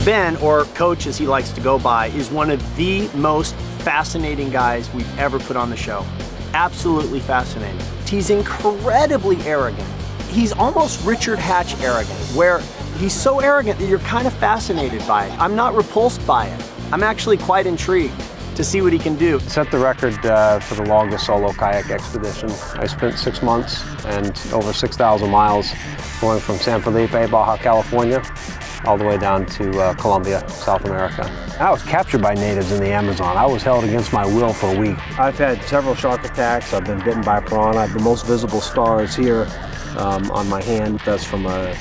Ben, or Coach as he likes to go by, is one of the most fascinating guys we've ever put on the show. Absolutely fascinating. He's incredibly arrogant. He's almost Richard Hatch arrogant, where he's so arrogant that you're kind of fascinated by it. I'm not repulsed by it. I'm actually quite intrigued to see what he can do. Set the record for the longest solo kayak expedition. I spent 6 months and over 6,000 miles going from San Felipe, Baja California, all the way down to Colombia, South America. I was captured by natives in the Amazon. I was held against my will for a week. I've had several shark attacks. I've been bitten by a piranha. The most visible scar is here on my hand. That's from a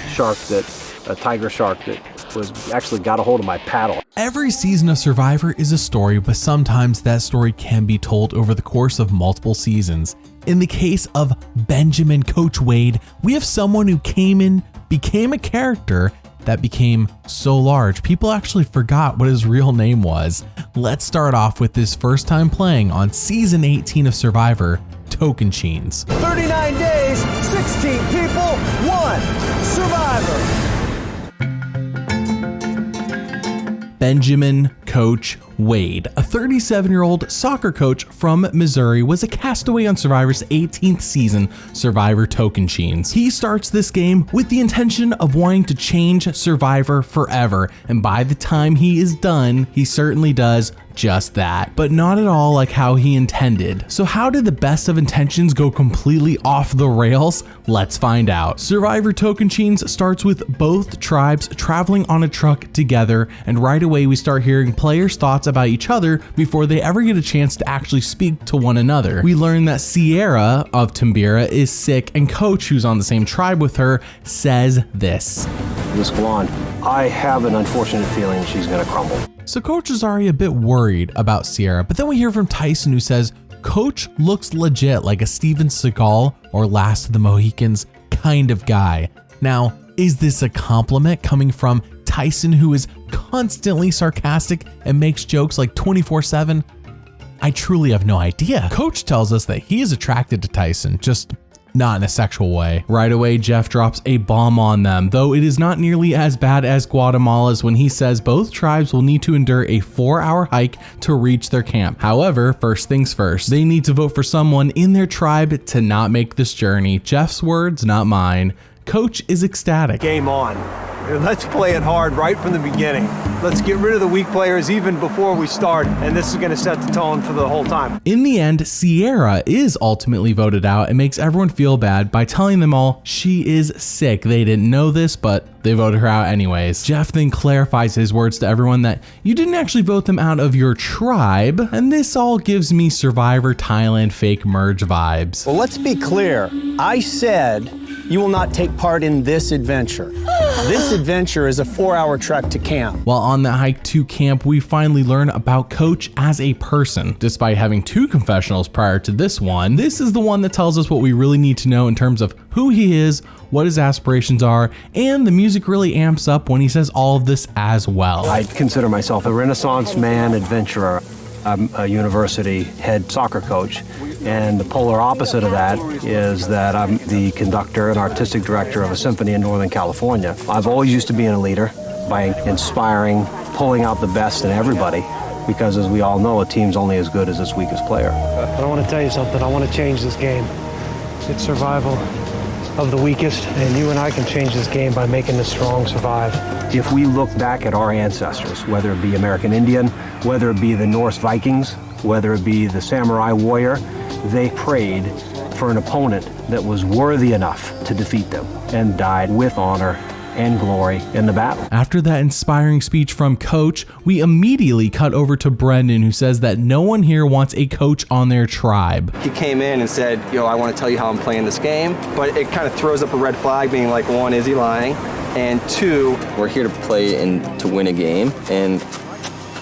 tiger shark that actually got a hold of my paddle. Every season of Survivor is a story, but sometimes that story can be told over the course of multiple seasons. In the case of Benjamin Coach Wade, we have someone who came in, became a character that became so large, people actually forgot what his real name was. Let's start off with his first time playing on season 18 of Survivor, Tocantins. 39 days, 16 people, 1 survivor. Benjamin Coach Wade, a 37-year-old soccer coach from Missouri, was a castaway on Survivor's 18th season, Survivor Tocantins. He starts this game with the intention of wanting to change Survivor forever, and by the time he is done, he certainly does just that, but not at all like how he intended. So how did the best of intentions go completely off the rails? Let's find out. Survivor Tocantins starts with both tribes traveling on a truck together, and right away we start hearing players' thoughts about each other before they ever get a chance to actually speak to one another. We learn that Sierra of Tambira is sick, and Coach, who's on the same tribe with her, says this. This blonde, I have an unfortunate feeling she's gonna crumble. So Coach is already a bit worried about Sierra, but then we hear from Tyson, who says Coach looks legit like a Steven Seagal or Last of the Mohicans kind of guy. Now, is this a compliment coming from Tyson, who is constantly sarcastic and makes jokes like 24/7? I truly have no idea. Coach tells us that he is attracted to Tyson, just not in a sexual way. Right away, Jeff drops a bomb on them, though it is not nearly as bad as Guatemala's, when he says both tribes will need to endure a 4-hour hike to reach their camp. However, first things first, they need to vote for someone in their tribe to not make this journey. Jeff's words, not mine. Coach is ecstatic. Game on. Let's play it hard right from the beginning. Let's get rid of the weak players even before we start, and this is going to set the tone for the whole time. In the end, Sierra is ultimately voted out and makes everyone feel bad by telling them all she is sick. They didn't know this, but they voted her out anyways. Jeff then clarifies his words to everyone that you didn't actually vote them out of your tribe, and this all gives me Survivor Thailand fake merge vibes. Well, let's be clear. I said you will not take part in this adventure. This adventure is a 4-hour trek to camp. While on the hike to camp, we finally learn about Coach as a person. Despite having 2 confessionals prior to this one, this is the one that tells us what we really need to know in terms of who he is, what his aspirations are, and the music really amps up when he says all of this as well. I consider myself a Renaissance man adventurer. I'm a university head soccer coach, and the polar opposite of that is that I'm the conductor and artistic director of a symphony in Northern California. I've always used to be a leader by inspiring, pulling out the best in everybody, because as we all know, a team's only as good as its weakest player. But I want to tell you something. I want to change this game. It's survival of the weakest, and you and I can change this game by making the strong survive. If we look back at our ancestors, whether it be American Indian, whether it be the Norse Vikings, whether it be the samurai warrior, they prayed for an opponent that was worthy enough to defeat them and died with honor and glory in the battle. After that inspiring speech from Coach, we immediately cut over to Brendan, who says that no one here wants a coach on their tribe. He came in and said, I want to tell you how I'm playing this game, but it kind of throws up a red flag, being like, 1, is he lying? And 2, we're here to play and to win a game, and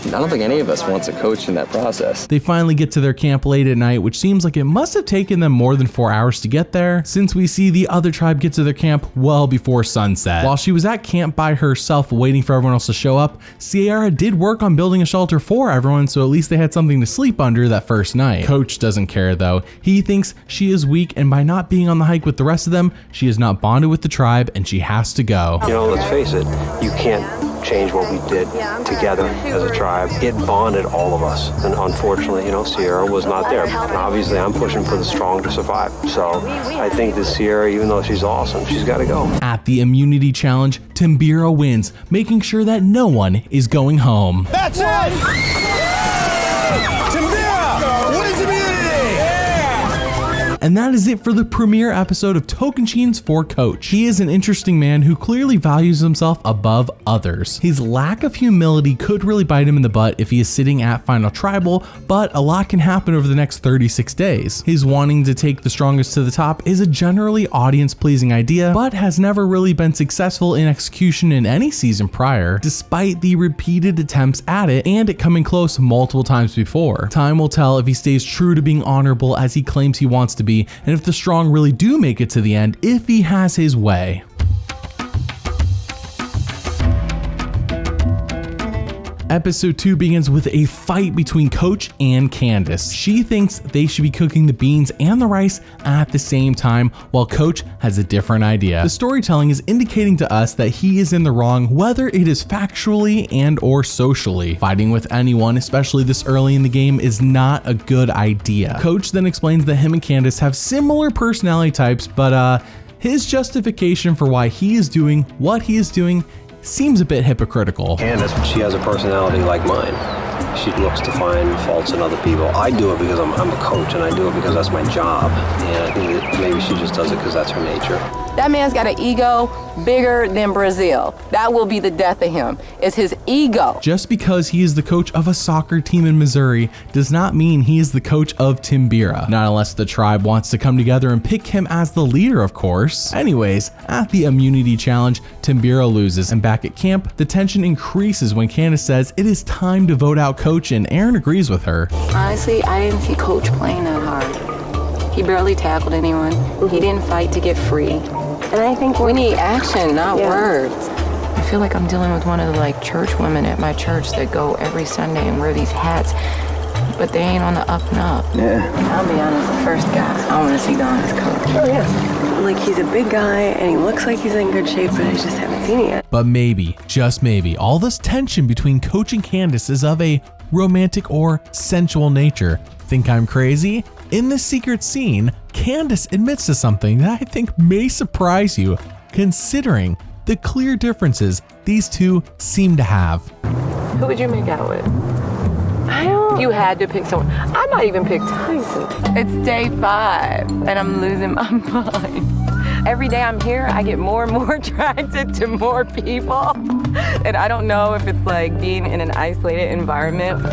I don't think any of us wants a coach in that process. They finally get to their camp late at night, which seems like it must have taken them more than 4 hours to get there, since we see the other tribe get to their camp well before sunset. While she was at camp by herself waiting for everyone else to show up, Sierra did work on building a shelter for everyone, so at least they had something to sleep under that first night. Coach doesn't care though. He thinks she is weak, and by not being on the hike with the rest of them, she is not bonded with the tribe and she has to go. Let's face it, you can't change what we did together as a tribe. It bonded all of us. And unfortunately, Sierra was not there. And obviously, I'm pushing for the strong to survive. So I think that Sierra, even though she's awesome, she's got to go. At the immunity challenge, Timbira wins, making sure that no one is going home. That's it! Timbira wins immunity! And that is it for the premiere episode of Tocantins for Coach. He is an interesting man who clearly values himself above others. His lack of humility could really bite him in the butt if he is sitting at Final Tribal, but a lot can happen over the next 36 days. His wanting to take the strongest to the top is a generally audience-pleasing idea, but has never really been successful in execution in any season prior, despite the repeated attempts at it and it coming close multiple times before. Time will tell if he stays true to being honorable as he claims he wants to be, and if the strong really do make it to the end, if he has his way. Episode 2 begins with a fight between Coach and Candace. She thinks they should be cooking the beans and the rice at the same time, while Coach has a different idea. The storytelling is indicating to us that he is in the wrong, whether it is factually and or socially. Fighting with anyone, especially this early in the game, is not a good idea. Coach then explains that him and Candace have similar personality types, but his justification for why he is doing what he is doing seems a bit hypocritical. Candace, she has a personality like mine. She looks to find faults in other people. I do it because I'm a coach, and I do it because that's my job. And I think that maybe she just does it because that's her nature. That man's got an ego bigger than Brazil. That will be the death of him, is his ego. Just because he is the coach of a soccer team in Missouri does not mean he is the coach of Timbira. Not unless the tribe wants to come together and pick him as the leader, of course. Anyways, at the immunity challenge, Timbira loses, and back at camp, the tension increases when Candace says it is time to vote out Coach, and Aaron agrees with her. Honestly, I didn't see Coach playing that hard. He barely tackled anyone. He didn't fight to get free. And I think we need action, not words. I feel like I'm dealing with one of the church women at my church that go every Sunday and wear these hats, but they ain't on the up and up. Yeah. I'll be honest, the first guy I want to see gone is Coach. Oh, yeah. He's a big guy and he looks like he's in good shape, but I just haven't seen it yet. But maybe, just maybe, all this tension between Coach and Candace is of a romantic or sensual nature. Think I'm crazy? In this secret scene, Candace admits to something that I think may surprise you, considering the clear differences these two seem to have. Who would you make out with? I don't. You had to pick someone. I might even pick Tyson. It's day 5, and I'm losing my mind. Every day I'm here, I get more and more attracted to more people. And I don't know if it's being in an isolated environment.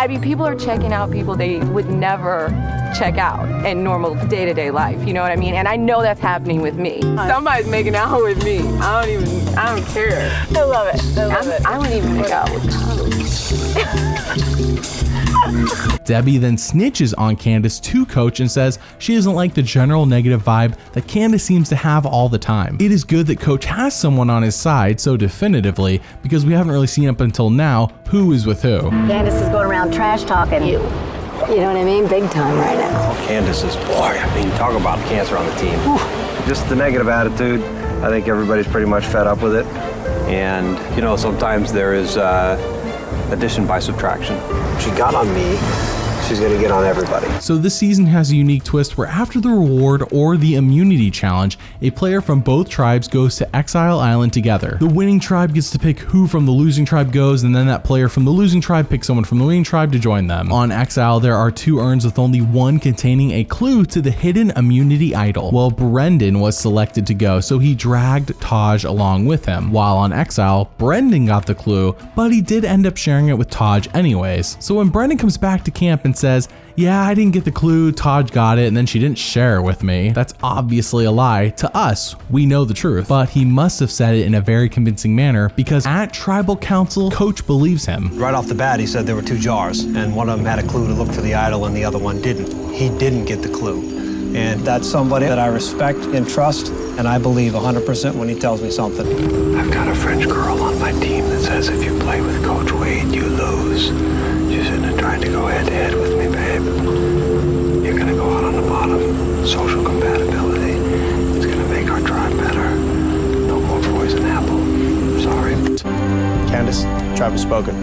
I mean, people are checking out people they would never check out in normal day-to-day life, you know what I mean? And I know that's happening with me. Somebody's making out with me. I don't care. I love it. I wouldn't even make out with Debbie then snitches on Candace to Coach and says she doesn't like the general negative vibe that Candace seems to have all the time. It is good that Coach has someone on his side so definitively, because we haven't really seen up until now who is with who. Candace is going around trash talking you. You know what I mean? Big time right now. Candace is, talk about cancer on the team. Whew. Just the negative attitude. I think everybody's pretty much fed up with it. And, sometimes there is addition by subtraction. She got on me. She's gonna get on everybody. So this season has a unique twist where after the reward or the immunity challenge, a player from both tribes goes to Exile Island together. The winning tribe gets to pick who from the losing tribe goes, and then that player from the losing tribe picks someone from the winning tribe to join them. On Exile, there are 2 urns with only one containing a clue to the hidden immunity idol. Well, Brendan was selected to go, so he dragged Taj along with him. While on Exile, Brendan got the clue, but he did end up sharing it with Taj anyways. So when Brendan comes back to camp and says, yeah, I didn't get the clue, Taj got it, and then she didn't share it with me, that's obviously a lie. To us, we know the truth, but he must have said it in a very convincing manner because at Tribal Council, Coach believes him. Right off the bat, he said there were 2 jars, and one of them had a clue to look for the idol and the other one didn't. He didn't get the clue. And that's somebody that I respect and trust, and I believe 100% when he tells me something. I've got a French girl on my team that says if you play with Coach Wade, you lose. You shouldn't have tried to go head-to-head with me, babe. You're gonna go out on the bottom. Social compatibility. It's gonna make our tribe better. No more poison apple. Sorry. Tribe has spoken.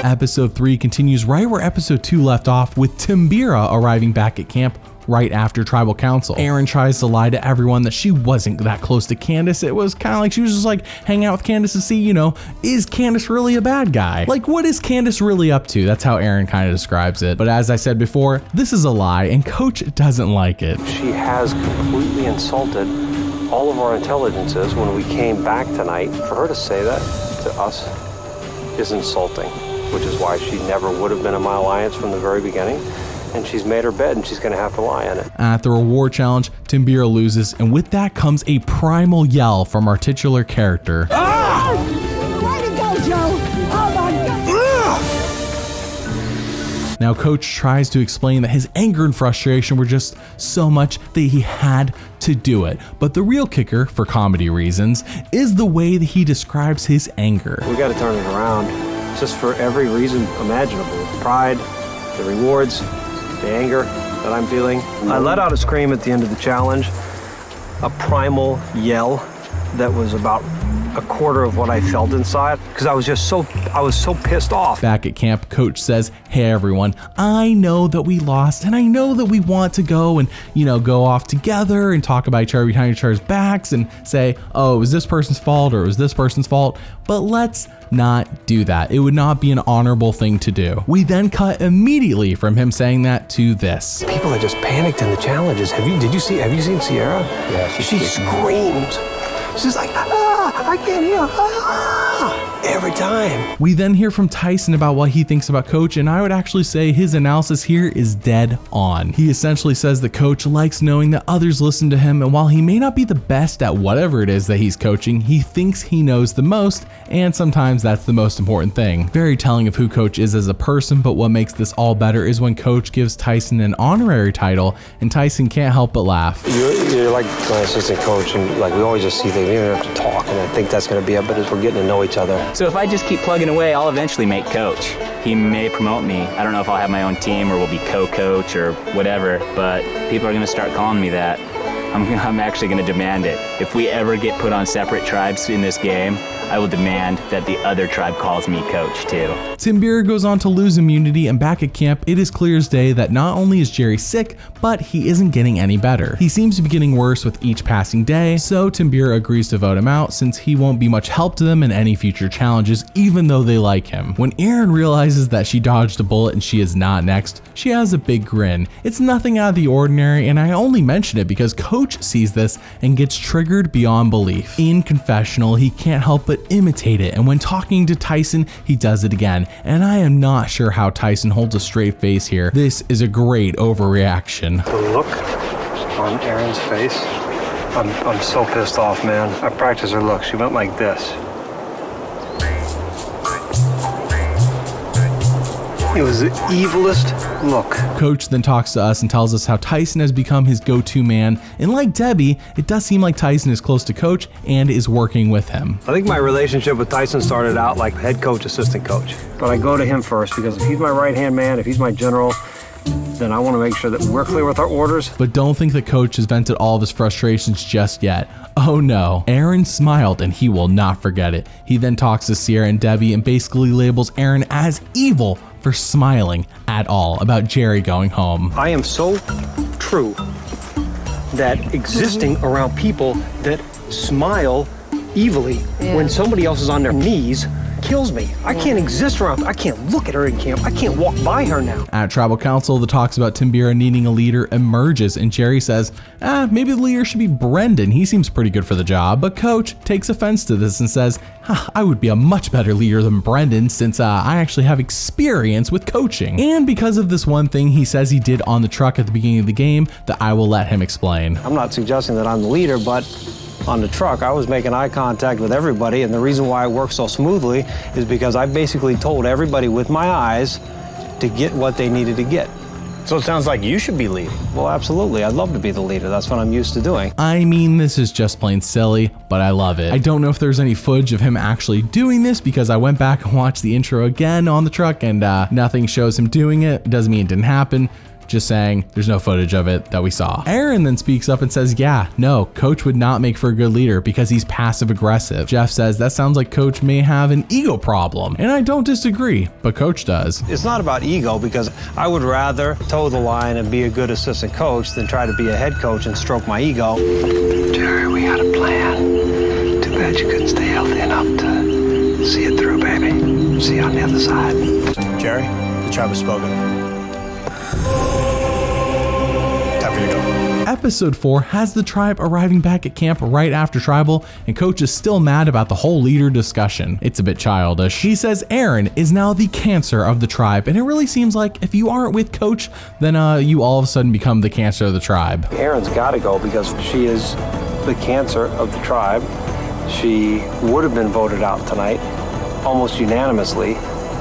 Episode 3 continues right where episode 2 left off, with Timbira arriving back at camp right after tribal council. Erin tries to lie to everyone that she wasn't that close to Candace. It was kind of like she was just like hanging out with Candace to see, you know, is Candace really a bad guy? Like, what is Candace really up to? That's how Erin kind of describes it. But as I said before, this is a lie, and Coach doesn't like it. She has completely insulted all of our intelligences when we came back tonight. For her to say that to us is insulting, which is why she never would have been in my alliance from the very beginning. And she's made her bed and she's gonna have to lie on it. At the reward challenge, Timbira loses, and with that comes a primal yell from our titular character. Ah! Way to go, Joe! Oh my God! Now Coach tries to explain that his anger and frustration were just so much that he had to do it. But the real kicker, for comedy reasons, is the way that he describes his anger. We gotta turn it around, just for every reason imaginable. Pride, the rewards, the anger that I'm feeling. I let out a scream at the end of the challenge, a primal yell that was about a quarter of what I felt inside, because I was so pissed off. Back at camp, Coach says, hey everyone, I know that we lost, and I know that we want to go and, you know, go off together and talk about each other behind each other's backs and say, oh, it was this person's fault or it was this person's fault, but let's not do that. It would not be an honorable thing to do. We then cut immediately from him saying that to this. People are just panicked in the challenges. Have you seen Sierra? Yeah, she screams. She's like, I can't hear, every time. We then hear from Tyson about what he thinks about Coach, and I would actually say his analysis here is dead on. He essentially says that Coach likes knowing that others listen to him, and while he may not be the best at whatever it is that he's coaching, he thinks he knows the most, and sometimes that's the most important thing. Very telling of who Coach is as a person, but what makes this all better is when Coach gives Tyson an honorary title, and Tyson can't help but laugh. You're like my assistant coach, and like we always just see things. We don't have to talk, and I think that's going to be it, but as we're getting to know each other. So if I just keep plugging away, I'll eventually make coach. He may promote me. I don't know if I'll have my own team or will be co-coach or whatever, but people are going to start calling me that. I'm actually going to demand it. If we ever get put on separate tribes in this game, I will demand that the other tribe calls me coach too. Timbira goes on to lose immunity, and back at camp, it is clear as day that not only is Jerry sick, but he isn't getting any better. He seems to be getting worse with each passing day, so Timbira agrees to vote him out since he won't be much help to them in any future challenges, even though they like him. When Erin realizes that she dodged a bullet and she is not next, she has a big grin. It's nothing out of the ordinary, and I only mention it because Coach sees this and gets triggered beyond belief. In confessional, he can't help but imitate it, and when talking to Tyson, he does it again, and I am not sure how Tyson holds a straight face here. This is a great overreaction. The look on Erin's face, I'm so pissed off, man. I practiced her look. She went like this. It was the evilest look. Coach then talks to us and tells us how Tyson has become his go-to man, and like Debbie, it does seem like Tyson is close to Coach and is working with him. I think my relationship with Tyson started out like head coach, assistant coach. But I go to him first because if he's my right-hand man, if he's my general, then I want to make sure that we're clear with our orders. But don't think that Coach has vented all of his frustrations just yet. Oh no. Erin smiled and he will not forget it. He then talks to Sierra and Debbie and basically labels Erin as evil for smiling at all about Jerry going home. I am so true that existing around people that smile evilly when somebody else is on their knees kills me. I can't exist around, I can't look at her in camp, I can't walk by her now. At Tribal Council, the talks about Timbira needing a leader emerges, and Jerry says, maybe the leader should be Brendan, he seems pretty good for the job. But Coach takes offense to this and says, I would be a much better leader than Brendan since I actually have experience with coaching. And because of this one thing he says he did on the truck at the beginning of the game that I will let him explain. I'm not suggesting that I'm the leader, but on the truck, I was making eye contact with everybody, and the reason why it worked so smoothly is because I basically told everybody with my eyes to get what they needed to get. So it sounds like you should be leading. Well, absolutely. I'd love to be the leader. That's what I'm used to doing. I mean, this is just plain silly, but I love it. I don't know if there's any footage of him actually doing this because I went back and watched the intro again on the truck and nothing shows him doing it. Doesn't mean it didn't happen. just saying there's no footage of it that we saw. Aaron then speaks up and says, yeah, no, coach would not make for a good leader because he's passive aggressive. Jeff says that sounds like coach may have an ego problem, and I don't disagree, but coach does. It's not about ego, because I would rather toe the line and be a good assistant coach than try to be a head coach and stroke my ego. Jerry, we got a plan. Too bad you couldn't stay healthy enough to see it through, baby. See you on the other side. Jerry, the tribe has spoken. Time for you to go. Episode 4 has the tribe arriving back at camp right after tribal, and coach is still mad about the whole leader discussion. It's a bit childish. He says Aaron is now the cancer of the tribe, and it really seems like if you aren't with coach, then you all of a sudden become the cancer of the tribe. Aaron's got to go because she is the cancer of the tribe. She would have been voted out tonight almost unanimously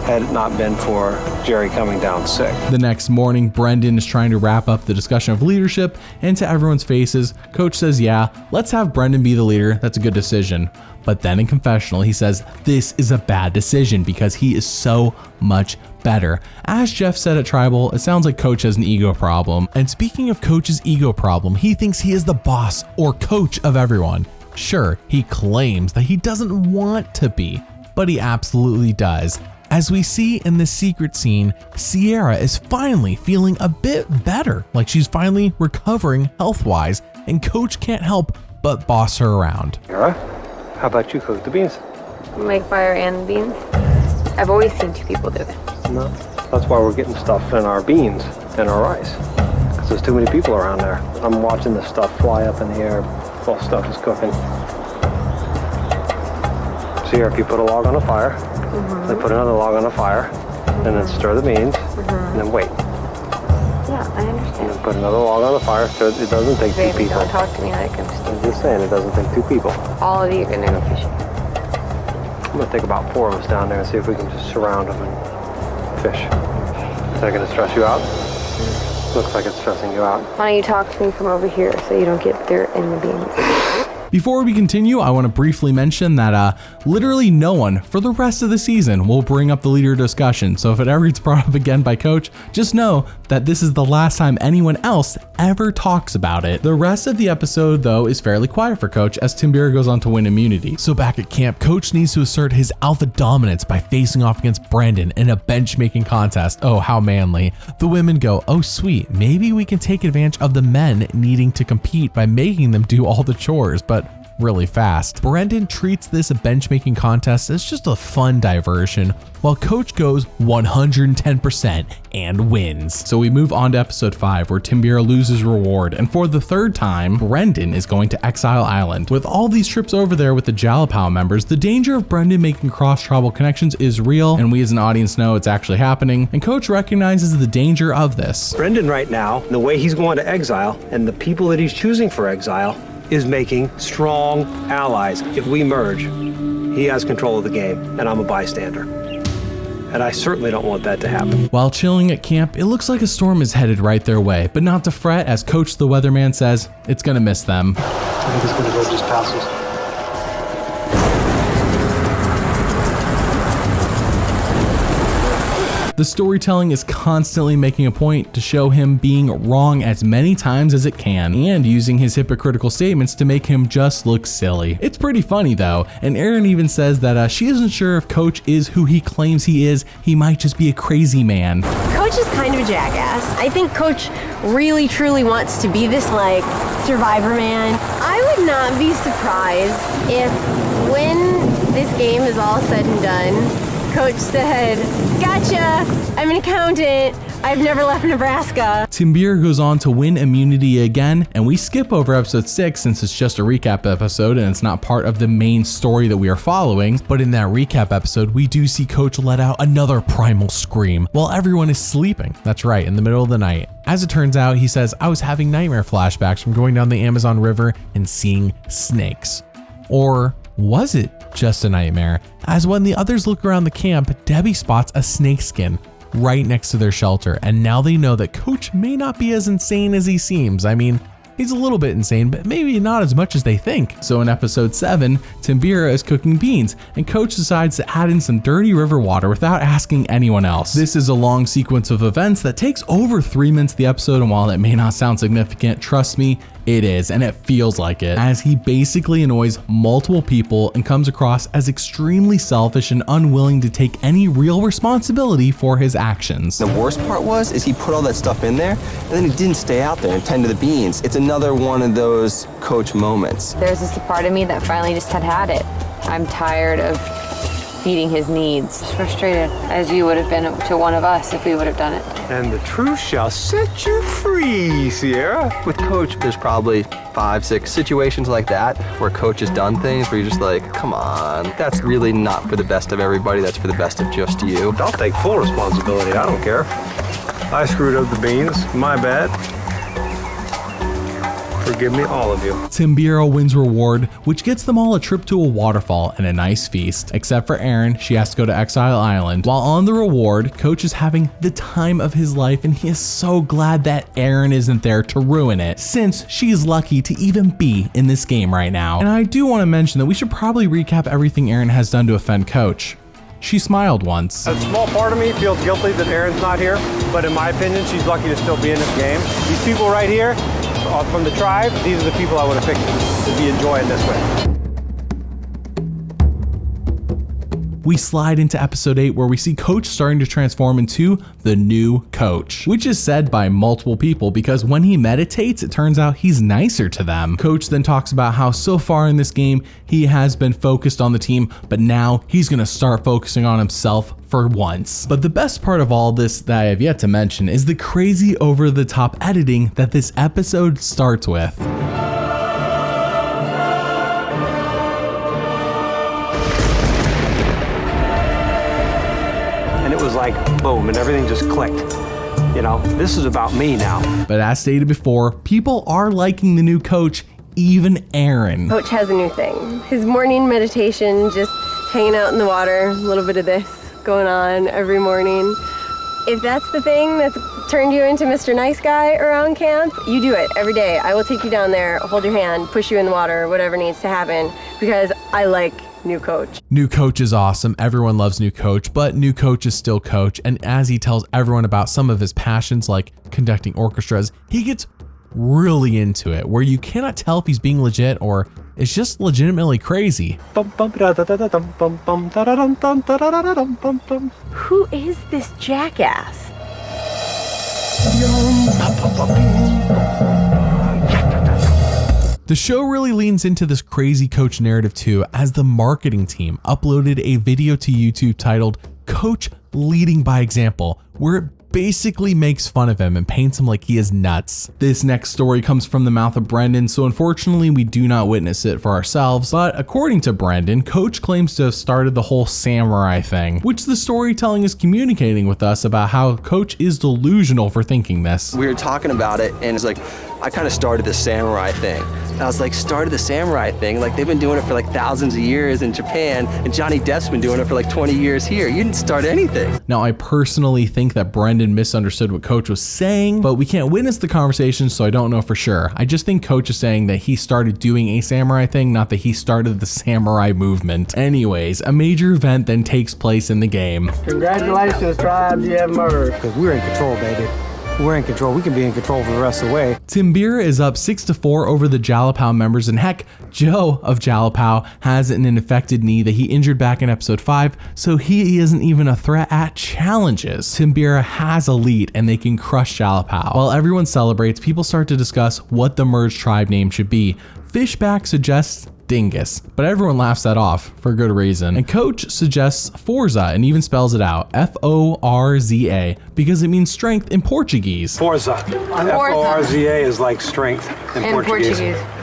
had it not been for Jerry coming down sick. The next morning, Brendan is trying to wrap up the discussion of leadership, and to everyone's faces, coach says, yeah, let's have Brendan be the leader. That's a good decision. But then in confessional, he says this is a bad decision because he is so much better. As Jeff said at tribal, it sounds like coach has an ego problem. And speaking of coach's ego problem, he thinks he is the boss or coach of everyone. Sure, he claims that he doesn't want to be, but he absolutely does. As we see in the secret scene, Sierra is finally feeling a bit better, like she's finally recovering health-wise, and coach can't help but boss her around. Sierra, how about you cook the beans? Make fire and beans? I've always seen two people do that. No, that's why we're getting stuff in our beans and our rice, because there's too many people around there. I'm watching this stuff fly up in the air while stuff is cooking. Sierra, if you put a log on a fire, then put another log on a fire, and then stir the beans, and then wait. Yeah, I understand. And then put another log on the fire. Stir, it doesn't take two people. Don't talk to me like I'm stupid. I'm just saying, it doesn't take two people. All of you are gonna go fishing. I'm gonna take about 4 of us down there and see if we can just surround them and fish. Is that gonna stress you out? Looks like it's stressing you out. Why don't you talk to me from over here so you don't get dirt in the beans? Before we continue, I want to briefly mention that literally no one for the rest of the season will bring up the leader discussion. So if it ever gets brought up again by coach, just know that this is the last time anyone else ever talks about it. The rest of the episode, though, is fairly quiet for coach as Timbira goes on to win immunity. So back at camp, coach needs to assert his alpha dominance by facing off against Brandon in a bench making contest. Oh, how manly. The women go, oh sweet, maybe we can take advantage of the men needing to compete by making them do all the chores, but really fast. Brendan treats this bench-making contest as just a fun diversion, while coach goes 110% and wins. So we move on to episode 5, where Timbira loses reward, and for the third time, Brendan is going to Exile Island. With all these trips over there with the Jalapao members, the danger of Brendan making cross-tribal connections is real, and we as an audience know it's actually happening, and coach recognizes the danger of this. Brendan right now, the way he's going to exile, and the people that he's choosing for exile, is making strong allies. If we merge, he has control of the game, and I'm a bystander. And I certainly don't want that to happen. While chilling at camp, it looks like a storm is headed right their way, but not to fret, as Coach the Weatherman says it's gonna miss them. I think it's gonna go just past us. The storytelling is constantly making a point to show him being wrong as many times as it can, and using his hypocritical statements to make him just look silly. It's pretty funny though, and Erin even says that she isn't sure if Coach is who he claims he is. He might just be a crazy man. Coach is kind of a jackass. I think Coach really truly wants to be this like survivor man. I would not be surprised if when this game is all said and done, Coach said, gotcha, I'm an accountant, I've never left Nebraska. Timbira goes on to win immunity again, and we skip over episode 6 since it's just a recap episode and it's not part of the main story that we are following. But in that recap episode, we do see Coach let out another primal scream while everyone is sleeping. That's right, in the middle of the night. As it turns out, he says, I was having nightmare flashbacks from going down the Amazon River and seeing snakes. Or was it just a nightmare? As when the others look around the camp, Debbie spots a snakeskin right next to their shelter, and now they know that Coach may not be as insane as he seems. I mean, He's a little bit insane, but maybe not as much as they think. So in episode 7, Timbira is cooking beans, and Coach decides to add in some dirty river water without asking anyone else. This is a long sequence of events that takes over 3 minutes of the episode, and while it may not sound significant, trust me, it is, and it feels like it, as he basically annoys multiple people and comes across as extremely selfish and unwilling to take any real responsibility for his actions. The worst part is he put all that stuff in there, and then he didn't stay out there and tend to the beans. It's another one of those coach moments. There's this part of me that finally just had it. I'm tired of feeding his needs. Frustrated, as you would have been to one of us if we would have done it. And the truth shall set you free, Sierra. With Coach, there's probably 5, 6 situations like that where Coach has done things where you're just like, come on, that's really not for the best of everybody, that's for the best of just you. I'll take full responsibility, I don't care. I screwed up the beans, my bad. Forgive me, all of you. Timbira wins reward, which gets them all a trip to a waterfall and a nice feast. Except for Aaron, she has to go to Exile Island. While on the reward, Coach is having the time of his life, and he is so glad that Aaron isn't there to ruin it, since she's lucky to even be in this game right now. And I do want to mention that we should probably recap everything Aaron has done to offend Coach. She smiled once. A small part of me feels guilty that Aaron's not here, but in my opinion, she's lucky to still be in this game. These people right here, from the tribe, these are the people I would have picked to be enjoying this with. We slide into episode 8 where we see Coach starting to transform into the new Coach, which is said by multiple people because when he meditates, it turns out he's nicer to them. Coach then talks about how so far in this game, he has been focused on the team, but now he's gonna start focusing on himself for once. But the best part of all this that I have yet to mention is the crazy over-the-top editing that this episode starts with. It was like boom, and everything just clicked. You know, this is about me now. But as stated before, people are liking the new Coach, even Aaron. Coach has a new thing. His morning meditation, just hanging out in the water, a little bit of this going on every morning. If that's the thing that's turned you into Mr. Nice Guy around camp, you do it every day. I will take you down there, hold your hand, push you in the water, whatever needs to happen, because I like new Coach. New Coach is awesome. Everyone loves new Coach, but new Coach is still Coach. And as he tells everyone about some of his passions, like conducting orchestras, he gets really into it, where you cannot tell if he's being legit or it's just legitimately crazy. Who is this jackass? The show really leans into this crazy Coach narrative too, as the marketing team uploaded a video to YouTube titled Coach Leading by Example, where it basically makes fun of him and paints him like he is nuts. This next story comes from the mouth of Brendan, so unfortunately we do not witness it for ourselves, but according to Brendan, Coach claims to have started the whole samurai thing, which the storytelling is communicating with us about how Coach is delusional for thinking this. We were talking about it, and it's like, I kind of started the samurai thing. And I was like, started the samurai thing? Like, they've been doing it for like thousands of years in Japan, and Johnny Depp's been doing it for like 20 years here. You didn't start anything. Now, I personally think that Brendan misunderstood what Coach was saying, but we can't witness the conversation, so I don't know for sure. I just think Coach is saying that he started doing a samurai thing, not that he started the samurai movement. Anyways, a major event then takes place in the game. Congratulations, tribes, you have merged. Because we're in control, baby. We're in control. We can be in control for the rest of the way. Timbira is up 6-4 over the Jalapao members, and heck, Joe of Jalapao has an infected knee that he injured back in episode 5, so he isn't even a threat at challenges. Timbira has a lead and they can crush Jalapao. While everyone celebrates, people start to discuss what the merged tribe name should be. Fishback suggests Dingus, but everyone laughs that off for good reason. And Coach suggests Forza and even spells it out, F-O-R-Z-A, because it means strength in Portuguese. Forza. F-O-R-Z-A is like strength in Portuguese.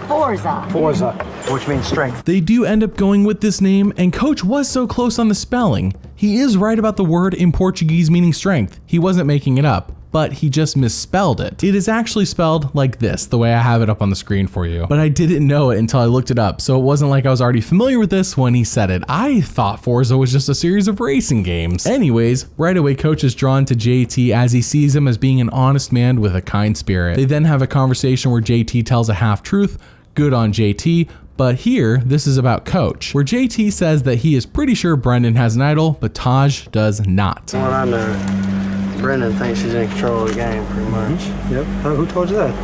Forza. Forza, which means strength. They do end up going with this name, and Coach was so close on the spelling. He is right about the word in Portuguese meaning strength. He wasn't making it up. but he just misspelled it. It is actually spelled like this, the way I have it up on the screen for you. But I didn't know it until I looked it up, so it wasn't like I was already familiar with this when he said it. I thought Forza was just a series of racing games. Anyways, right away Coach is drawn to JT as he sees him as being an honest man with a kind spirit. They then have a conversation where JT tells a half-truth. Good on JT. But here, this is about Coach, where JT says that he is pretty sure Brendan has an idol, but Taj does not. What I know, Brendan thinks he's in control of the game, pretty much. Yep. Who told you that?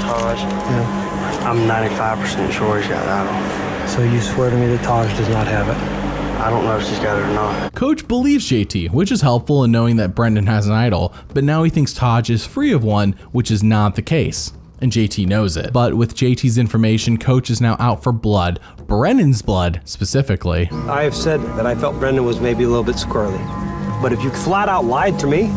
Taj. Yeah. I'm 95% sure he's got an idol. So you swear to me that Taj does not have it? I don't know if she's got it or not. Coach believes JT, which is helpful in knowing that Brendan has an idol, but now he thinks Taj is free of one, which is not the case. And JT knows it. But with JT's information, Coach is now out for blood. Brendan's blood, specifically. I have said that I felt Brendan was maybe a little bit squirrely. But if you flat out lied to me,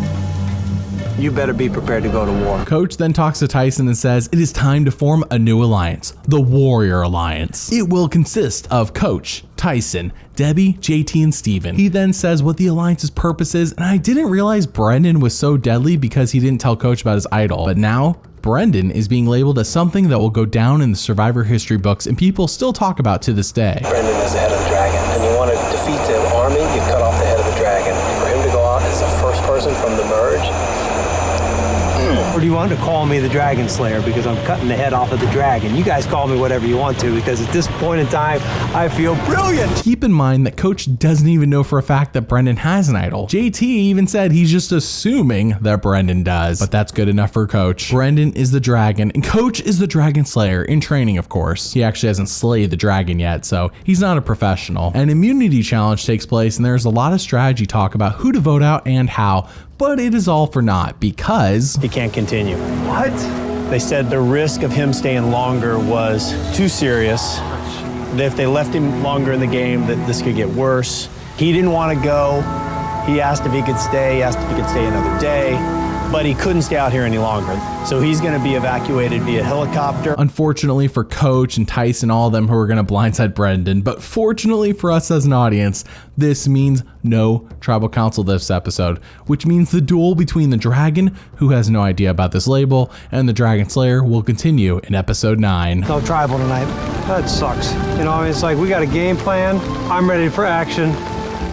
you better be prepared to go to war. Coach then talks to Tyson and says it is time to form a new alliance, the Warrior Alliance. It will consist of Coach, Tyson, Debbie, JT, and Steven. He then says what the alliance's purpose is, and I didn't realize Brendan was so deadly because he didn't tell Coach about his idol. But now, Brendan is being labeled as something that will go down in the Survivor history books and people still talk about to this day. Brendan is the head of the dragon, and you want to defeat the army, you cut off the head of the dragon. For him to go out as the first person from the merge. Or do you want to call me the Dragon Slayer because I'm cutting the head off of the dragon? You guys call me whatever you want to because at this point in time, I feel brilliant. Keep in mind that Coach doesn't even know for a fact that Brendan has an idol. JT even said he's just assuming that Brendan does, but that's good enough for Coach. Brendan is the dragon and Coach is the Dragon Slayer in training, of course. He actually hasn't slayed the dragon yet, so he's not a professional. An immunity challenge takes place and there's a lot of strategy talk about who to vote out and how, but it is all for naught because he can't continue. What? They said the risk of him staying longer was too serious. That if they left him longer in the game, that this could get worse. He didn't want to go. He asked if he could stay. He asked if he could stay another day. But he couldn't stay out here any longer. So he's going to be evacuated via helicopter. Unfortunately for Coach and Tyson, all of them who are going to blindside Brendan, but fortunately for us as an audience, this means no tribal council this episode, which means the duel between the dragon, who has no idea about this label, and the Dragon Slayer will continue in episode 9. No tribal tonight. That sucks. You know, it's like we got a game plan. I'm ready for action.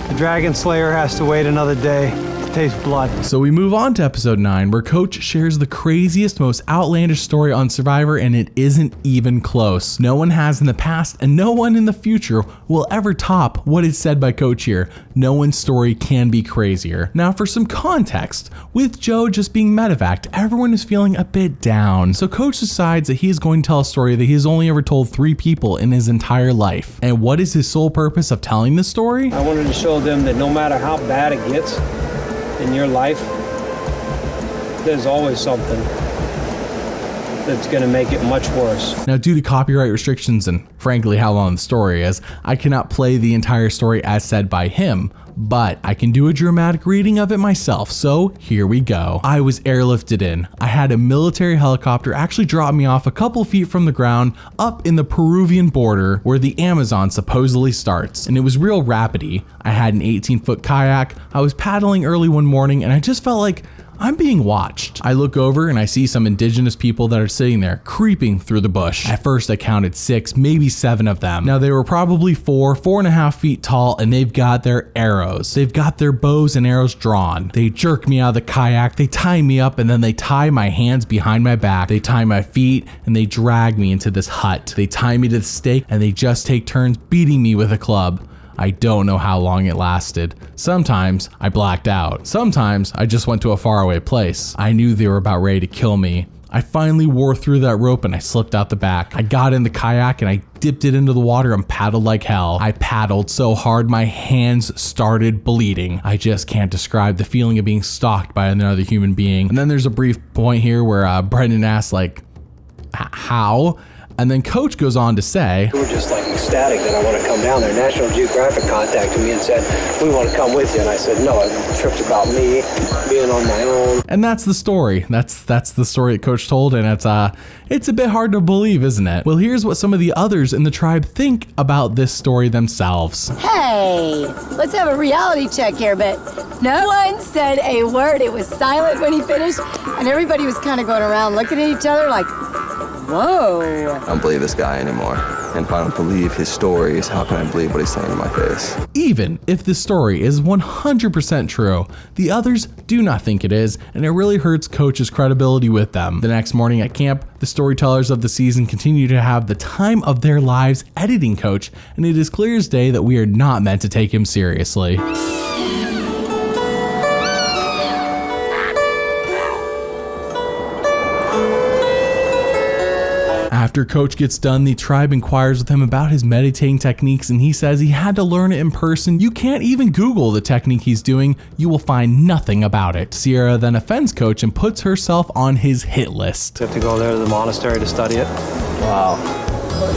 The Dragon Slayer has to wait another day. Taste blood. So we move on to episode 9, where Coach shares the craziest, most outlandish story on Survivor, and it isn't even close. No one has in the past, and no one in the future will ever top what is said by Coach here. No one's story can be crazier. Now for some context, with Joe just being medevaced, everyone is feeling a bit down. So Coach decides that he is going to tell a story that he has only ever told 3 people in his entire life. And what is his sole purpose of telling this story? I wanted to show them that no matter how bad it gets in your life, there's always something that's going to make it much worse. Now, due to copyright restrictions and frankly how long the story is, I cannot play the entire story as said by him, but I can do a dramatic reading of it myself, so here we go. I was airlifted in. I had a military helicopter actually drop me off a couple feet from the ground up in the Peruvian border where the Amazon supposedly starts, and it was real rapidy. I had an 18-foot kayak. I was paddling early one morning and I just felt like I'm being watched. I look over and I see some indigenous people that are sitting there creeping through the bush. At first I counted 6, maybe 7 of them. Now they were probably 4.5 feet tall, and they've got their arrows. They've got their bows and arrows drawn. They jerk me out of the kayak, they tie me up, and then they tie my hands behind my back. They tie my feet and they drag me into this hut. They tie me to the stake and they just take turns beating me with a club. I don't know how long it lasted. Sometimes I blacked out. Sometimes I just went to a faraway place. I knew they were about ready to kill me. I finally wore through that rope and I slipped out the back. I got in the kayak and I dipped it into the water and paddled like hell. I paddled so hard my hands started bleeding. I just can't describe the feeling of being stalked by another human being. And then there's a brief point here where Brendan asks like, how? And then Coach goes on to say, We were just like ecstatic that I want to come down there. National Geographic contacted me and said, we want to come with you. And I said, no, the trip's about me being on my own. and that's the story. That's the story that Coach told, and it's a bit hard to believe, isn't it? Well, here's what some of the others in the tribe think about this story themselves. Hey, let's have a reality check here, but no one said a word. It was silent when he finished, and everybody was kind of going around looking at each other like, whoa. I don't believe this guy anymore. And if I don't believe his stories, how can I believe what he's saying to my face? Even if this story is 100% true, the others do not think it is, and it really hurts Coach's credibility with them. The next morning at camp, the storytellers of the season continue to have the time of their lives editing Coach, and it is clear as day that we are not meant to take him seriously. After Coach gets done, the tribe inquires with him about his meditating techniques, and he says he had to learn it in person. You can't even Google the technique he's doing. You will find nothing about it. Sierra then offends Coach and puts herself on his hit list. You have to go there to the monastery to study it. Wow.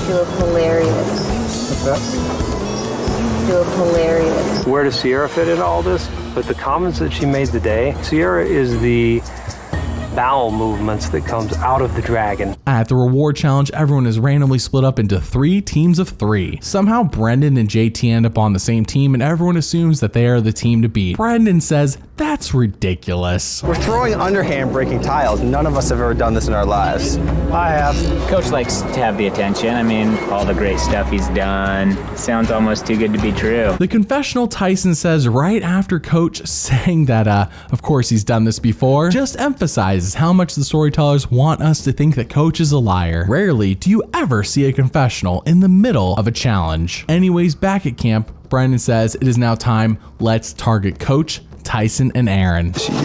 You look hilarious. What's that? You look hilarious. Where does Sierra fit in all this? But the comments that she made today, Sierra is the bowel movements that comes out of the dragon. At the reward challenge, everyone is randomly split up into 3 teams of 3. Somehow Brendan and JT end up on the same team, and everyone assumes that they are the team to beat. Brendan says that's ridiculous. We're throwing underhand breaking tiles. None of us have ever done this in our lives. I have. Coach likes to have the attention. I mean, all the great stuff he's done. Sounds almost too good to be true. The confessional Tyson says right after Coach saying that, of course he's done this before, just emphasizes how much the storytellers want us to think that Coach is a liar. Rarely do you ever see a confessional in the middle of a challenge. Anyways, back at camp, Brendan says it is now time. Let's target Coach, Tyson, and Aaron. It's you,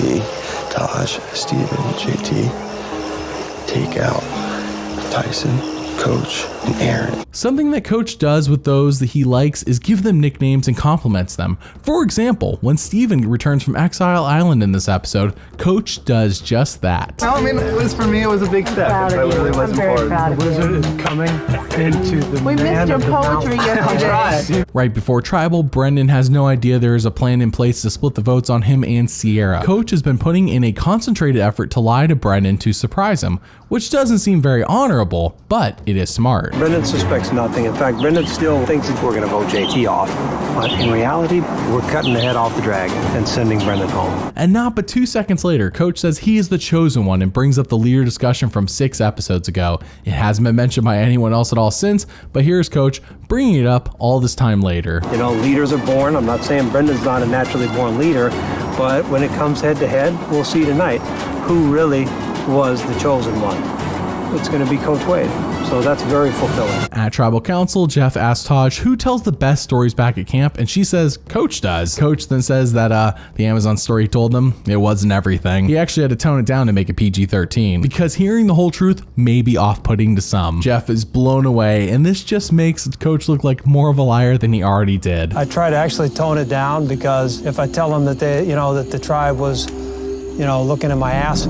me, Taj, Steven, JT. Take out Tyson, Coach, and Aaron. Something that Coach does with those that he likes is give them nicknames and compliments them. For example, when Steven returns from Exile Island in this episode, Coach does just that. I mean, it was for me, it was a big step. Proud of you. I'm very proud of you. The wizard is coming into the We missed your poetry yesterday. Right before Tribal, Brendan has no idea there is a plan in place to split the votes on him and Sierra. Coach has been putting in a concentrated effort to lie to Brendan to surprise him, which doesn't seem very honorable, but it is smart. Brendan suspects nothing. In fact, Brendan still thinks that we're going to vote JT off. But in reality, we're cutting the head off the dragon and sending Brendan home. And not but 2 seconds later, Coach says he is the chosen one and brings up the leader discussion from 6 episodes ago. It hasn't been mentioned by anyone else at all since, but here's Coach bringing it up all this time later. You know, leaders are born. I'm not saying Brendan's not a naturally born leader, but when it comes head to head, we'll see tonight who really was the chosen one. It's going to be Coach Wade. So that's very fulfilling. At Tribal Council, Jeff asks Taj who tells the best stories back at camp, and she says Coach does. Coach then says that the Amazon story he told them, it wasn't everything. He actually had to tone it down to make it PG-13, because hearing the whole truth may be off-putting to some. Jeff is blown away, and this just makes Coach look like more of a liar than he already did. I try to actually tone it down, because if I tell them that they, that the tribe was, looking at my ass,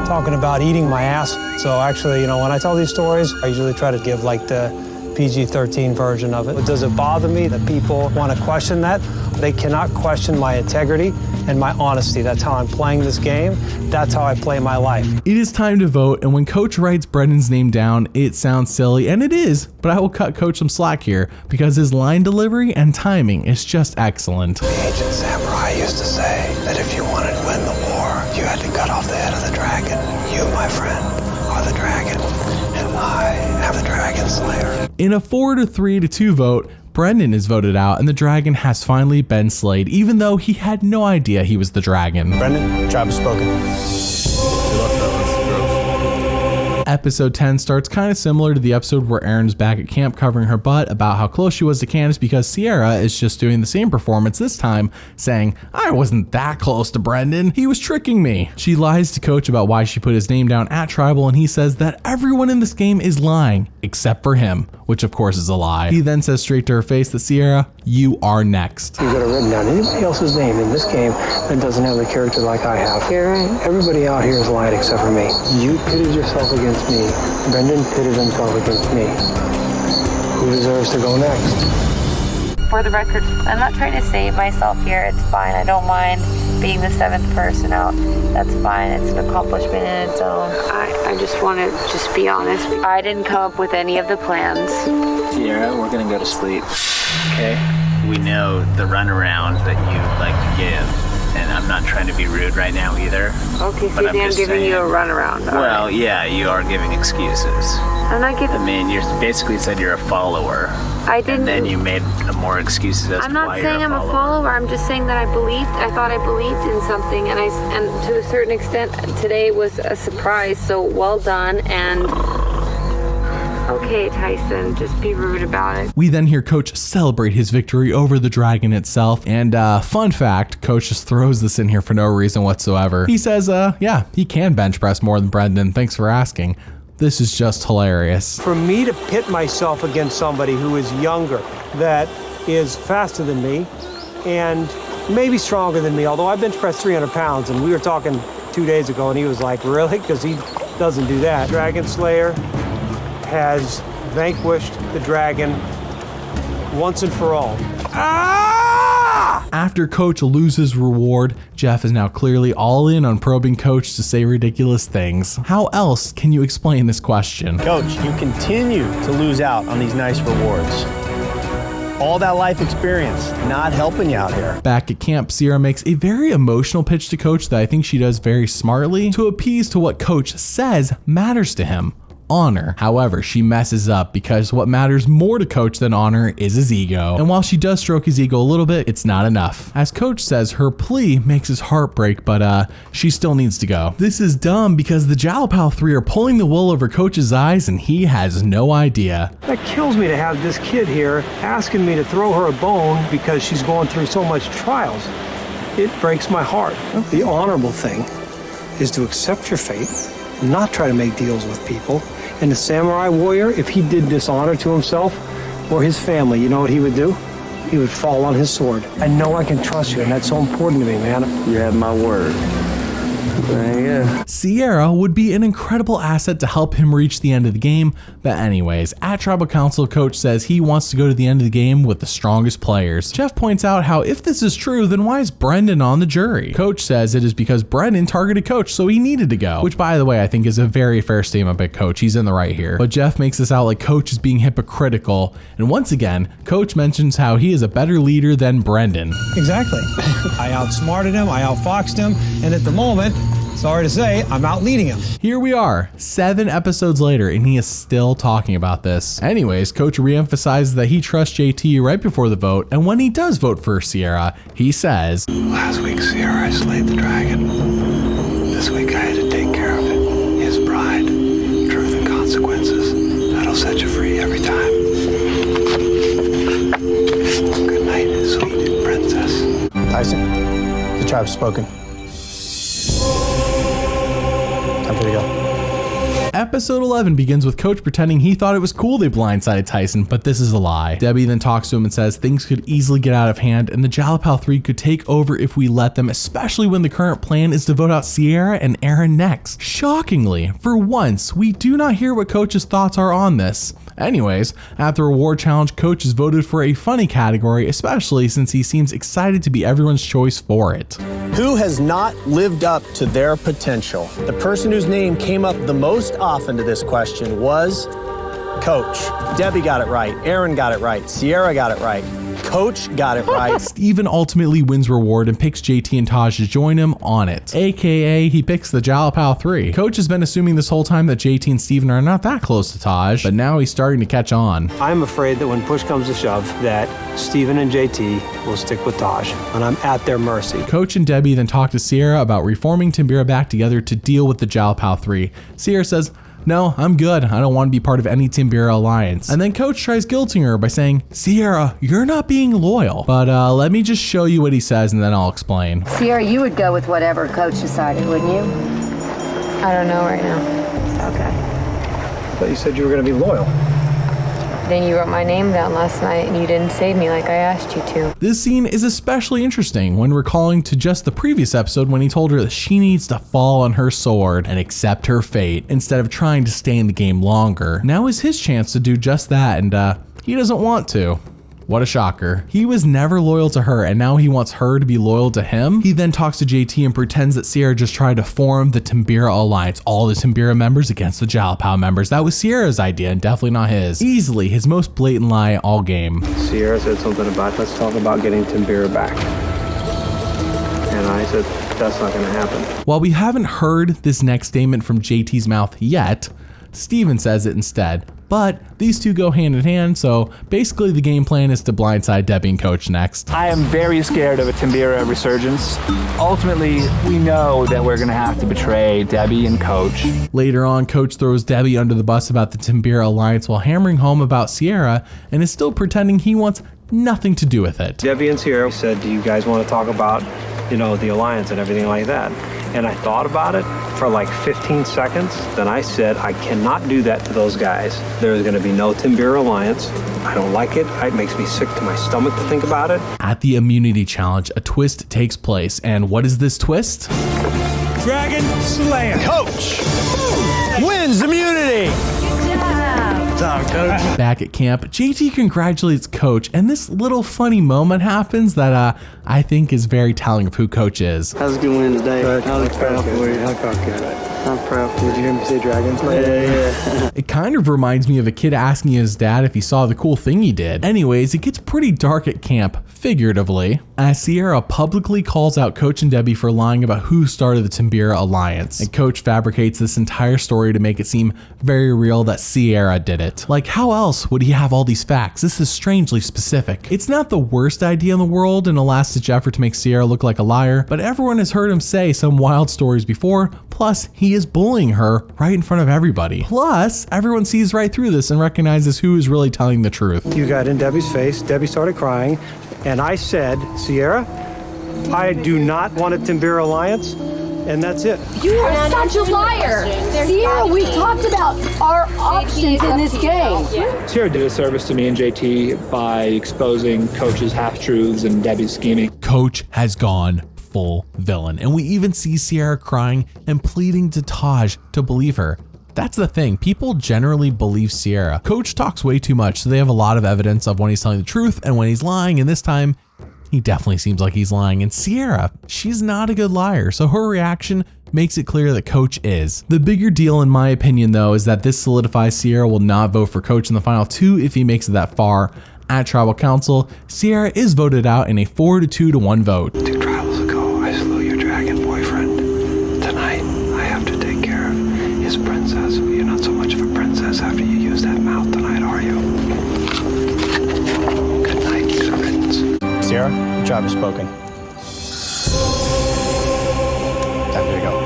talking about eating my ass. So actually, when I tell these stories, I usually try to give like the PG-13 version of it. But does it bother me that people want to question that? They cannot question my integrity and my honesty. That's how I'm playing this game. That's how I play my life. It is time to vote, and when Coach writes Brendan's name down, it sounds silly, and it is, but I will cut Coach some slack here because his line delivery and timing is just excellent. The ancient samurai used to say that if you wanted to win the war, you had to cut off the head of the dragon. You, my friend, are the dragon, and I am the dragon slayer. In a 4-3-2 vote, Brendan is voted out, and the dragon has finally been slayed, even though he had no idea he was the dragon. Brendan, tribe has spoken. Episode 10 starts kind of similar to the episode where Erin's back at camp covering her butt about how close she was to Candace, because Sierra is just doing the same performance this time, saying, I wasn't that close to Brendan, he was tricking me. She lies to Coach about why she put his name down at Tribal, and he says that everyone in this game is lying, except for him, which of course is a lie. He then says straight to her face that Sierra, you are next. You could have written down anybody else's name in this game that doesn't have the character like I have. You're right. Everybody out here is lying except for me. You pitted yourself against against me. Brendan pitted himself against me. Who deserves to go next? For the record, I'm not trying to save myself here. It's fine. I don't mind being the 7th person out. That's fine. It's an accomplishment in its own. I just want to just be honest. I didn't come up with any of the plans. Sierra, we're going to go to sleep. Okay? We know the runaround that you like to give. And I'm not trying to be rude right now either. Okay, so I'm giving you a runaround. Well, right. Yeah, you are giving excuses. I'm not giving... I mean, you basically said you're a follower. I didn't... And then you made more excuses as I'm not saying I'm a follower. I'm just saying that I thought I believed in something. And to a certain extent, today was a surprise. So well done. And... Okay, Tyson, just be rude about it. We then hear Coach celebrate his victory over the dragon itself. And fun fact, Coach just throws this in here for no reason whatsoever. He says, yeah, he can bench press more than Brendan. Thanks for asking. This is just hilarious. For me to pit myself against somebody who is younger, that is faster than me, and maybe stronger than me, although I bench pressed 300 pounds, and we were talking 2 days ago, and he was like, really? Because he doesn't do that. Dragon Slayer has vanquished the dragon once and for all. After Coach loses reward, Jeff is now clearly all in on probing Coach to say ridiculous things. How else can you explain this question? Coach, you continue to lose out on these nice rewards. All that life experience not helping you out here. Back at camp, Sierra makes a very emotional pitch to Coach that I think she does very smartly to appease to what Coach says matters to him. Honor. However, she messes up because what matters more to Coach than honor is his ego. And while she does stroke his ego a little bit, it's not enough. As Coach says, her plea makes his heart break, but she still needs to go. This is dumb because the Jalapal 3 are pulling the wool over Coach's eyes and he has no idea. That kills me to have this kid here asking me to throw her a bone because she's going through so much trials. It breaks my heart. The honorable thing is to accept your fate, not try to make deals with people. And the samurai warrior, if he did dishonor to himself or his family, you know what he would do? He would fall on his sword. I know I can trust you, and that's so important to me, man. You have my word. There you go. Sierra would be an incredible asset to help him reach the end of the game, but anyways, at Tribal Council, Coach says he wants to go to the end of the game with the strongest players. Jeff points out how if this is true, then why is Brendan on the jury? Coach says it is because Brendan targeted Coach, so he needed to go, which by the way, I think is a very fair statement by Coach. He's in the right here. But Jeff makes this out like Coach is being hypocritical, and once again, Coach mentions how he is a better leader than Brendan. Exactly. I outsmarted him, I outfoxed him, and at the moment, sorry to say, I'm out leading him. Here we are, 7 episodes later, and he is still talking about this. Anyways, Coach reemphasizes that he trusts JT right before the vote, and when he does vote for Sierra, he says, Last week, Sierra, I slayed the dragon. This week, I had to take care of it. His pride, truth, and consequences. That'll set you free every time. Good night, sweet princess. Tyson, the tribe's spoken. Time for you to go. Episode 11 begins with Coach pretending he thought it was cool they blindsided Tyson, but this is a lie. Debbie then talks to him and says things could easily get out of hand and the Jalapal 3 could take over if we let them, especially when the current plan is to vote out Sierra and Aaron next. Shockingly, for once, we do not hear what Coach's thoughts are on this. Anyways, at the reward challenge, Coach has voted for a funny category, especially since he seems excited to be everyone's choice for it. Who has not lived up to their potential? The person whose name came up the most often to this question was Coach. Debbie got it right. Aaron got it right. Sierra got it right. Coach got it right. Steven ultimately wins reward and picks JT and Taj to join him on it. AKA, he picks the Jalapal 3. Coach has been assuming this whole time that JT and Steven are not that close to Taj, but now he's starting to catch on. I'm afraid that when push comes to shove, that Steven and JT will stick with Taj, and I'm at their mercy. Coach and Debbie then talk to Sierra about reforming Timbira back together to deal with the Jalapal 3. Sierra says, no, I'm good. I don't want to be part of any Timbira alliance. And then Coach tries guilting her by saying, Sierra, you're not being loyal. But let me just show you what he says and then I'll explain. Sierra, you would go with whatever Coach decided, wouldn't you? I don't know right now. Okay. I thought you said you were going to be loyal. Then you wrote my name down last night and you didn't save me like I asked you to. This scene is especially interesting when recalling to just the previous episode when he told her that she needs to fall on her sword and accept her fate instead of trying to stay in the game longer. Now is his chance to do just that, and he doesn't want to. What a shocker. He was never loyal to her and now he wants her to be loyal to him. He then talks to JT and pretends that Sierra just tried to form the Timbira Alliance, all the Timbira members against the Jalapao members. That was Sierra's idea and definitely not his. Easily his most blatant lie all game. Sierra said something about, let's talk about getting Timbira back. And I said, that's not gonna happen. While we haven't heard this next statement from JT's mouth yet, Steven says it instead. But these two go hand in hand, so basically the game plan is to blindside Debbie and Coach next. I am very scared of a Timbira resurgence. Ultimately, we know that we're gonna have to betray Debbie and Coach. Later on, Coach throws Debbie under the bus about the Timbira Alliance while hammering home about Sierra and is still pretending he wants nothing to do with it. Debbie and Sierra said, do you guys want to talk about, the alliance and everything like that? And I thought about it for like 15 seconds. Then I said, I cannot do that to those guys. There's going to be no Timbira Alliance. I don't like it. It makes me sick to my stomach to think about it. At the immunity challenge, a twist takes place. And what is this twist? Dragon Slam. Coach wins immunity. Back at camp, JT congratulates Coach, and this little funny moment happens that I think is very telling of who Coach is. How's it going today? I was proud for you. I'm proud for you. Did you hear me say dragon? Yeah. It kind of reminds me of a kid asking his dad if he saw the cool thing he did. Anyways, it gets pretty dark at camp, figuratively, as Sierra publicly calls out Coach and Debbie for lying about who started the Timbira Alliance. And Coach fabricates this entire story to make it seem very real that Sierra did it. Like, how else would he have all these facts? This is strangely specific. It's not the worst idea in the world, in a last-ditch effort to make Sierra look like a liar, but everyone has heard him say some wild stories before, plus he is bullying her right in front of everybody. Plus, everyone sees right through this and recognizes who is really telling the truth. You got in Debbie's face. Debbie started crying. And I said, Sierra, I do not want a Timbira Alliance. And that's it. You are such a liar. Sierra, we talked about our options in this game. Sierra did a service to me and JT by exposing Coach's half-truths and Debbie's scheming. Coach has gone full villain, and we even see Sierra crying and pleading to Taj to believe her. That's the thing, people generally believe Sierra. Coach talks way too much, so they have a lot of evidence of when he's telling the truth and when he's lying, and this time, he definitely seems like he's lying. And Sierra, she's not a good liar, so her reaction makes it clear that Coach is. The bigger deal, in my opinion, though, is that this solidifies Sierra will not vote for Coach in the final two if he makes it that far. At Tribal Council, Sierra is voted out in a 4-2-1 vote. 2 tribals ago, I slew your dragon boyfriend. Tonight, I have to take care of his princess. You're not so much of a princess after you use that mouth tonight, are you? Good night, good riddance. Sierra, the tribe has spoken. Time to go.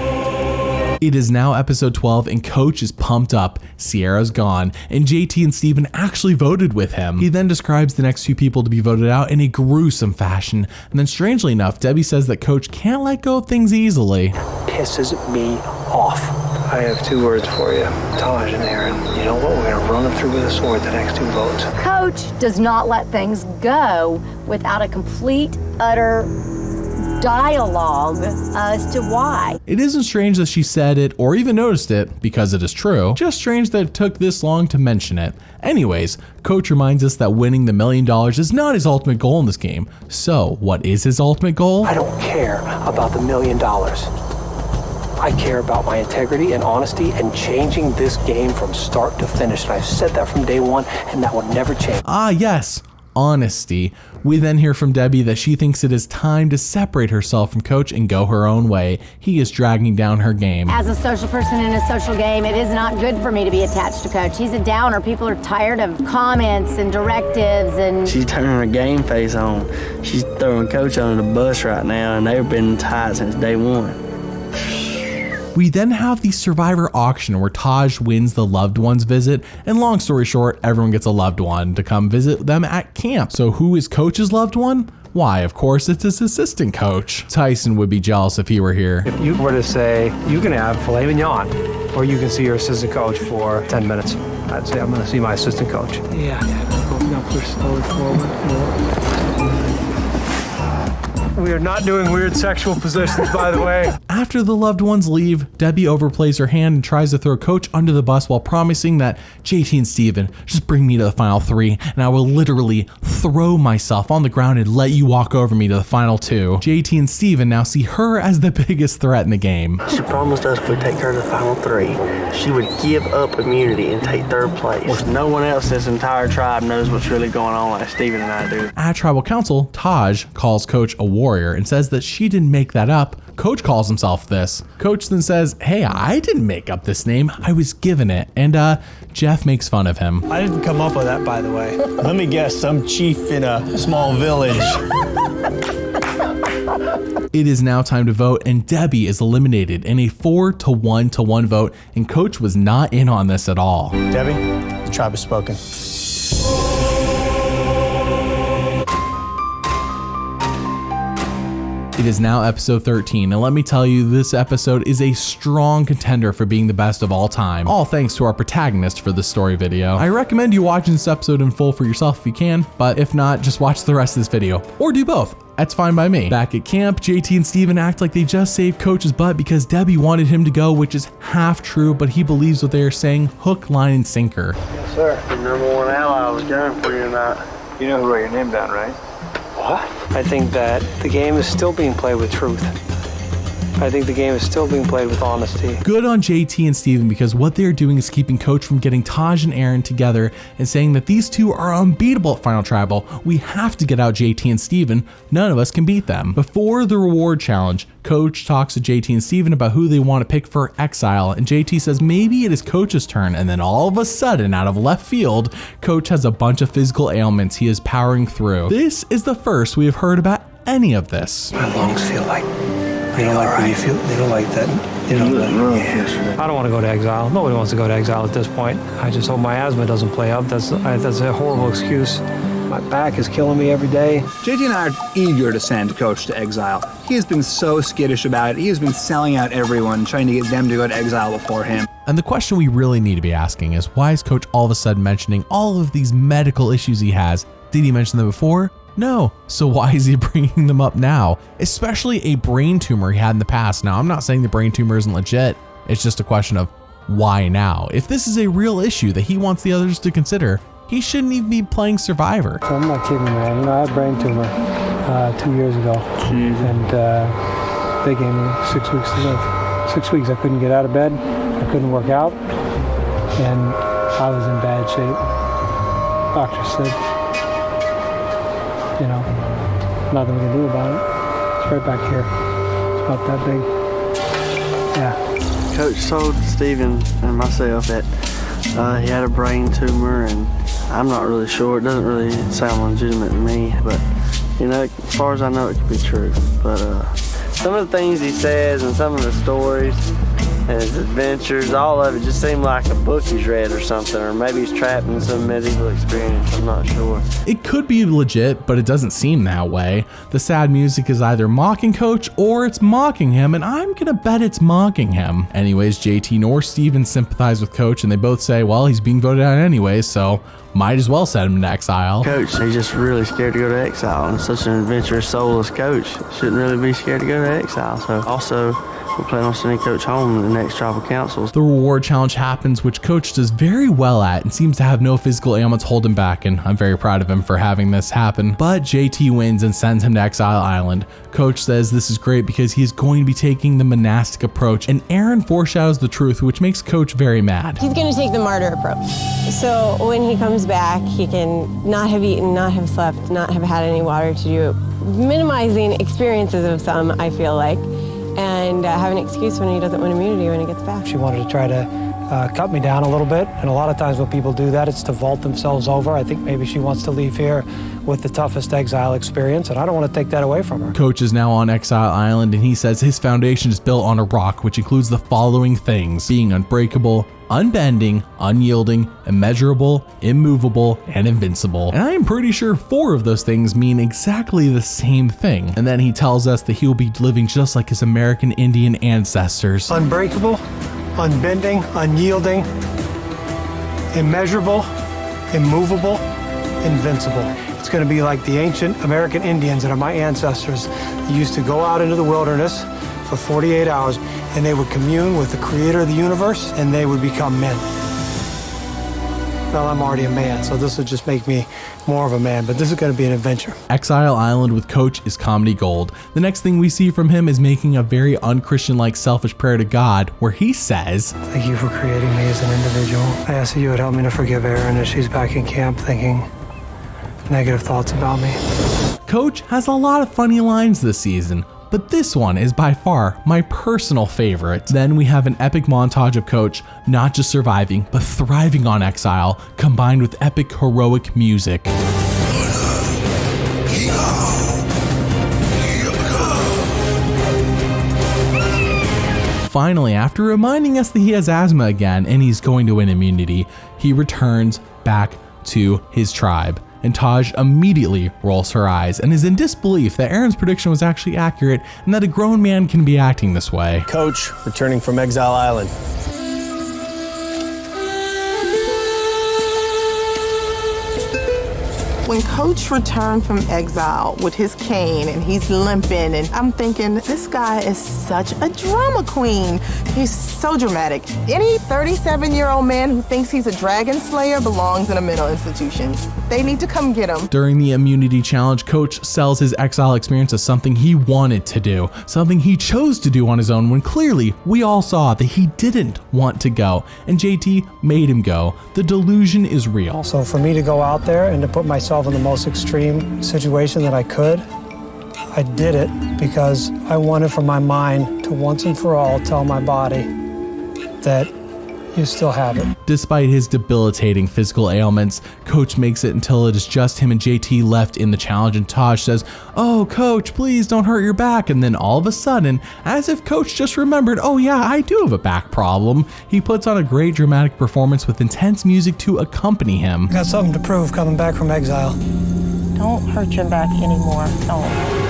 It is now episode 12 and Coach is pumped up, Sierra's gone, and JT and Steven actually voted with him. He then describes the next few people to be voted out in a gruesome fashion, and then strangely enough, Debbie says that Coach can't let go of things easily. Pisses me off. I have 2 words for you. Taj and Aaron, you know what? We're going to run them through with a sword the next 2 votes. Coach does not let things go without a complete, utter dialogue as to why. It isn't strange that she said it or even noticed it, because it is true. Just strange that it took this long to mention it. Anyways, Coach reminds us that winning the $1 million is not his ultimate goal in this game. So, what is his ultimate goal? I don't care about the $1 million. I care about my integrity and honesty and changing this game from start to finish. And I've said that from day one, and that will never change. Ah, yes. Honesty. We then hear from Debbie that she thinks it is time to separate herself from Coach and go her own way. He is dragging down her game. As a social person in a social game, it is not good for me to be attached to Coach. He's a downer. People are tired of comments and directives and... She's turning her game face on. She's throwing Coach under the bus right now, and they've been tight since day one. We then have the Survivor auction where Taj wins the loved ones visit, and long story short, everyone gets a loved one to come visit them at camp. So who is Coach's loved one? Why, of course, it's his assistant coach. Tyson would be jealous if he were here. If you were to say, you can have filet mignon, or you can see your assistant coach for 10 minutes. I'd say I'm going to see my assistant coach. Yeah. Now push slowly forward. We are not doing weird sexual positions, by the way. After the loved ones leave, Debbie overplays her hand and tries to throw Coach under the bus while promising that JT and Steven, just bring me to the final 3 and I will literally throw myself on the ground and let you walk over me to the final 2. JT and Steven now see her as the biggest threat in the game. She promised us if we take her to the final 3, she would give up immunity and take 3rd place. No one else in this entire tribe knows what's really going on like Steven and I do. At Tribal Council, Taj calls Coach a warrior and says that she didn't make that up. Coach calls himself this. Coach then says, hey, I didn't make up this name. I was given it. And Jeff makes fun of him. I didn't come up with that, by the way. Let me guess, some chief in a small village. It is now time to vote, and Debbie is eliminated in a 4-1 vote, and Coach was not in on this at all. Debbie, the tribe has spoken. It is now episode 13, and let me tell you, this episode is a strong contender for being the best of all time, all thanks to our protagonist for this story video. I recommend you watching this episode in full for yourself if you can, but if not, just watch the rest of this video, or do both. That's fine by me. Back at camp, JT and Steven act like they just saved Coach's butt because Debbie wanted him to go, which is half true, but he believes what they are saying, hook, line, and sinker. Yes, sir. The #1 ally was gunning for you tonight. You know who wrote your name down, right? What? I think that the game is still being played with truth. I think the game is still being played with honesty. Good on JT and Steven, because what they're doing is keeping Coach from getting Taj and Aaron together and saying that these two are unbeatable at Final Tribal. We have to get out JT and Steven. None of us can beat them. Before the reward challenge, Coach talks to JT and Steven about who they want to pick for Exile, and JT says maybe it is Coach's turn, and then all of a sudden, out of left field, Coach has a bunch of physical ailments he is powering through. This is the first we have heard about any of this. My lungs feel like they don't like when you feel. They don't like that. They don't like. Yeah. I don't want to go to exile. Nobody wants to go to exile at this point. I just hope my asthma doesn't play up. That's a horrible excuse. My back is killing me every day. JT and I are eager to send Coach to exile. He has been so skittish about it. He has been selling out everyone, trying to get them to go to exile before him. And the question we really need to be asking is, why is Coach all of a sudden mentioning all of these medical issues he has? Did he mention them before? No. So why is he bringing them up now? Especially a brain tumor he had in the past. Now, I'm not saying the brain tumor isn't legit. It's just a question of why now? If this is a real issue that he wants the others to consider, he shouldn't even be playing Survivor. I'm not kidding, man. You know, I had a brain tumor 2 years ago. And they gave me 6 weeks to live. 6 weeks I couldn't get out of bed. I couldn't work out. And I was in bad shape. Doctor said, you know, nothing we can do about it. It's right back here. It's about that big. Yeah. Coach told Steven and myself that he had a brain tumor, and I'm not really sure. It doesn't really sound legitimate to me, but, you know, as far as I know, it could be true. But some of the things he says and some of the stories and his adventures, all of it just seemed like a book he's read or something, or maybe he's trapped in some medieval experience. I'm not sure. It could be legit, but it doesn't seem that way. The sad music is either mocking Coach or it's mocking him, and I'm gonna bet it's mocking him. Anyways, JT nor Steven sympathize with Coach, and they both say, well, he's being voted out anyways, so might as well send him to exile. Coach, he's just really scared to go to exile, and such an adventurous, soulless coach shouldn't really be scared to go to exile. So also, we plan on sending Coach home in the next tribal councils. The reward challenge happens, which Coach does very well at and seems to have no physical ailments hold him back, and I'm very proud of him for having this happen. But JT wins and sends him to Exile Island. Coach says this is great because he is going to be taking the monastic approach, and Aaron foreshadows the truth, which makes Coach very mad. He's going to take the martyr approach. So when he comes back, he can not have eaten, not have slept, not have had any water to do, minimizing experiences of some, I feel like, and have an excuse when he doesn't win immunity when he gets back. She wanted to try to cut me down a little bit, and a lot of times when people do that, it's to vault themselves over. I think maybe she wants to leave here with the toughest exile experience, and I don't want to take that away from her. Coach is now on Exile Island, and he says his foundation is built on a rock, which includes the following things: being unbreakable, unbending, unyielding, immeasurable, immovable, and invincible. And I am pretty sure 4 of those things mean exactly the same thing. And then he tells us that he will be living just like his American Indian ancestors. Unbreakable, unbending, unyielding, Immeasurable, immovable, invincible. It's going to be like the ancient American Indians that are my ancestors. They used to go out into the wilderness for 48 hours, and they would commune with the creator of the universe, and they would become men. Well, I'm already a man, so this would just make me more of a man, but this is going to be an adventure. Exile Island with Coach is comedy gold. The next thing we see from him is making a very unchristian-like selfish prayer to God, where he says, Thank you for creating me as an individual. I ask that you would help me to forgive Erin as she's back in camp thinking negative thoughts about me. Coach has a lot of funny lines this season, but this one is by far my personal favorite. Then we have an epic montage of Coach not just surviving, but thriving on exile, combined with epic heroic music. Finally, after reminding us that he has asthma again and he's going to win immunity, he returns back to his tribe. And Taj immediately rolls her eyes and is in disbelief that Erin's prediction was actually accurate and that a grown man can be acting this way. Coach, returning from Exile Island. When Coach returned from exile with his cane and he's limping, and I'm thinking, this guy is such a drama queen. He's so dramatic. Any 37-year-old man who thinks he's a dragon slayer belongs in a mental institution. They need to come get him. During the immunity challenge, Coach sells his exile experience as something he wanted to do, something he chose to do on his own when clearly we all saw that he didn't want to go, and JT made him go. The delusion is real. So for me to go out there and to put myself in the most extreme situation that I could, I did it because I wanted for my mind to once and for all tell my body that you still have it. Despite his debilitating physical ailments, Coach makes it until it is just him and JT left in the challenge, and Taj says, "Oh, Coach, please don't hurt your back." And then all of a sudden, as if Coach just remembered, "Oh yeah, I do have a back problem," he puts on a great dramatic performance with intense music to accompany him. I got something to prove coming back from exile. Don't hurt your back anymore. Don't.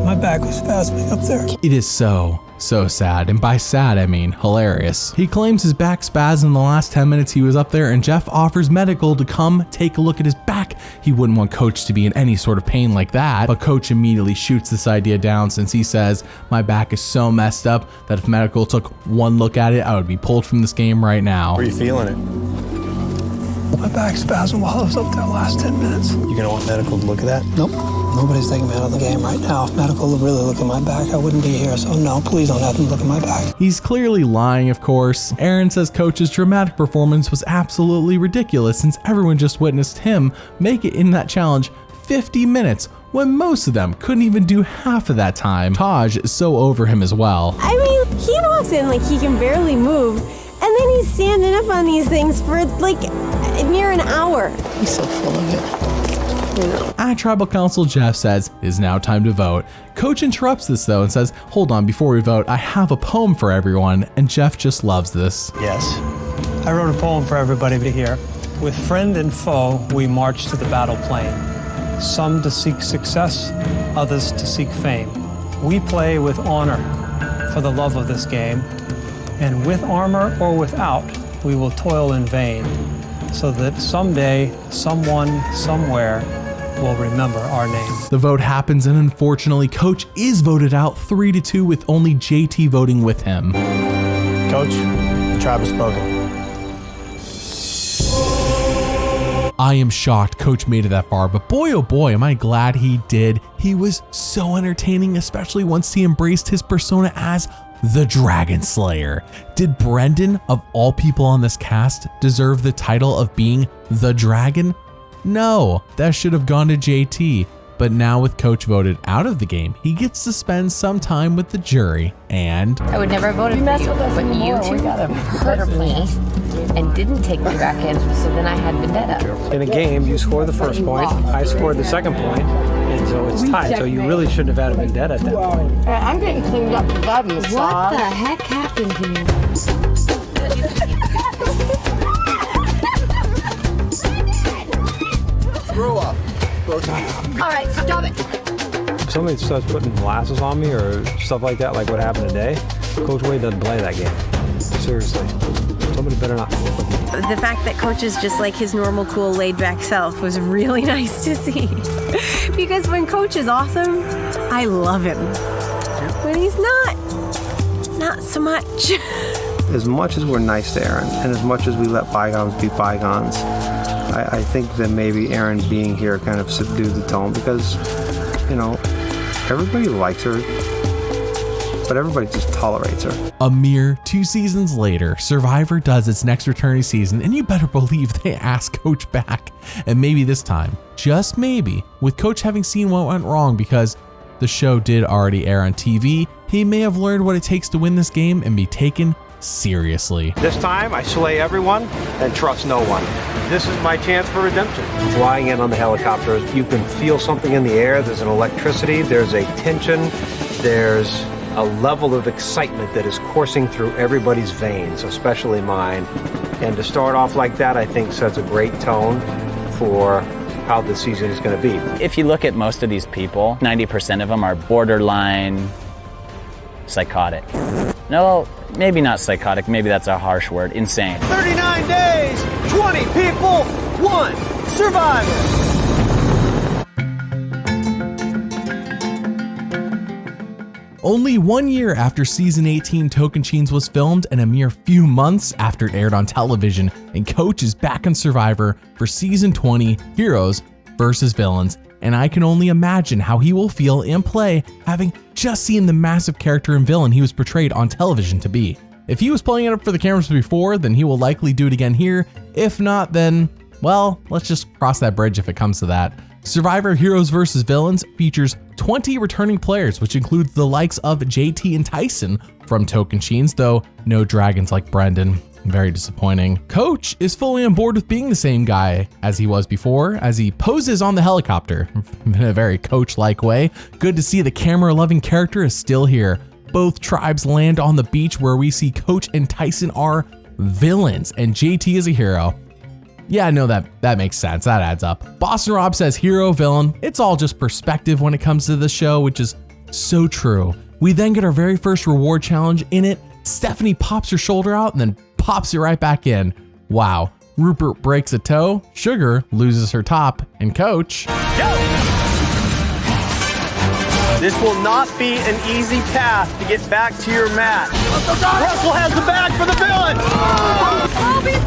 My back was spasming up there. It is so sad, and by sad I mean hilarious. He claims his back spasmed in the last 10 minutes he was up there, and Jeff offers medical to come take a look at his back. He wouldn't want Coach to be in any sort of pain like that, but Coach immediately shoots this idea down since he says, "My back is so messed up that if medical took one look at it, I would be pulled from this game right now." Were you feeling it? My back spasmed while I was up there the last 10 minutes. You gonna want medical to look at that? Nope. Nobody's taking me out of the game right now. If medical would really look at my back, I wouldn't be here. So no, please don't have them look at my back. He's clearly lying, of course. Erin says Coach's dramatic performance was absolutely ridiculous since everyone just witnessed him make it in that challenge 50 minutes when most of them couldn't even do half of that time. Taj is so over him as well. I mean, he walks in like he can barely move, and then he's standing up on these things for like near an hour. He's so full of it. At Tribal Council, Jeff says it is now time to vote. Coach interrupts this though and says, "Hold on, before we vote, I have a poem for everyone," and Jeff just loves this. Yes. I wrote a poem for everybody to hear. With friend and foe, we march to the battle plain. Some to seek success, others to seek fame. We play with honor for the love of this game, and with armor or without, we will toil in vain, so that someday, someone, somewhere will remember our name. The vote happens, and unfortunately, Coach is voted out 3-2 with only JT voting with him. Coach, the tribe has spoken. I am shocked Coach made it that far, but boy oh boy am I glad he did. He was so entertaining, especially once he embraced his persona as the Dragon Slayer. Did Brendan, of all people on this cast, deserve the title of being the Dragon? No, that should have gone to JT. But now with Coach voted out of the game, he gets to spend some time with the jury, and I would never have voted for you, but you two hurt me and didn't take the Dragon, so then I had vendetta. In a game, you score the first point, I scored the second point, and so it's tied. So you really shouldn't have had a vendetta at that point. I'm getting cleaned up because I've massaged. What the heck happened here? Grow up. All right, stop it. If somebody starts putting glasses on me or stuff like that, like what happened today, Coach Wade doesn't play that game. Seriously. Somebody better not. The fact that Coach is just like his normal, cool, laid-back self was really nice to see. Because when Coach is awesome, I love him. When he's not so much. As much as we're nice to Aaron, and as much as we let bygones be bygones, I think that maybe Aaron being here kind of subdued the tone because, you know, everybody likes her, but everybody just tolerates her. A mere 2 seasons later, Survivor does its next returning season, and you better believe they ask Coach back. And maybe this time, just maybe, with Coach having seen what went wrong because the show did already air on TV, he may have learned what it takes to win this game and be taken seriously. This time, I slay everyone and trust no one. This is my chance for redemption. Flying in on the helicopter, you can feel something in the air. There's an electricity, there's a tension, there's a level of excitement that is coursing through everybody's veins, especially mine. And to start off like that, I think sets a great tone for how the season is going to be. If you look at most of these people, 90% of them are borderline psychotic. No, maybe not psychotic, maybe that's a harsh word, insane. 39 days, 20 people, 1 survivor. Only 1 year after season 18 Tocantins was filmed and a mere few months after it aired on television, and Coach is back on Survivor for season 20, Heroes versus Villains, and I can only imagine how he will feel in play having just seen the massive character and villain he was portrayed on television to be. If he was playing it up for the cameras before, then he will likely do it again here. If not, then, well, let's just cross that bridge if it comes to that. Survivor Heroes vs. Villains features 20 returning players, which includes the likes of JT and Tyson from Tocantins, though no dragons like Brendan. Very disappointing. Coach is fully on board with being the same guy as he was before, as he poses on the helicopter in a very Coach-like way. Good to see the camera-loving character is still here. Both tribes land on the beach where we see Coach and Tyson are villains and JT is a hero. Yeah, no, that makes sense. That adds up. Boston Rob says hero, villain. It's all just perspective when it comes to the show, which is so true. We then get our very first reward challenge in it. Stephanie pops her shoulder out and then pops it right back in. Wow. Rupert breaks a toe, Sugar loses her top, and Coach. This will not be an easy path to get back to your mat. Russell has the bag for the villain.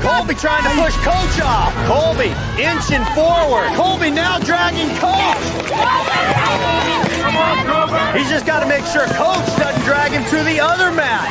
Colby trying to push Coach off. Colby inching forward. Colby now dragging Coach. He's just got to make sure Coach doesn't drag him to the other mat.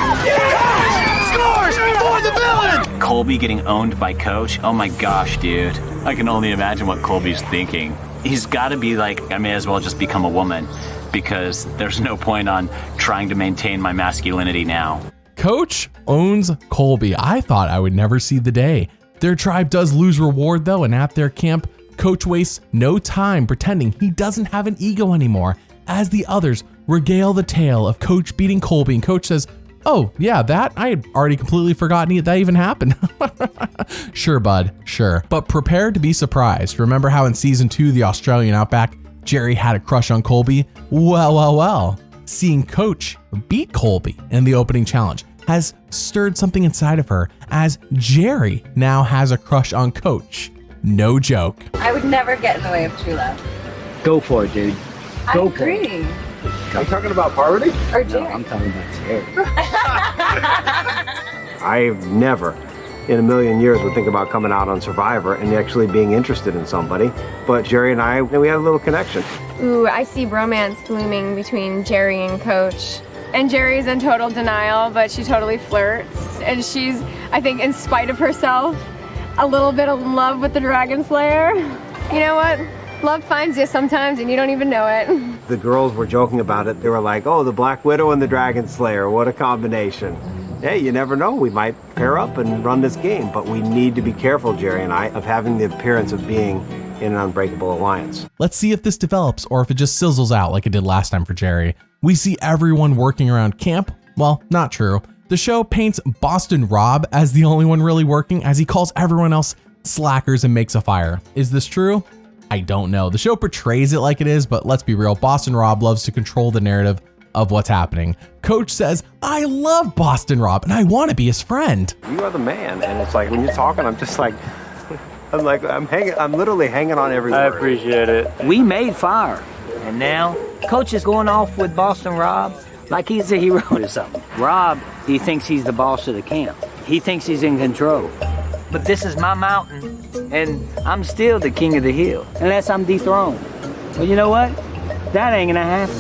Scores for the villain. Colby getting owned by Coach? Oh my gosh, dude. I can only imagine what Colby's thinking. He's got to be like, I may as well just become a woman, because there's no point on trying to maintain my masculinity now. Coach owns Colby. I thought I would never see the day. Their tribe does lose reward though, and at their camp, Coach wastes no time pretending he doesn't have an ego anymore, as the others regale the tale of Coach beating Colby, and Coach says, oh yeah, that? I had already completely forgotten that even happened. Sure, bud, sure. But prepare to be surprised. Remember how in season 2, the Australian Outback, Jerry had a crush on Colby? Well. Seeing Coach beat Colby in the opening challenge has stirred something inside of her, as Jerry now has a crush on Coach. No joke. I would never get in the way of true love. Go for it, dude. Go for it. I agree. I'm talking about Parvati? Or Jerry. No, I'm talking about Jerry. I've never in a million years would think about coming out on Survivor and actually being interested in somebody. But Jerry and I, we had a little connection. Ooh, I see bromance blooming between Jerry and Coach. And Jerry's in total denial, but she totally flirts. And she's, I think, in spite of herself, a little bit in love with the Dragon Slayer. You know what? Love finds you sometimes and you don't even know it. The girls were joking about it. They were like, oh, the Black Widow and the Dragon Slayer, what a combination. Hey, you never know. We might pair up and run this game, but we need to be careful, Jerry and I, of having the appearance of being in an unbreakable alliance. Let's see if this develops or if it just sizzles out like it did last time for Jerry. We see everyone working around camp. Well, not true. The show paints Boston Rob as the only one really working, as he calls everyone else slackers and makes a fire. Is this true? I don't know. The show portrays it like it is, but let's be real, Boston Rob loves to control the narrative of what's happening. Coach says, I love Boston Rob and I want to be his friend. You are the man, and it's like when you're talking, I'm just like, I'm literally hanging on every word. I appreciate it. We made fire, and now Coach is going off with Boston Rob like he's a hero or something. Rob, he thinks he's the boss of the camp. He thinks he's in control. But this is my mountain, and I'm still the king of the hill, unless I'm dethroned. Well, you know what? That ain't gonna happen.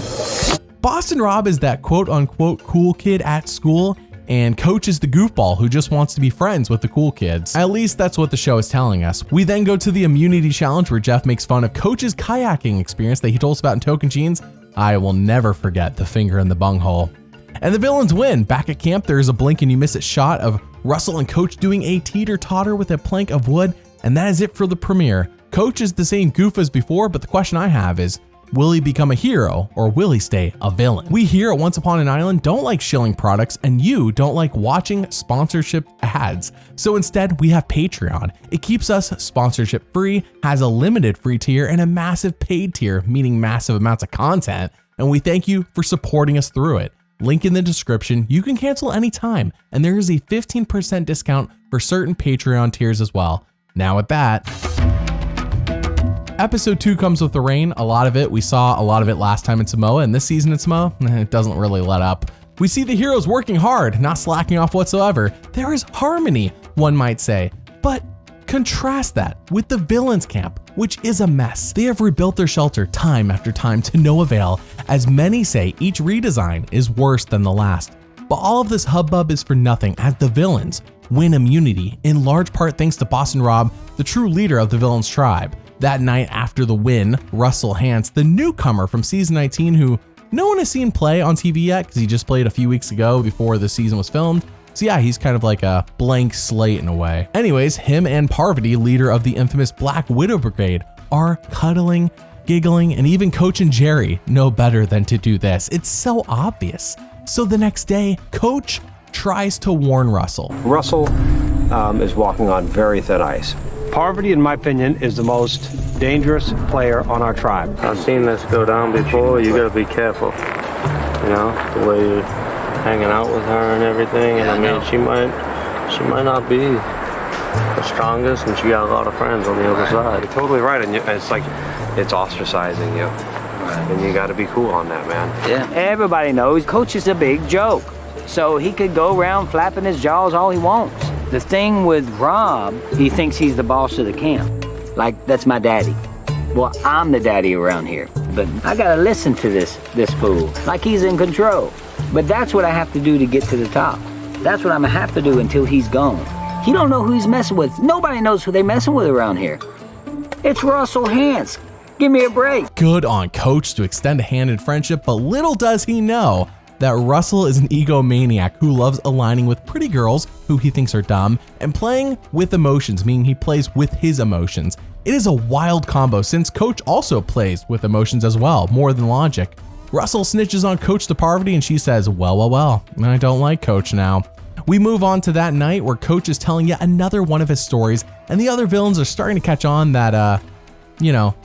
Boston Rob is that quote-unquote cool kid at school, and Coach is the goofball who just wants to be friends with the cool kids. At least that's what the show is telling us. We then go to the immunity challenge where Jeff makes fun of Coach's kayaking experience that he told us about in Tocantins. I will never forget the finger in the bunghole. And the villains win. Back at camp, there is a blink and you miss it shot of Russell and Coach doing a teeter-totter with a plank of wood, and that is it for the premiere. Coach is the same goof as before, but the question I have is, will he become a hero or will he stay a villain? We here at Once Upon an Island don't like shilling products and you don't like watching sponsorship ads. So instead we have Patreon. It keeps us sponsorship free, has a limited free tier and a massive paid tier, meaning massive amounts of content. And we thank you for supporting us through it. Link in the description. You can cancel anytime and there is a 15% discount for certain Patreon tiers as well. Now with that, Episode 2 comes with the rain. A lot of it, we saw a lot of it last time in Samoa, and this season in Samoa, it doesn't really let up. We see the heroes working hard, not slacking off whatsoever. There is harmony, one might say, but contrast that with the villains camp, which is a mess. They have rebuilt their shelter time after time to no avail, as many say each redesign is worse than the last. But all of this hubbub is for nothing as the villains win immunity, in large part thanks to Boston Rob, the true leader of the villains tribe. That night after the win, Russell Hantz, the newcomer from season 19 who no one has seen play on TV yet because he just played a few weeks ago before the season was filmed. So yeah, he's kind of like a blank slate in a way. Anyways, him and Parvati, leader of the infamous Black Widow Brigade, are cuddling, giggling, and even Coach and Jerry know better than to do this. It's so obvious. So the next day, Coach tries to warn Russell. Russell is walking on very thin ice. Parvati, in my opinion, is the most dangerous player on our tribe. I've seen this go down before. You gotta be careful. You know, the way you're hanging out with her and everything. And I mean, she might not be the strongest, and she got a lot of friends on the other side. You're totally right, and it's like it's ostracizing you, and you got to be cool on that, man. Yeah. Everybody knows Coach is a big joke, so he could go around flapping his jaws all he wants. The thing with Rob, he thinks he's the boss of the camp. Like, that's my daddy. Well, I'm the daddy around here. But I gotta listen to this fool, like he's in control. But that's what I have to do to get to the top. That's what I'm gonna have to do until he's gone. He don't know who he's messing with. Nobody knows who they messing with around here. It's Russell Hantz. Give me a break. Good on Coach to extend a hand in friendship, but little does he know that Russell is an egomaniac who loves aligning with pretty girls who he thinks are dumb and playing with emotions, meaning he plays with his emotions. It is a wild combo since Coach also plays with emotions as well, more than logic. Russell snitches on Coach to Parvati and she says, well, I don't like Coach now. We move on to that night where Coach is telling yet another one of his stories and the other villains are starting to catch on that,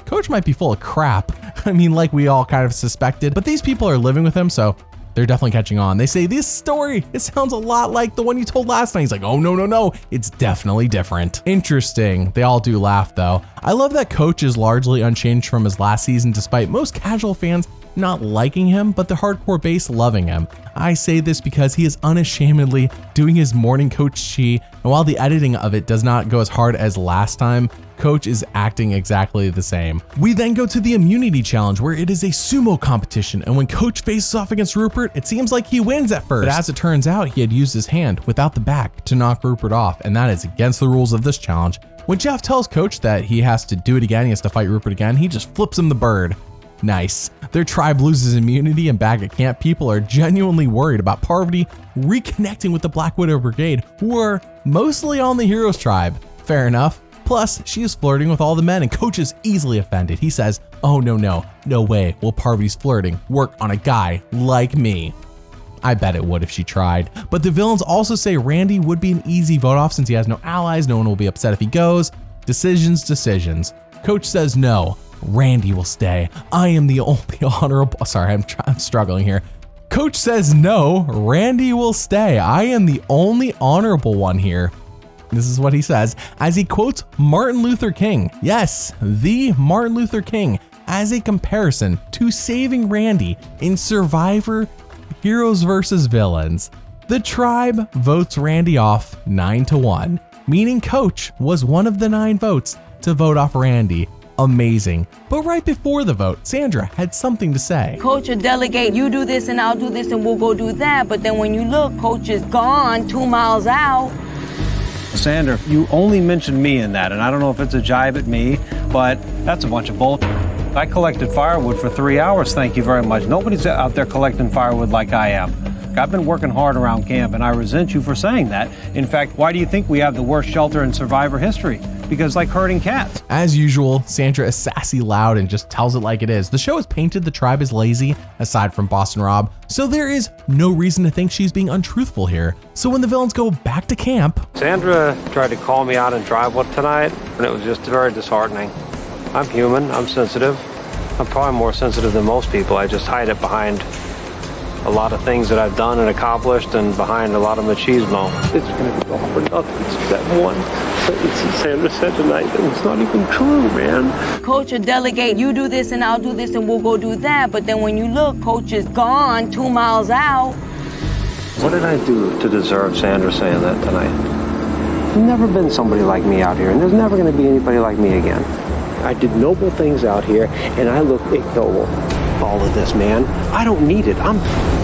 Coach might be full of crap. I mean, like we all kind of suspected, but these people are living with him, so they're definitely catching on. They say, this story, it sounds a lot like the one you told last night. He's like, oh, no, it's definitely different. Interesting. They all do laugh though. I love that Coach is largely unchanged from his last season despite most casual fans not liking him, but the hardcore base loving him. I say this because he is unashamedly doing his morning Coach Chi, and while the editing of it does not go as hard as last time, Coach is acting exactly the same. We then go to the immunity challenge where it is a sumo competition, and when Coach faces off against Rupert, it seems like he wins at first. But as it turns out, he had used his hand without the back to knock Rupert off, and that is against the rules of this challenge. When Jeff tells Coach that he has to do it again, he has to fight Rupert again, he just flips him the bird. Nice. Their tribe loses immunity, and back at camp, people are genuinely worried about Parvati reconnecting with the Black Widow Brigade, who are mostly on the Heroes tribe. Fair enough. Plus, she is flirting with all the men, and Coach is easily offended. He says, oh, no way will Parvati's flirting work on a guy like me. I bet it would if she tried. But the villains also say Randy would be an easy vote off since he has no allies, no one will be upset if he goes. Decisions. Coach says no, Randy will stay. I am the only honorable, sorry, I'm struggling here. Coach says no, Randy will stay. I am the only honorable one here. This is what he says as he quotes Martin Luther King. Yes, the Martin Luther King as a comparison to saving Randy in Survivor Heroes vs. Villains. The tribe votes Randy off 9-1, meaning Coach was one of the 9 votes to vote off Randy. Amazing. But right before the vote, Sandra had something to say. Coach will delegate, you do this and I'll do this and we'll go do that. But then when you look, Coach is gone 2 miles out. Sandra, you only mentioned me in that, and I don't know if it's a jibe at me, but that's a bunch of bull. I collected firewood for 3 hours, thank you very much. Nobody's out there collecting firewood like I am. I've been working hard around camp, and I resent you for saying that. In fact, why do you think we have the worst shelter in Survivor history? Because like herding cats. As usual, Sandra is sassy loud and just tells it like it is. The show has painted the tribe as lazy, aside from Boston Rob, so there is no reason to think she's being untruthful here. So when the villains go back to camp... Sandra tried to call me out in tribal tonight, and it was just very disheartening. I'm human, I'm sensitive. I'm probably more sensitive than most people. I just hide it behind a lot of things that I've done and accomplished and behind a lot of machismo. It's going to be all for nothing. It's that one sentence that Sandra said tonight that was not even true, man. Coach will delegate, you do this and I'll do this and we'll go do that. But then when you look, Coach is gone 2 miles out. What did I do to deserve Sandra saying that tonight? There's never been somebody like me out here, and there's never going to be anybody like me again. I did noble things out here, and I look ignoble. All of this, man. I don't need it. I'm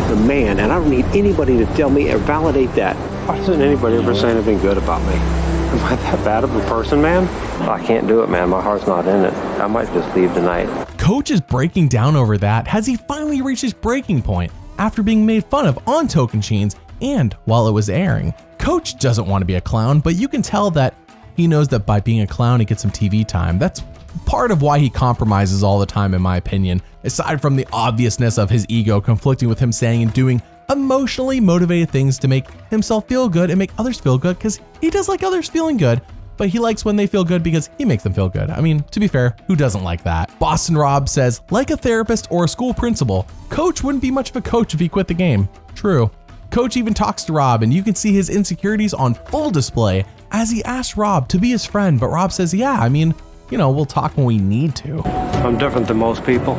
the man, and I don't need anybody to tell me or validate that. Why doesn't anybody ever say anything good about me? Am I that bad of a person, man? I can't do it, man. My heart's not in it. I might just leave tonight. Coach is breaking down over that. Has he finally reached his breaking point after being made fun of on Tocantins and while it was airing? Coach doesn't want to be a clown, but you can tell that he knows that by being a clown, he gets some TV time. That's part of why he compromises all the time, in my opinion, aside from the obviousness of his ego conflicting with him saying and doing emotionally motivated things to make himself feel good and make others feel good, because he does like others feeling good, but he likes when they feel good because he makes them feel good. I mean, to be fair, who doesn't like that? Boston Rob says, like a therapist or a school principal, Coach wouldn't be much of a coach if he quit the game. True. Coach even talks to Rob, and you can see his insecurities on full display as he asks Rob to be his friend, but Rob says, yeah, I mean, you know, we'll talk when we need to. I'm different than most people.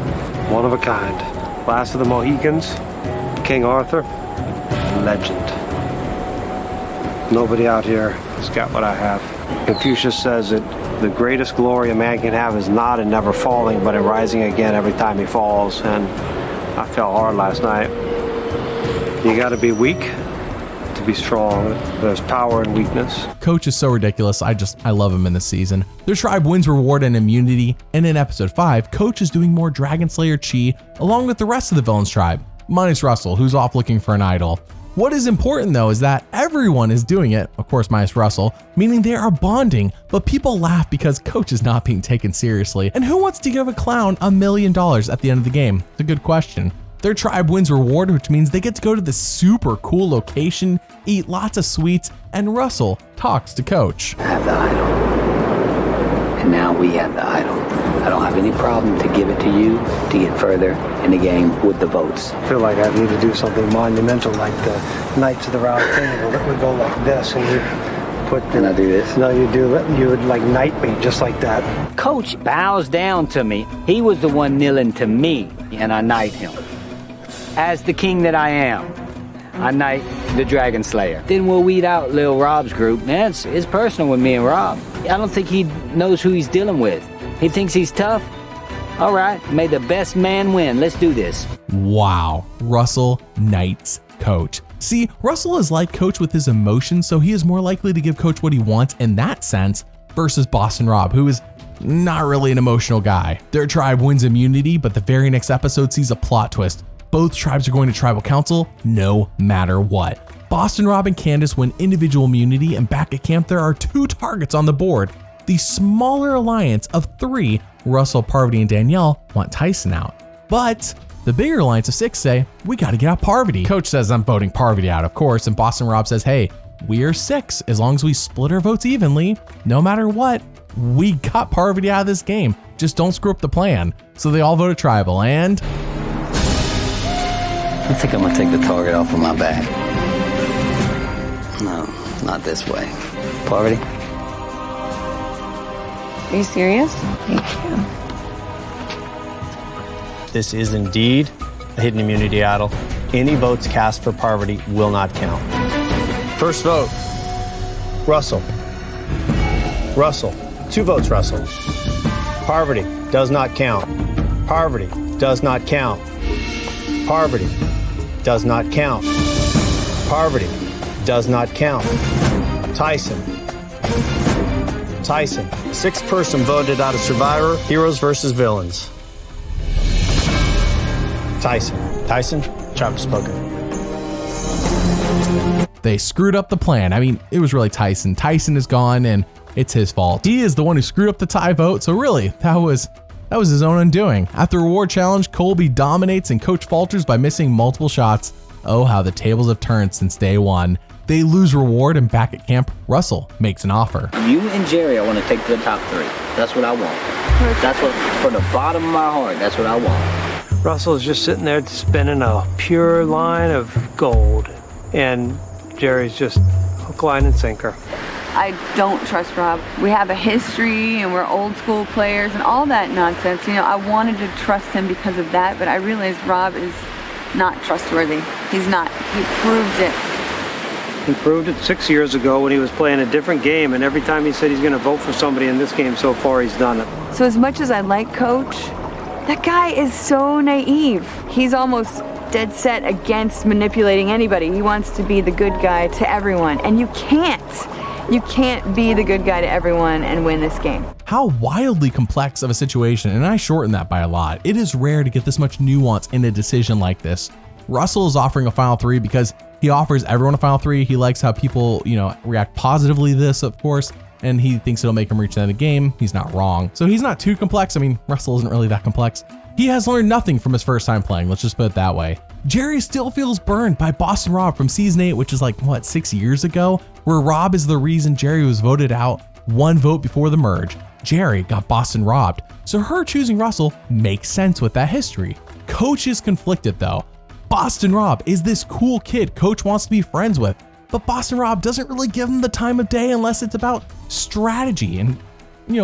One of a kind. Last of the Mohicans, King Arthur, legend. Nobody out here has got what I have. Confucius says that the greatest glory a man can have is not in never falling, but in rising again every time he falls. And I fell hard last night. You gotta be weak to be strong. There's power in weakness. Coach is so ridiculous. I love him in this season. Their tribe wins reward and immunity, and in episode 5, Coach is doing more Dragon Slayer chi along with the rest of the villains tribe, minus Russell, who's off looking for an idol. What is important though is that everyone is doing it, of course minus Russell, meaning they are bonding, but people laugh because Coach is not being taken seriously. And who wants to give a clown $1 million at the end of the game? It's a good question. Their tribe wins reward, which means they get to go to this super cool location, eat lots of sweets, and Russell talks to Coach. I have the idol, and now we have the idol. I don't have any problem to give it to you to get further in the game with the votes. I feel like I need to do something monumental like the Knights of the Round Table that would go like this, and you put the... And I do this? No, you would like knight me just like that. Coach bows down to me. He was the one kneeling to me, and I knight him. As the king that I am, I knight the Dragon Slayer. Then we'll weed out Lil Rob's group. Man, it's personal with me and Rob. I don't think he knows who he's dealing with. He thinks he's tough. All right, may the best man win. Let's do this. Wow, Russell knights Coach. See, Russell is like Coach with his emotions, so he is more likely to give Coach what he wants in that sense versus Boston Rob, who is not really an emotional guy. Their tribe wins immunity, but the very next episode sees a plot twist. Both tribes are going to tribal council no matter what. Boston Rob and Candace win individual immunity, and back at camp there are 2 targets on the board. The smaller alliance of 3, Russell, Parvati, and Danielle, want Tyson out. But the bigger alliance of 6 say, we gotta get out Parvati. Coach says I'm voting Parvati out, of course, and Boston Rob says, hey, we are 6. As long as we split our votes evenly, no matter what, we got Parvati out of this game. Just don't screw up the plan. So they all voted tribal, and I think I'm gonna take the target off of my back. No, not this way. Parvati? Are you serious? Thank you. This is indeed a hidden immunity idol. Any votes cast for Parvati will not count. First vote, Russell. Russell. 2 votes, Russell. Parvati does not count. Parvati does not count. Parvati does not count. Parvati does not count. Tyson. Tyson. 6th person voted out of Survivor, Heroes versus Villains. Tyson. Tyson, chop spoken. they screwed up the plan. I mean, it was really Tyson. Tyson is gone and it's his fault. He is the one who screwed up the tie vote. So really, that was his own undoing. After reward challenge, Colby dominates and Coach falters by missing multiple shots. Oh, how the tables have turned since day one. They lose reward, and back at camp, Russell makes an offer. You and Jerry, I want to take to the top 3. That's what I want. That's what, from the bottom of my heart, that's what I want. Russell is just sitting there spinning a pure line of gold, and Jerry's just hook, line, and sinker. I don't trust Rob. We have a history and we're old school players and all that nonsense. You know, I wanted to trust him because of that, but I realized Rob is not trustworthy. He's not. He proved it. He proved it 6 years ago when he was playing a different game, and every time he said he's going to vote for somebody in this game so far, he's done it. So as much as I like Coach, that guy is so naive. He's almost dead set against manipulating anybody. He wants to be the good guy to everyone, and you can't. You can't be the good guy to everyone and win this game. How wildly complex of a situation, and I shorten that by a lot. It is rare to get this much nuance in a decision like this. Russell is offering a final 3 because he offers everyone a final 3. He likes how people, react positively to this, of course, and he thinks it'll make him reach the end of the game. He's not wrong. So he's not too complex. I mean, Russell isn't really that complex. He has learned nothing from his first time playing. Let's just put it that way. Jerry still feels burned by Boston Rob from season 8, which is 6 years ago, where Rob is the reason Jerry was voted out 1 vote before the merge. Jerry got Boston robbed, so her choosing Russell makes sense with that history. Coach is conflicted though. Boston Rob is this cool kid Coach wants to be friends with, but Boston Rob doesn't really give him the time of day unless it's about strategy, and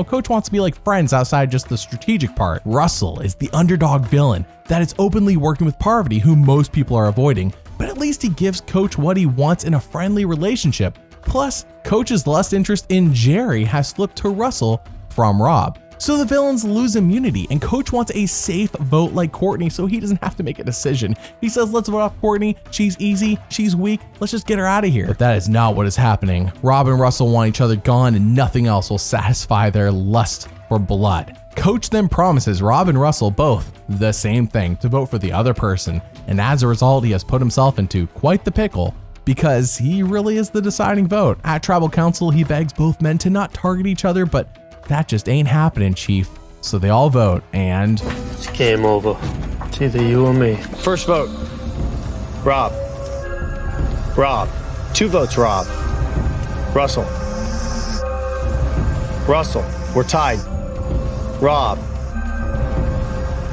Coach wants to be like friends outside just the strategic part. Russell is the underdog villain that is openly working with Parvati, who most people are avoiding, but at least he gives Coach what he wants in a friendly relationship. Plus, Coach's lust interest in Jerry has flipped to Russell from Rob. So the villains lose immunity, and Coach wants a safe vote like Courtney so he doesn't have to make a decision. He says, let's vote off Courtney. She's easy, she's weak, let's just get her out of here. But that is not what is happening. Rob and Russell want each other gone, and nothing else will satisfy their lust for blood. Coach then promises Rob and Russell both the same thing, to vote for the other person. And as a result, he has put himself into quite the pickle, because he really is the deciding vote. At Tribal Council, he begs both men to not target each other, but that just ain't happening, Chief. So they all vote, and it's game over. It's either you or me. First vote, Rob. Rob. 2 votes, Rob. Russell. Russell. We're tied. Rob.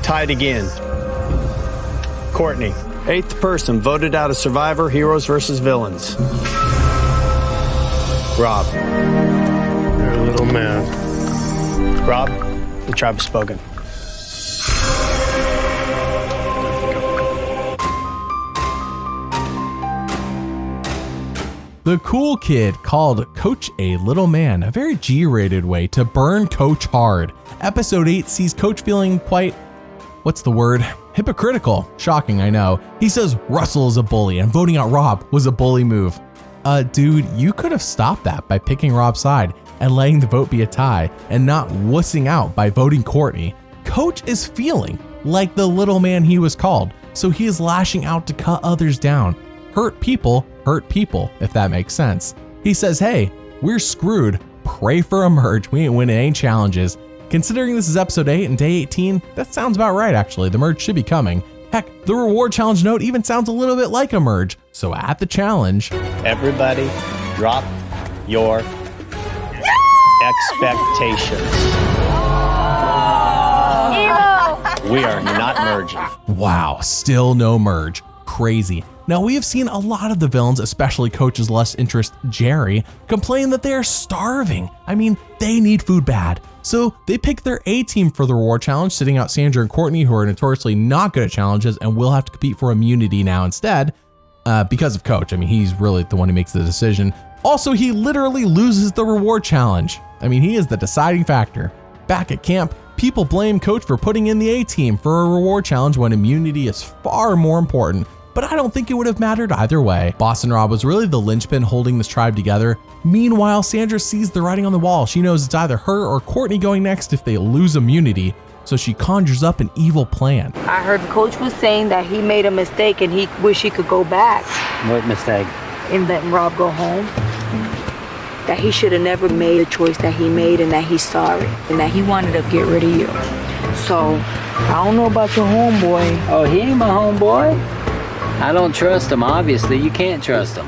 Tied again. Courtney. 8th person voted out of Survivor, Heroes versus Villains. Rob. You're a little man. Rob, the tribe has spoken. The cool kid called Coach a little man, a very G-rated way to burn Coach hard. Episode 8 sees Coach feeling quite, hypocritical. Shocking, I know. He says Russell is a bully and voting out Rob was a bully move. Dude, you could have stopped that by picking Rob's side and letting the vote be a tie, and not wussing out by voting Courtney. Coach is feeling like the little man he was called, so he is lashing out to cut others down. Hurt people, if that makes sense. He says, hey, we're screwed. Pray for a merge. We ain't winning any challenges. Considering this is episode 8 and day 18, that sounds about right actually. The merge should be coming. Heck, the reward challenge note even sounds a little bit like a merge. So at the challenge, everybody Drop your expectations. We are not merging. Wow, still no merge. Crazy. Now, we have seen a lot of the villains, especially Coach's less interest, Jerry, complain that they are starving. I mean, they need food bad. So they pick their A team for the reward challenge, sitting out Sandra and Courtney, who are notoriously not good at challenges and will have to compete for immunity now instead because of Coach. I mean, he's really the one who makes the decision. Also, he literally loses the reward challenge. I mean, he is the deciding factor. Back at camp, people blame Coach for putting in the A team for a reward challenge when immunity is far more important. But I don't think it would have mattered either way. Boss and Rob was really the linchpin holding this tribe together. Meanwhile, Sandra sees the writing on the wall. She knows it's either her or Courtney going next if they lose immunity, so she conjures up an evil plan. I heard Coach was saying that he made a mistake and he wish he could go back. What mistake? In letting Rob go home. That he should have never made a choice that he made and that he's sorry. And that he wanted to get rid of you. So, I don't know about your homeboy. Oh, he ain't my homeboy. I don't trust him, obviously. You can't trust him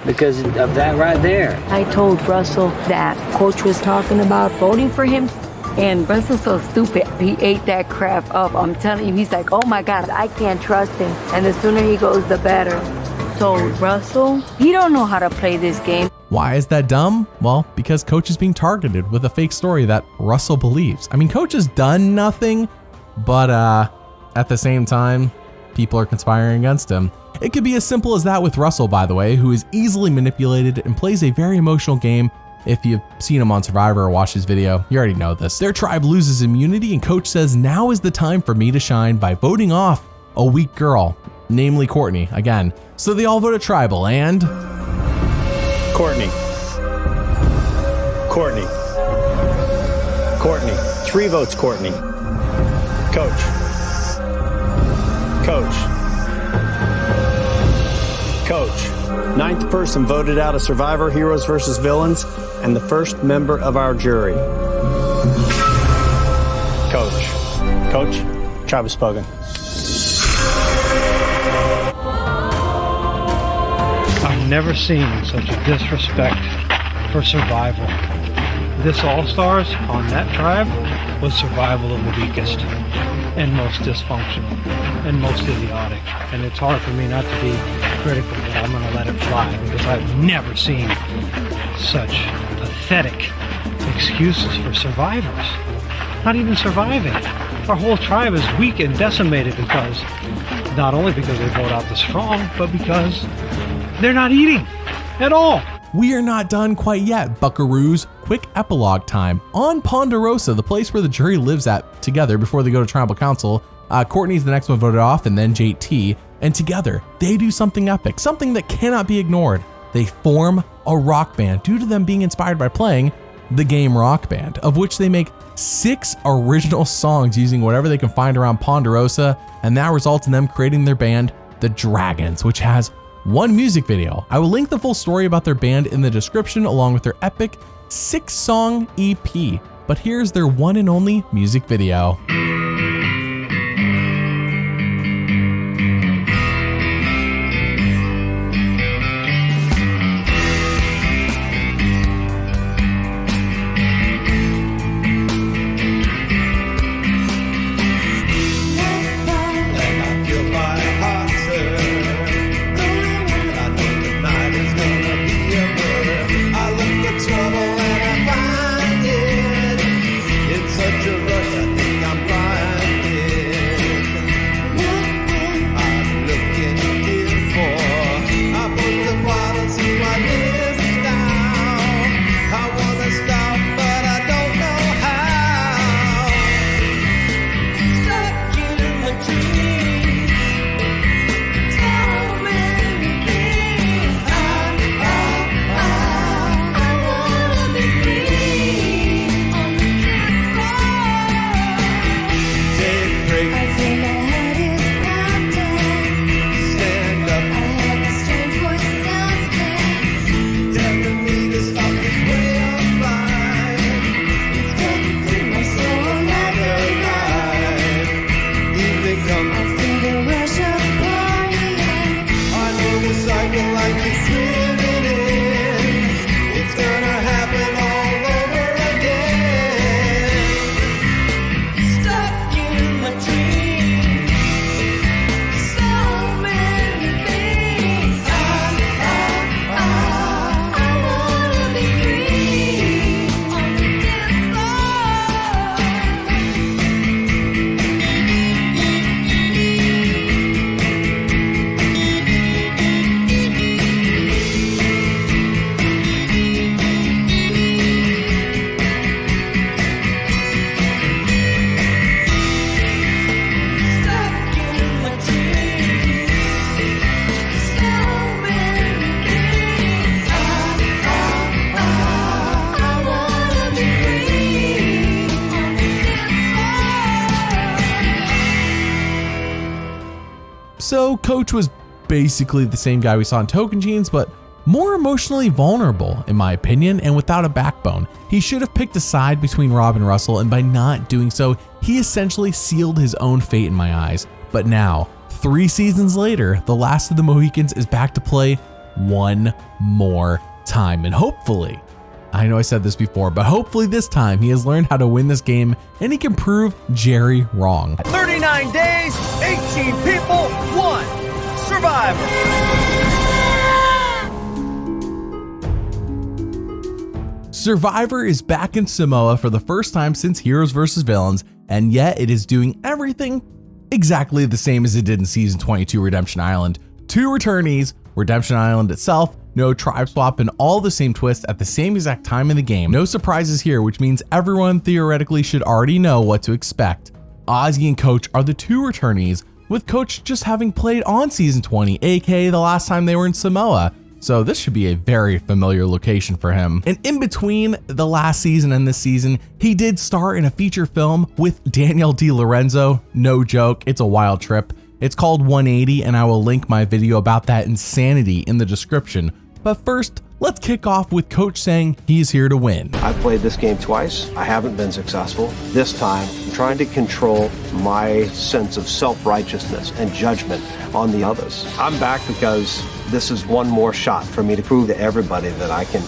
because of that right there. I told Russell that Coach was talking about voting for him. And Russell's so stupid. He ate that crap up. I'm telling you, he's like, oh my God, I can't trust him. And the sooner he goes, the better. So Russell, he don't know how to play this game. Why is that dumb? Well, because Coach is being targeted with a fake story that Russell believes. I mean, Coach has done nothing, but at the same time, people are conspiring against him. It could be as simple as that with Russell, by the way, who is easily manipulated and plays a very emotional game. If you've seen him on Survivor or watched his video, you already know this. Their tribe loses immunity and Coach says, now is the time for me to shine by voting off a weak girl, namely Courtney, again. So they all vote a tribal and... Courtney. 3 votes Courtney. Coach. Coach. 9th person voted out of Survivor Heroes vs. Villains and the first member of our jury. Coach, tribe has spoken. I've never seen such a disrespect for survival. This All-Stars on that tribe was survival of the weakest and most dysfunctional and most idiotic. And it's hard for me not to be critical, but I'm going to let it fly because I've never seen such pathetic excuses for survivors. Not even surviving. Our whole tribe is weak and decimated because, not only because they vote out the strong, but because they're not eating at all. We are not done quite yet, buckaroos. Quick epilogue time. On Ponderosa, the place where the jury lives at together before they go to tribal council, Courtney's the next one voted off and then JT. And together, they do something epic, something that cannot be ignored. They form a rock band due to them being inspired by playing the game Rock Band, of which they make 6 original songs using whatever they can find around Ponderosa. And that results in them creating their band, The Dragons, which has 1 music video. I will link the full story about their band in the description along with their epic 6-song EP. But here's their one and only music video. Trouble and I find it in such a rush. I think I'm blind. So Coach was basically the same guy we saw in Tocantins, but more emotionally vulnerable, in my opinion, and without a backbone. He should have picked a side between Rob and Russell, and by not doing so, he essentially sealed his own fate in my eyes. But now, 3 seasons later, the last of the Mohicans is back to play one more time, and hopefully, I know I said this before, but hopefully this time he has learned how to win this game and he can prove Jerry wrong. 39 days, 18 people, 1 survivor. Survivor is back in Samoa for the first time since Heroes vs. Villains, and yet it is doing everything exactly the same as it did in Season 22 Redemption Island. 2 returnees, Redemption Island itself, no tribe swap, and all the same twists at the same exact time in the game. No surprises here, which means everyone theoretically should already know what to expect. Ozzy and Coach are the 2 returnees, with Coach just having played on Season 20, aka the last time they were in Samoa. So this should be a very familiar location for him. And in between the last season and this season, he did star in a feature film with Daniel DiLorenzo. No joke, it's a wild trip. It's called 180, and I will link my video about that insanity in the description. But first, let's kick off with Coach saying he's here to win. I've played this game twice. I haven't been successful. This time, I'm trying to control my sense of self-righteousness and judgment on the others. I'm back because this is one more shot for me to prove to everybody that I can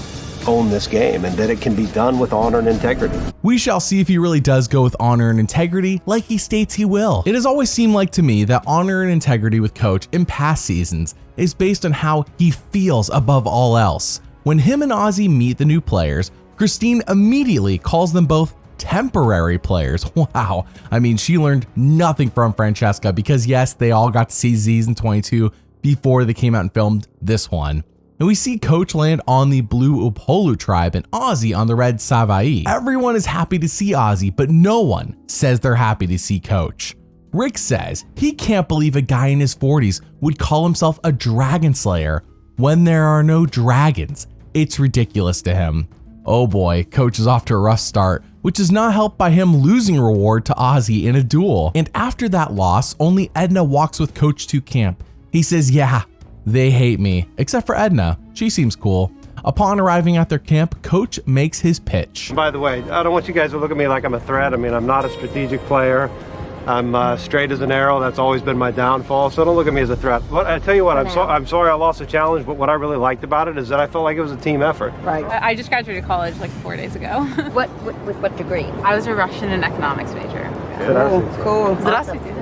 own this game and that it can be done with honor and integrity. We shall see if he really does go with honor and integrity like he states he will. It has always seemed like to me that honor and integrity with Coach in past seasons is based on how he feels above all else. When him and Ozzy meet the new players, Christine immediately calls them both temporary players. Wow. I mean, she learned nothing from Francesca because yes, they all got to see Season 22 before they came out and filmed this one. And we see Coach land on the blue Upolu tribe and Ozzy on the red Savaii. Everyone is happy to see Ozzy, but no one says they're happy to see Coach. Rick says he can't believe a guy in his 40s would call himself a dragon slayer when there are no dragons. It's ridiculous to him. Oh boy, Coach is off to a rough start, which is not helped by him losing reward to Ozzy in a duel. And after that loss, only Edna walks with Coach to camp. He says, yeah, they hate me, except for Edna. She seems cool. Upon arriving at their camp, Coach makes his pitch. By the way, I don't want you guys to look at me like I'm a threat. I mean, I'm not a strategic player. I'm straight as an arrow. That's always been my downfall. So don't look at me as a threat. But I tell you what, I'm sorry I lost the challenge. But what I really liked about it is that I felt like it was a team effort. Right. I just graduated college like 4 days ago. What degree? I was a Russian and economics major. Cool. Здравствуйте.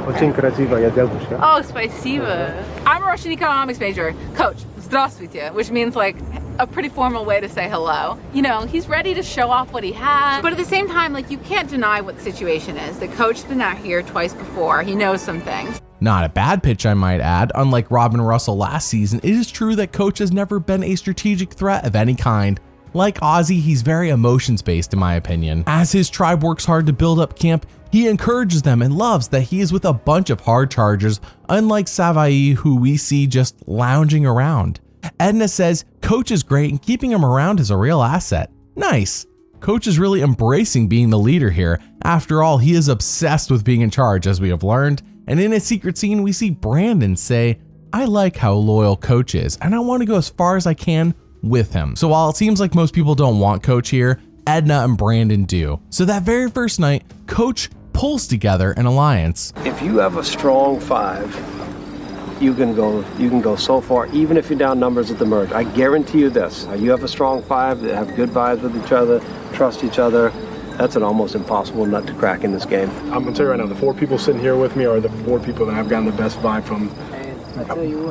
Очень красиво, я девушка. Oh, спасибо. I'm a Russian economics major. Coach, здравствуйте, which means like a pretty formal way to say hello. You know, he's ready to show off what he has, but at the same time, like, you can't deny what the situation is. The coach's been out here twice before. He knows some things. Not a bad pitch, I might add. Unlike Robin Russell last season, it is true that Coach has never been a strategic threat of any kind. Like Ozzy, he's very emotions-based in my opinion. As his tribe works hard to build up camp, he encourages them and loves that he is with a bunch of hard chargers, unlike Savaii, who we see just lounging around. Edna says Coach is great and keeping him around is a real asset. Nice. Coach is really embracing being the leader here. After all, he is obsessed with being in charge, as we have learned. And in a secret scene, we see Brandon say, I like how loyal Coach is, and I want to go as far as I can with him. So while it seems like most people don't want Coach here, Edna and Brandon do. So that very first night, Coach pulls together an alliance. If you have a strong 5, you can go so far, even if you're down numbers at the merge. I guarantee you this, you have a strong 5 that have good vibes with each other, trust each other, that's an almost impossible nut to crack in this game. I'm gonna tell you right now, the 4 people sitting here with me are the 4 people that I've gotten the best vibe from,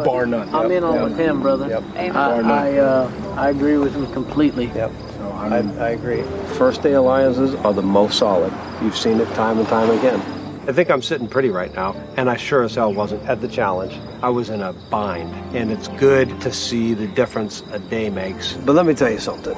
bar none. I'm in on with him, brother. Yep. I agree with him completely. Yep. So I agree. First day alliances are the most solid. You've seen it time and time again. I think I'm sitting pretty right now, and I sure as hell wasn't at the challenge. I was in a bind, and it's good to see the difference a day makes. But let me tell you something.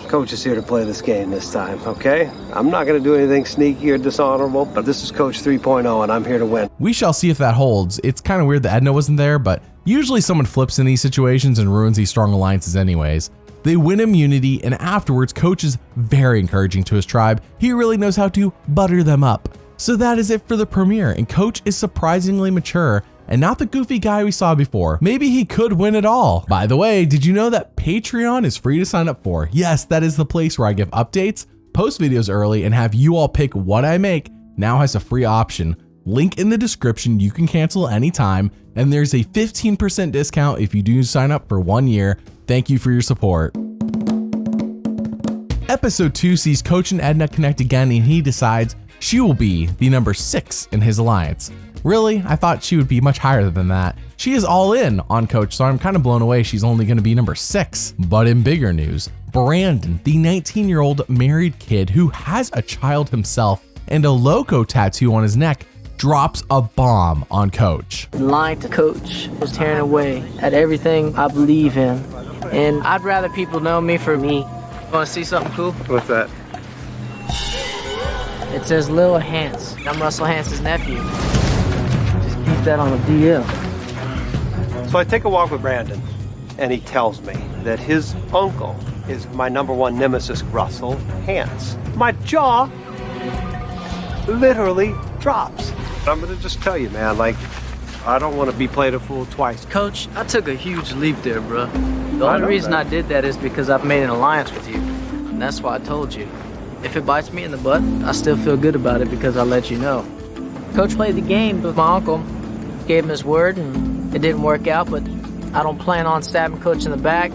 Coach is here to play this game this time, okay? I'm not going to do anything sneaky or dishonorable, but this is Coach 3.0, and I'm here to win. We shall see if that holds. It's kind of weird that Edna wasn't there, but usually someone flips in these situations and ruins these strong alliances anyways. They win immunity, and afterwards, Coach is very encouraging to his tribe. He really knows how to butter them up. So that is it for the premiere, and Coach is surprisingly mature and not the goofy guy we saw before. Maybe he could win it all. By the way, did you know that Patreon is free to sign up for? Yes, that is the place where I give updates, post videos early, and have you all pick what I make. Now has a free option. Link in the description. You can cancel anytime, and there's a 15% discount if you do sign up for 1 year. Thank you for your support. Episode 2 sees Coach and Edna connect again, and he decides she will be the number 6 in his alliance. Really? I thought she would be much higher than that. She is all in on Coach, so I'm kind of blown away she's only going to be number 6. But in bigger news, Brandon, the 19-year-old married kid who has a child himself and a loco tattoo on his neck, drops a bomb on Coach. Lying to Coach was tearing away at everything I believe in, and I'd rather people know me for me. Want to see something cool? What's that? It says Lil Hans. I'm Russell Hans's nephew. Just keep that on the DL. So I take a walk with Brandon, and he tells me that his uncle is my #1 nemesis, Russell Hans. My jaw literally drops. I'm gonna just tell you, man, like, I don't want to be played a fool twice. Coach, I took a huge leap there, bro. The only reason I did that is because I've made an alliance with you. And that's why I told you. If it bites me in the butt, I still feel good about it because I let you know. Coach played the game with my uncle, gave him his word, and it didn't work out, but I don't plan on stabbing Coach in the back.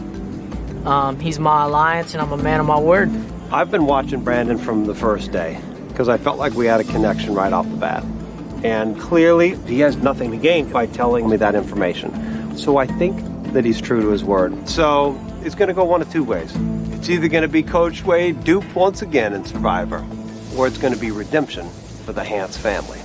He's my alliance, and I'm a man of my word. I've been watching Brandon from the first day because I felt like we had a connection right off the bat. And clearly, he has nothing to gain by telling me that information. So I think that he's true to his word. So it's going to go one of two ways. It's either going to be Coach Wade duped once again in Survivor, or it's going to be redemption for the Hans family.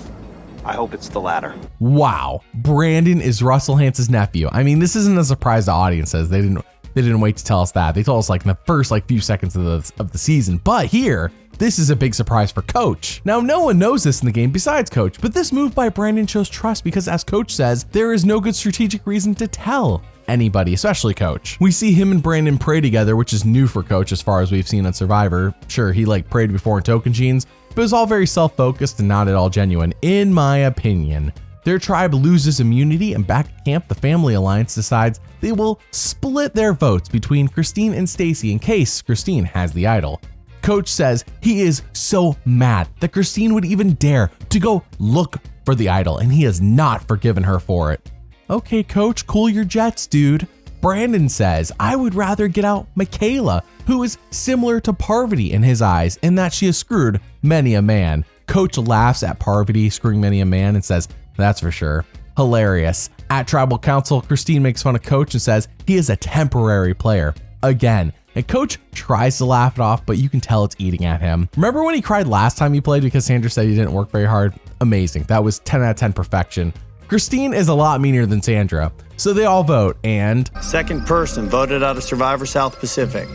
I hope it's the latter. Wow, Brandon is Russell Hans's nephew. I mean, this isn't a surprise to audiences. They didn't wait to tell us that. They told us like in the first few seconds of the season. But here, this is a big surprise for Coach. Now, no one knows this in the game besides Coach, but this move by Brandon shows trust because, as Coach says, there is no good strategic reason to tell anybody, especially Coach. We see him and Brandon pray together, which is new for Coach as far as we've seen on Survivor. Sure, he prayed before in Tocantins, but it was all very self-focused and not at all genuine, in my opinion. Their tribe loses immunity, and back at camp, the family alliance decides they will split their votes between Christine and Stacy in case Christine has the idol. Coach says he is so mad that Christine would even dare to go look for the idol, and he has not forgiven her for it. Okay, Coach, cool your jets, dude. Brandon says, I would rather get out Michaela, who is similar to Parvati in his eyes, in that she has screwed many a man. Coach laughs at Parvati screwing many a man and says, that's for sure. Hilarious. At Tribal Council, Christine makes fun of Coach and says he is a temporary player. Again. And Coach tries to laugh it off, but you can tell it's eating at him. Remember when he cried last time he played because Sandra said he didn't work very hard? Amazing. That was 10 out of 10 perfection. Christine is a lot meaner than Sandra, so they all vote, and second person voted out of Survivor South Pacific.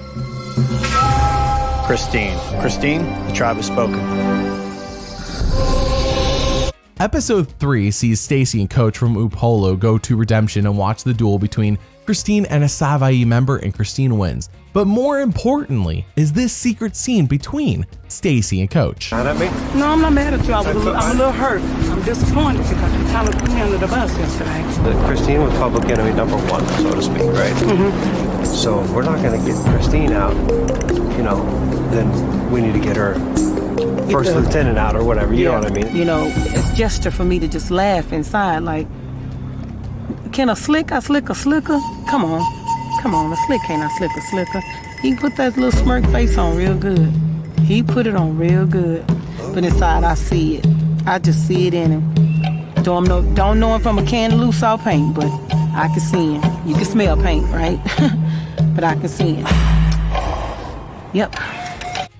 Christine. Christine, the tribe has spoken. Episode 3 sees Stacy and Coach from Upolo go to Redemption and watch the duel between Christine and a Savaii member, and Christine wins. But more importantly is this secret scene between Stacy and Coach. Mad at me? No, I'm not mad at you. I'm a little hurt. I'm disappointed because you kind of threw me under the bus yesterday. Christine was public enemy #1, so to speak, right? Mm-hmm. So if we're not going to get Christine out, then we need to get her first lieutenant out or whatever. You know what I mean? It's gesture for me to just laugh inside. Like, can a slicker? Come on, a slick can't I slick a slicker? He put that little smirk face on real good. He put it on real good. But inside I see it. I just see it in him. Don't know him from a can of loose salt paint, but I can see him. You can smell paint, right? But I can see him. Yep.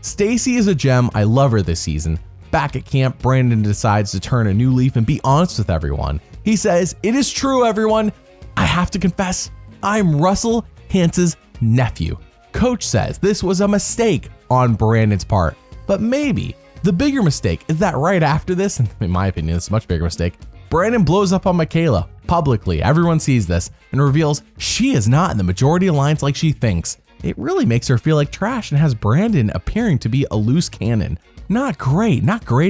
Stacy is a gem. I love her this season. Back at camp, Brandon decides to turn a new leaf and be honest with everyone. He says, it is true, everyone. I have to confess, I'm Russell Hans's nephew. Coach says this was a mistake on Brandon's part, but maybe the bigger mistake is that right after this, and in my opinion, it's a much bigger mistake, Brandon blows up on Michaela publicly. Everyone sees this and reveals she is not in the majority alliance like she thinks. It really makes her feel like trash and has Brandon appearing to be a loose cannon. not great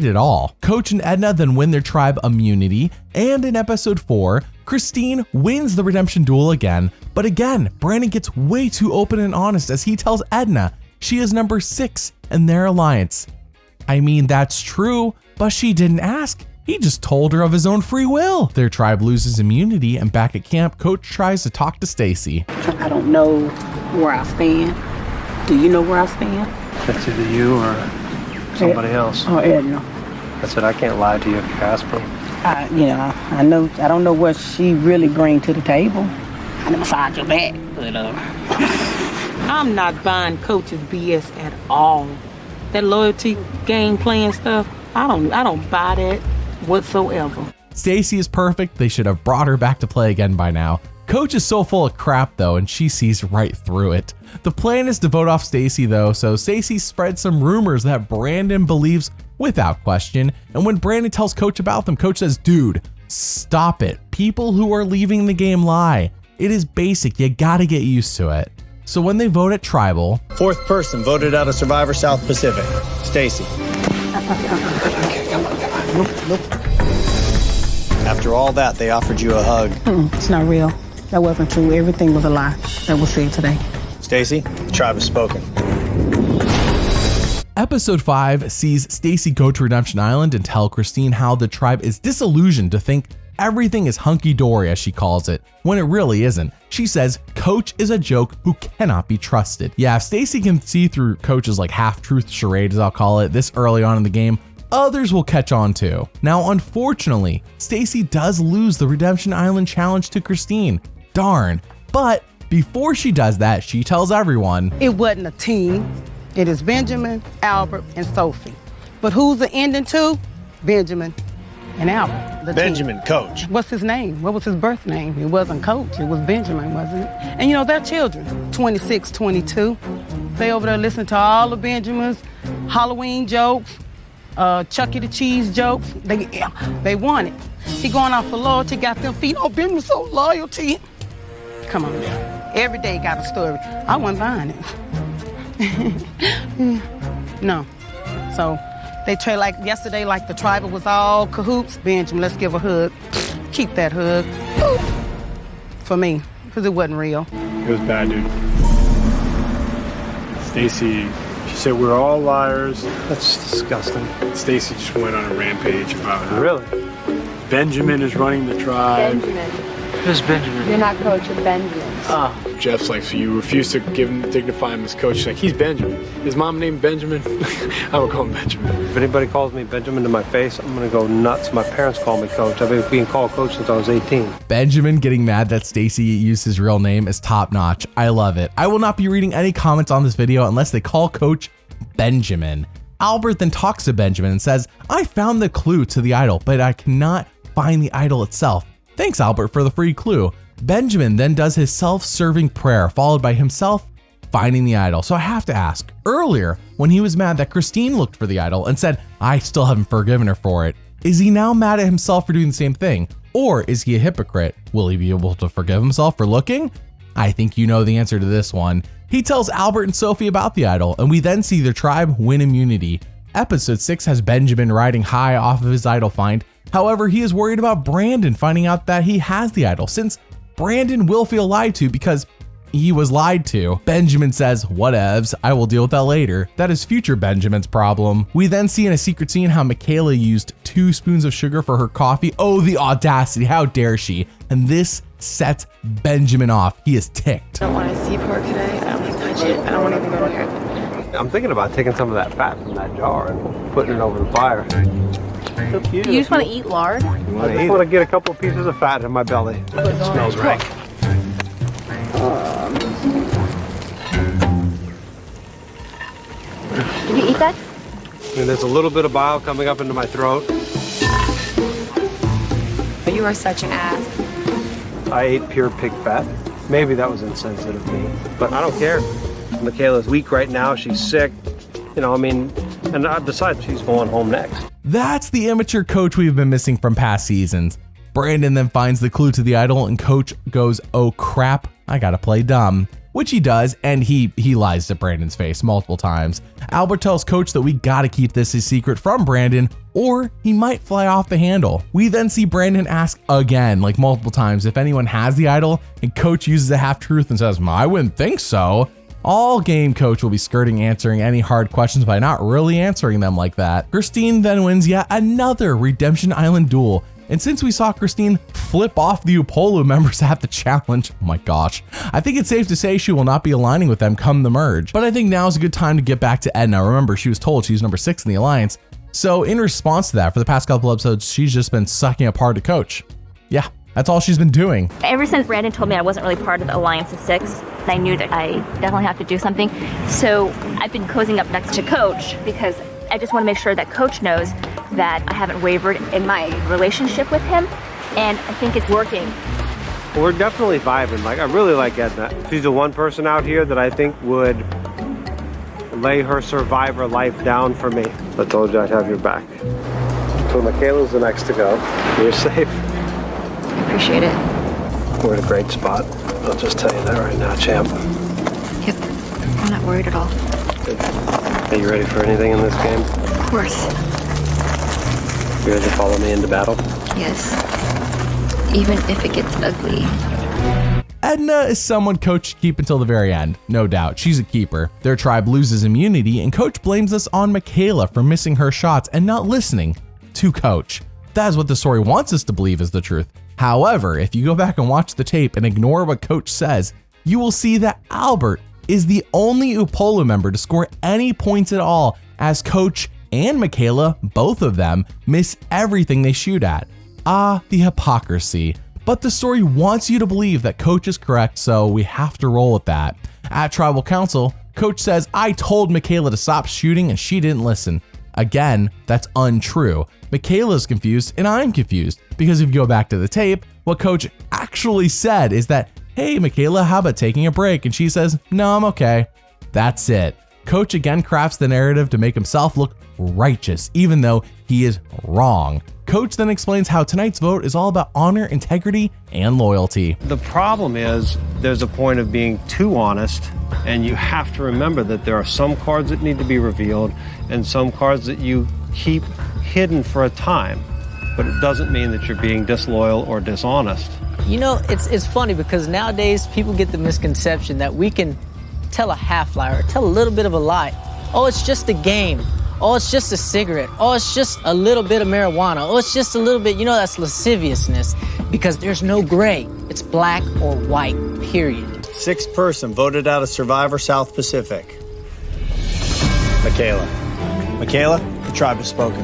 at all. Coach and Edna then win their tribe immunity, and in episode 4, Christine wins the redemption duel again, but again, Brandon gets way too open and honest as he tells Edna she is number 6 in their alliance. I mean, that's true, but she didn't ask. He just told her of his own free will. Their tribe loses immunity, and back at camp, Coach tries to talk to Stacy. I don't know where I stand. Do you know where I stand? That's either you or somebody else. Or Edna. I said I can't lie to you if you ask me. I know. I don't know what she really brings to the table. I never saw your back, but I'm not buying Coach's BS at all. That loyalty game playing stuff, I don't buy that whatsoever. Stacy is perfect. They should have brought her back to play again by now. Coach is so full of crap though, and she sees right through it. The plan is to vote off Stacy though, so Stacy spreads some rumors that Brandon believes without question, and when Brandon tells Coach about them, Coach says, dude, stop it. People who are leaving the game lie. It is basic, you gotta get used to it. So when they vote at Tribal, 4th person voted out of Survivor South Pacific, Stacy. After all that, they offered you a hug. It's not real. That wasn't true. Everything was a lie that was said today. Stacy, the tribe has spoken. Episode 5 sees Stacy go to Redemption Island and tell Christine how the tribe is disillusioned to think everything is hunky-dory, as she calls it, when it really isn't. She says Coach is a joke who cannot be trusted. Yeah, if Stacy can see through Coach's half-truth charade, as I'll call it, this early on in the game, others will catch on too. Now, unfortunately, Stacy does lose the Redemption Island challenge to Christine. Darn. But before she does that, she tells everyone, it wasn't a team. It is Benjamin, Albert, and Sophie. But who's the ending to? Benjamin and Albert. Benjamin, team. Coach. What's his name? What was his birth name? It wasn't Coach. It was Benjamin, wasn't it? And they're children, 26, 22. They over there listen to all the Benjamins, Halloween jokes, Chucky the Cheese jokes. They want it. He going off for loyalty, got them feet. Oh, Benjamin's so loyal to you. Come on. Every day got a story. I wasn't buying it. No. So they trade yesterday, the tribe was all cahoots. Benjamin, let's give a hug. Keep that hug. For me, because it wasn't real. It was bad, dude. Stacy, she said we're all liars. That's disgusting. Stacy just went on a rampage about her. Really? Benjamin is running the tribe. Benjamin. Who's Benjamin? You're not Coach, you're Benjamin. Jeff's so you refuse to dignify him as coach. She's he's Benjamin. His mom named Benjamin. I would call him Benjamin. If anybody calls me Benjamin to my face, I'm gonna go nuts. My parents call me Coach. I've been being called Coach since I was 18. Benjamin getting mad that Stacy used his real name is top notch. I love it. I will not be reading any comments on this video unless they call Coach Benjamin. Albert then talks to Benjamin and says, I found the clue to the idol, but I cannot find the idol itself. Thanks, Albert, for the free clue. Benjamin then does his self-serving prayer, followed by himself finding the idol. So I have to ask, earlier, when he was mad that Christine looked for the idol and said, I still haven't forgiven her for it, is he now mad at himself for doing the same thing? Or is he a hypocrite? Will he be able to forgive himself for looking? I think you know the answer to this one. He tells Albert and Sophie about the idol, and we then see their tribe win immunity. Episode 6 has Benjamin riding high off of his idol find. However, he is worried about Brandon finding out that he has the idol, since Brandon will feel lied to because he was lied to. Benjamin says, whatevs, I will deal with that later. That is future Benjamin's problem. We then see in a secret scene how Michaela used 2 spoons of sugar for her coffee. Oh, the audacity, how dare she? And this sets Benjamin off. He is ticked. I don't want to see pork today. I don't want to touch it. I don't want to even go near it. I'm thinking about taking some of that fat from that jar and putting it over the fire. You just want to eat lard? I just want to get a couple of pieces of fat in my belly. It smells rank. Did you eat that? And there's a little bit of bile coming up into my throat. You are such an ass. I ate pure pig fat. Maybe that was insensitive of me, but I don't care. Michaela's weak right now. She's sick. And besides, she's going home next. That's the immature Coach we've been missing from past seasons. Brandon then finds the clue to the idol and Coach goes, oh crap, I gotta play dumb. which he does, and he lies to Brandon's face multiple times. Albert tells Coach that we gotta keep this a secret from Brandon, or he might fly off the handle. We then see Brandon ask again, like multiple times, if anyone has the idol, and Coach uses a half-truth and says, I wouldn't think so. All game, Coach will be skirting answering any hard questions by not really answering them like that. Christine then wins yet another Redemption Island duel. And since we saw Christine flip off the Upolu members at the challenge, oh my gosh, I think it's safe to say she will not be aligning with them come the merge. But I think now is a good time to get back to Edna. Remember, she was told she's number 6 in the alliance. So in response to that, for the past couple episodes, she's just been sucking up hard to Coach. Yeah, that's all she's been doing. Ever since Brandon told me I wasn't really part of the Alliance of 6, I knew that I definitely have to do something. So I've been cozying up next to Coach because I just want to make sure that Coach knows that I haven't wavered in my relationship with him, and I think it's working. We're definitely vibing. Like, I really like Edna. She's the one person out here that I think would lay her survivor life down for me. I told you I'd have your back. So Michaela's the next to go. You're safe. I appreciate it. We're in a great spot. I'll just tell you that right now, champ. Yep, I'm not worried at all. Good. Are you ready for anything in this game? Of course. You ready to follow me into battle? Yes. Even if it gets ugly. Edna is someone Coach should keep until the very end, no doubt. She's a keeper. Their tribe loses immunity, and Coach blames us on Michaela for missing her shots and not listening to Coach. That is what the story wants us to believe is the truth. However, if you go back and watch the tape and ignore what Coach says, you will see that Albert is the only Upolu member to score any points at all, as Coach and Michaela, both of them, miss everything they shoot at. Ah, the hypocrisy. But the story wants you to believe that Coach is correct, so we have to roll with that. At Tribal Council, Coach says, I told Michaela to stop shooting and she didn't listen. Again, that's untrue. Michaela's confused and I'm confused, because if you go back to the tape, what Coach actually said is that, hey Michaela, how about taking a break? And she says, no, I'm okay. That's it. Coach again crafts the narrative to make himself look righteous, even though he is wrong. Coach then explains how tonight's vote is all about honor, integrity, and loyalty. The problem is there's a point of being too honest, and you have to remember that there are some cards that need to be revealed and some cards that you keep hidden for a time, but it doesn't mean that you're being disloyal or dishonest. You know, it's funny because nowadays people get the misconception that we can tell a half lie or tell a little bit of a lie. Oh, it's just a game. Oh, it's just a cigarette. Oh, it's just a little bit of marijuana. Oh, it's just a little bit, that's lasciviousness, because there's no gray. It's black or white, period. 6th person voted out of Survivor South Pacific. Michaela. Michaela, the tribe has spoken.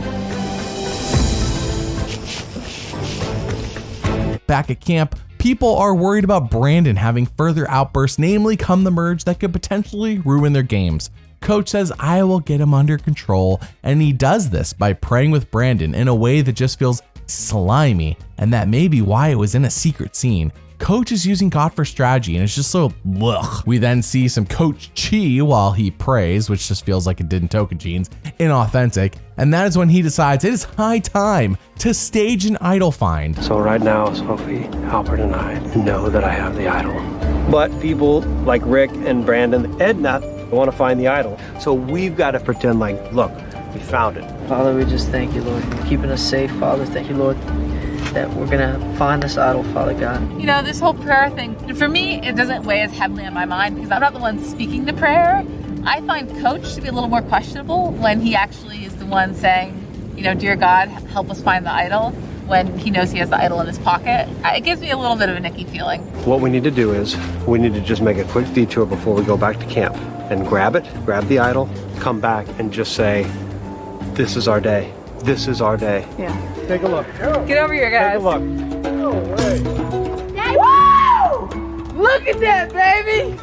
Back at camp, people are worried about Brandon having further outbursts, namely come the merge, that could potentially ruin their games. Coach says, I will get him under control, and he does this by praying with Brandon in a way that just feels slimy, and that may be why it was in a secret scene. Coach is using God for strategy, and it's just so ugh. We then see some Coach Chi while he prays, which just feels like it did in Tocantins, inauthentic, and that is when he decides it is high time to stage an idol find. So right now, Sophie, Albert, and I know that I have the idol. But people like Rick and Brandon, Edna, want to find the idol. So we've got to pretend like, look, we found it. Father, we just thank you, Lord, for keeping us safe. Father, thank you, Lord, that we're going to find this idol, Father God. This whole prayer thing, for me, it doesn't weigh as heavily on my mind because I'm not the one speaking the prayer. I find Coach to be a little more questionable when he actually is the one saying, dear God, help us find the idol, when he knows he has the idol in his pocket. It gives me a little bit of an icky feeling. What we need to do is we need to just make a quick detour before we go back to camp and grab the idol, come back and just say, this is our day. This is our day. Yeah. Take a look. Get over here, guys. Take a look. No way. Woo! Look at that, baby!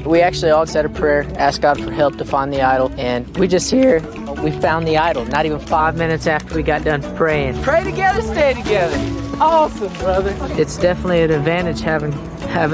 We actually all said a prayer, asked God for help to find the idol, and we just here, we found the idol, not even 5 minutes after we got done praying. Pray together, stay together. Awesome, brother. It's definitely an advantage having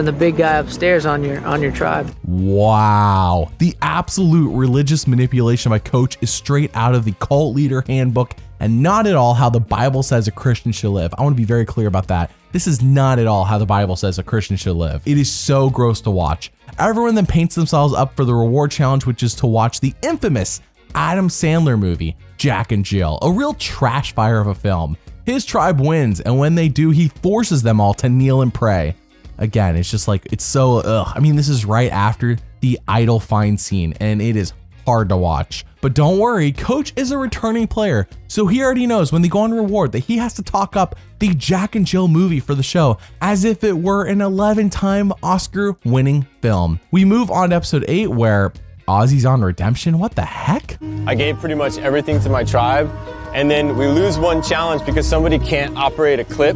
the big guy upstairs on your tribe. Wow. The absolute religious manipulation by Coach is straight out of the Cult Leader Handbook and not at all how the Bible says a Christian should live. I want to be very clear about that. This is not at all how the Bible says a Christian should live. It is so gross to watch. Everyone then paints themselves up for the reward challenge, which is to watch the infamous Adam Sandler movie, Jack and Jill, a real trash fire of a film. His tribe wins, and when they do, he forces them all to kneel and pray. Again, it's just like, it's so, ugh. I mean, this is right after the idol find scene, and it is hard to watch. But don't worry, Coach is a returning player, so he already knows when they go on reward that he has to talk up the Jack and Jill movie for the show as if it were an 11-time Oscar-winning film. We move on to episode 8 where Ozzy's on redemption. What the heck? I gave pretty much everything to my tribe, and then we lose one challenge because somebody can't operate a clip,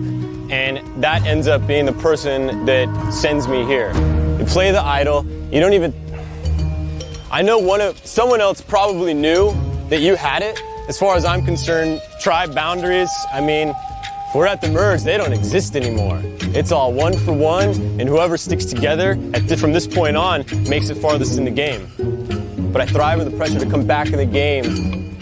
and that ends up being the person that sends me here. You play the idol, you don't even... I know someone else probably knew that you had it. As far as I'm concerned, tribe boundaries, I mean, if we're at the merge, they don't exist anymore. It's all 1 for 1, and whoever sticks together from this point on makes it farthest in the game. But I thrive under the pressure to come back in the game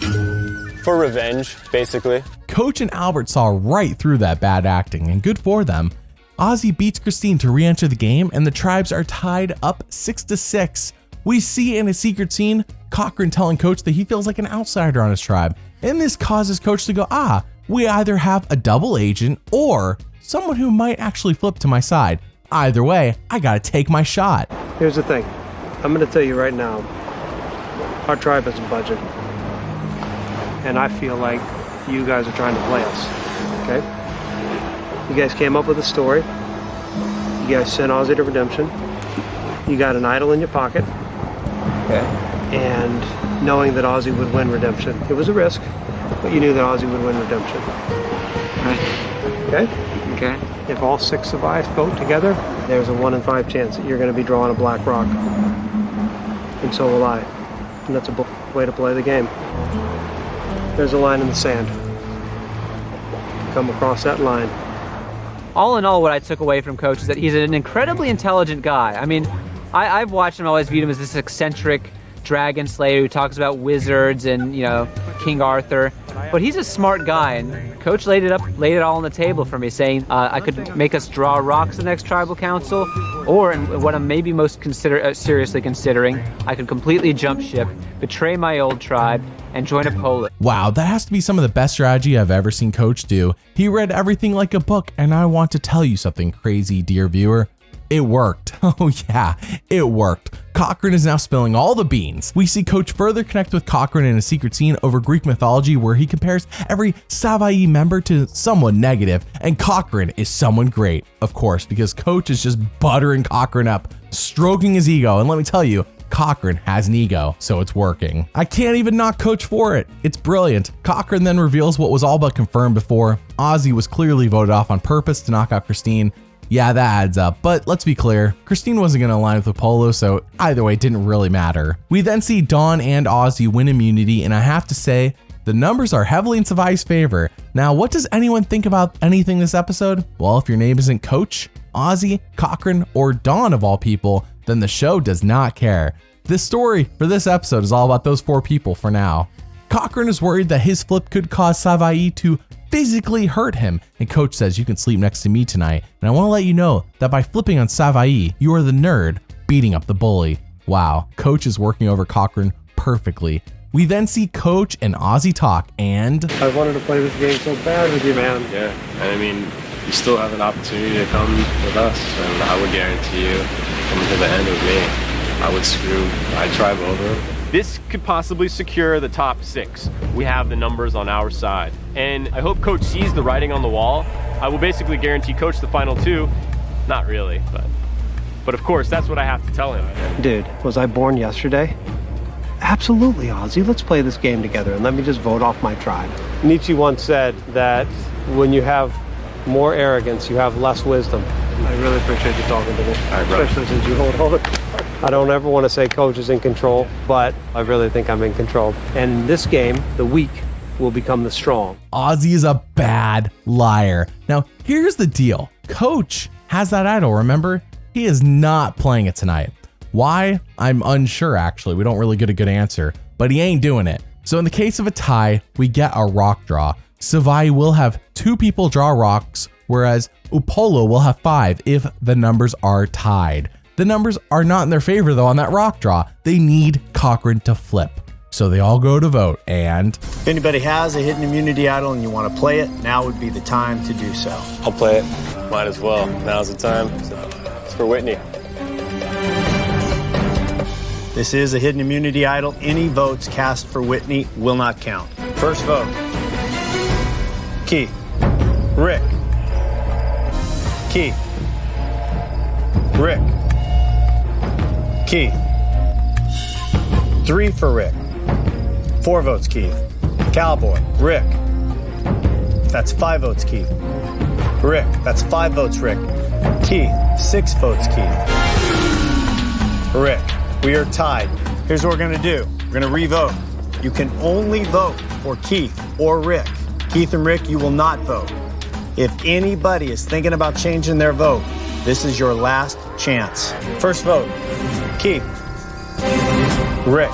for revenge, basically. Coach and Albert saw right through that bad acting, and good for them. Ozzy beats Christine to re-enter the game, and the tribes are tied up 6-6. We see in a secret scene, Cochran telling Coach that he feels like an outsider on his tribe, and this causes Coach to go, we either have a double agent or someone who might actually flip to my side. Either way, I gotta take my shot. Here's the thing. I'm gonna tell you right now, our tribe has a budget. And I feel like you guys are trying to play us, okay? You guys came up with a story. You guys sent Ozzy to redemption. You got an idol in your pocket. Okay. And knowing that Ozzy would win redemption. It was a risk, but you knew that Ozzy would win redemption. Right. Okay? Okay. If all 6 of us vote together, there's a 1 in 5 chance that you're going to be drawing a black rock. And so will I. And that's a way to play the game. There's a line in the sand. Come across that line. All in all, what I took away from Coach is that he's an incredibly intelligent guy. I mean, I've watched him, always viewed him as this eccentric dragon slayer who talks about wizards and, King Arthur. But he's a smart guy, and Coach laid it all on the table for me, saying I could make us draw rocks the next tribal council, or, and what I'm maybe most seriously considering, I could completely jump ship, betray my old tribe, and join a polis. Wow, that has to be some of the best strategy I've ever seen Coach do. He read everything like a book, and I want to tell you something crazy, dear viewer. It worked. Oh yeah, it worked. Cochran is now spilling all the beans. We see Coach further connect with Cochran in a secret scene over Greek mythology where he compares every Savaii member to someone negative, and Cochran is someone great, of course, because Coach is just buttering Cochran up, stroking his ego, and let me tell you, Cochran has an ego, so it's working. I can't even knock Coach for it. It's brilliant. Cochran then reveals what was all but confirmed before. Ozzy was clearly voted off on purpose to knock out Christine. Yeah, that adds up, but let's be clear, Christine wasn't going to align with Apollo, so either way, it didn't really matter. We then see Dawn and Ozzy win immunity, and I have to say, the numbers are heavily in Savai's favor. Now, what does anyone think about anything this episode? Well, if your name isn't Coach, Ozzy, Cochran, or Dawn of all people, then the show does not care. This story for this episode is all about those 4 people for now. Cochran is worried that his flip could cause Savai to physically hurt him, and Coach says, you can sleep next to me tonight, and I want to let you know that by flipping on Savai, you are the nerd beating up the bully. Wow, Coach is working over Cochran perfectly. We then see Coach and Ozzy talk, and I wanted to play this game so bad with you, man. Yeah, and I mean, you still have an opportunity to come with us, and I would guarantee you, coming to the end with me, I would screw my tribe over. This could possibly secure the top 6. We have the numbers on our side. And I hope Coach sees the writing on the wall. I will basically guarantee Coach the final 2. Not really, but of course, that's what I have to tell him. Dude, was I born yesterday? Absolutely, Ozzy. Let's play this game together and let me just vote off my tribe. Nietzsche once said that when you have more arrogance, you have less wisdom. I really appreciate you talking to me, especially since you hold all the... I don't ever want to say Coach is in control, but I really think I'm in control. And in this game, the weak will become the strong. Ozzy is a bad liar. Now, here's the deal. Coach has that idol, remember? He is not playing it tonight. Why? I'm unsure, actually. We don't really get a good answer, but he ain't doing it. So in the case of a tie, we get a rock draw. Savai will have 2 people draw rocks, whereas Upolu will have 5 if the numbers are tied. The numbers are not in their favor though on that rock draw. They need Cochran to flip. So they all go to vote, and If anybody has a hidden immunity idol and you want to play it, now would be the time to do so. I'll play it. Might as well. Now's the time. So it's for Whitney. This is a hidden immunity idol. Any votes cast for Whitney will not count. First vote. Keith. Rick. Keith. Rick. Keith. 3 for Rick. 4 votes, Keith. Cowboy. Rick. That's 5 votes, Keith. Rick. That's 5 votes, Rick. Keith. 6 votes, Keith. Rick. We are tied. Here's what we're going to do. We're going to re-vote. You can only vote for Keith or Rick. Keith and Rick, you will not vote. If anybody is thinking about changing their vote, this is your last chance. First vote. Keith. Rick.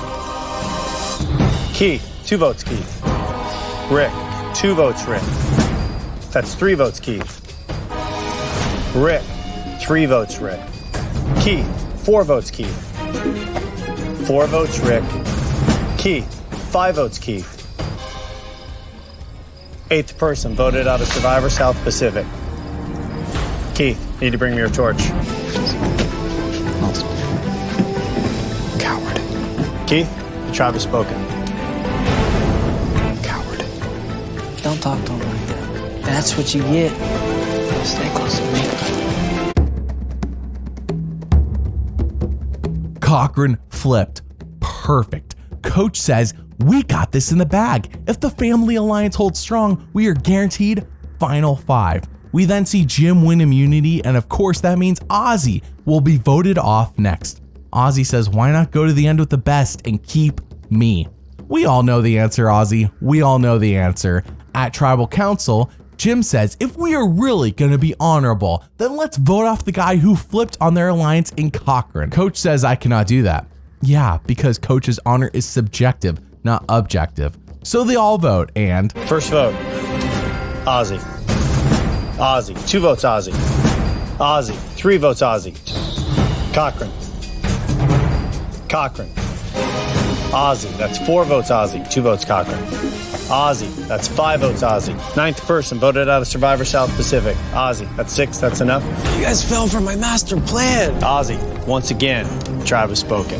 Keith. 2 votes, Keith. Rick. 2 votes, Rick. That's 3 votes, Keith. Rick. 3 votes, Rick. Keith. 4 votes, Keith. 4 votes, Rick. Keith. 5 votes, Keith. 8th person voted out of Survivor South Pacific. Keith, need to bring me your torch. Coward. Keith, the tribe has spoken. Coward. Don't talk to him like that. That's what you get. Stay close to me. Cochran flipped. Perfect. Coach says, we got this in the bag. If the family alliance holds strong, we are guaranteed final 5. We then see Jim win immunity, and of course that means Ozzy will be voted off next. Ozzy says, why not go to the end with the best and keep me? We all know the answer, Ozzy. We all know the answer. At Tribal Council, Jim says, if we are really gonna be honorable, then let's vote off the guy who flipped on their alliance in Cochran. Coach says, I cannot do that. Yeah, because Coach's honor is subjective, not objective. So they all vote, and first vote, Ozzy. Ozzy. 2 votes, Ozzy. Ozzy. 3 votes, Ozzy. Cochran. Cochran. Ozzy. That's 4 votes, Ozzy. 2 votes, Cochran. Ozzy. That's 5 votes, Ozzy. 9th person voted out of Survivor South Pacific. Ozzy. That's 6. That's enough. You guys fell for my master plan. Ozzy. Once again, tribe has spoken.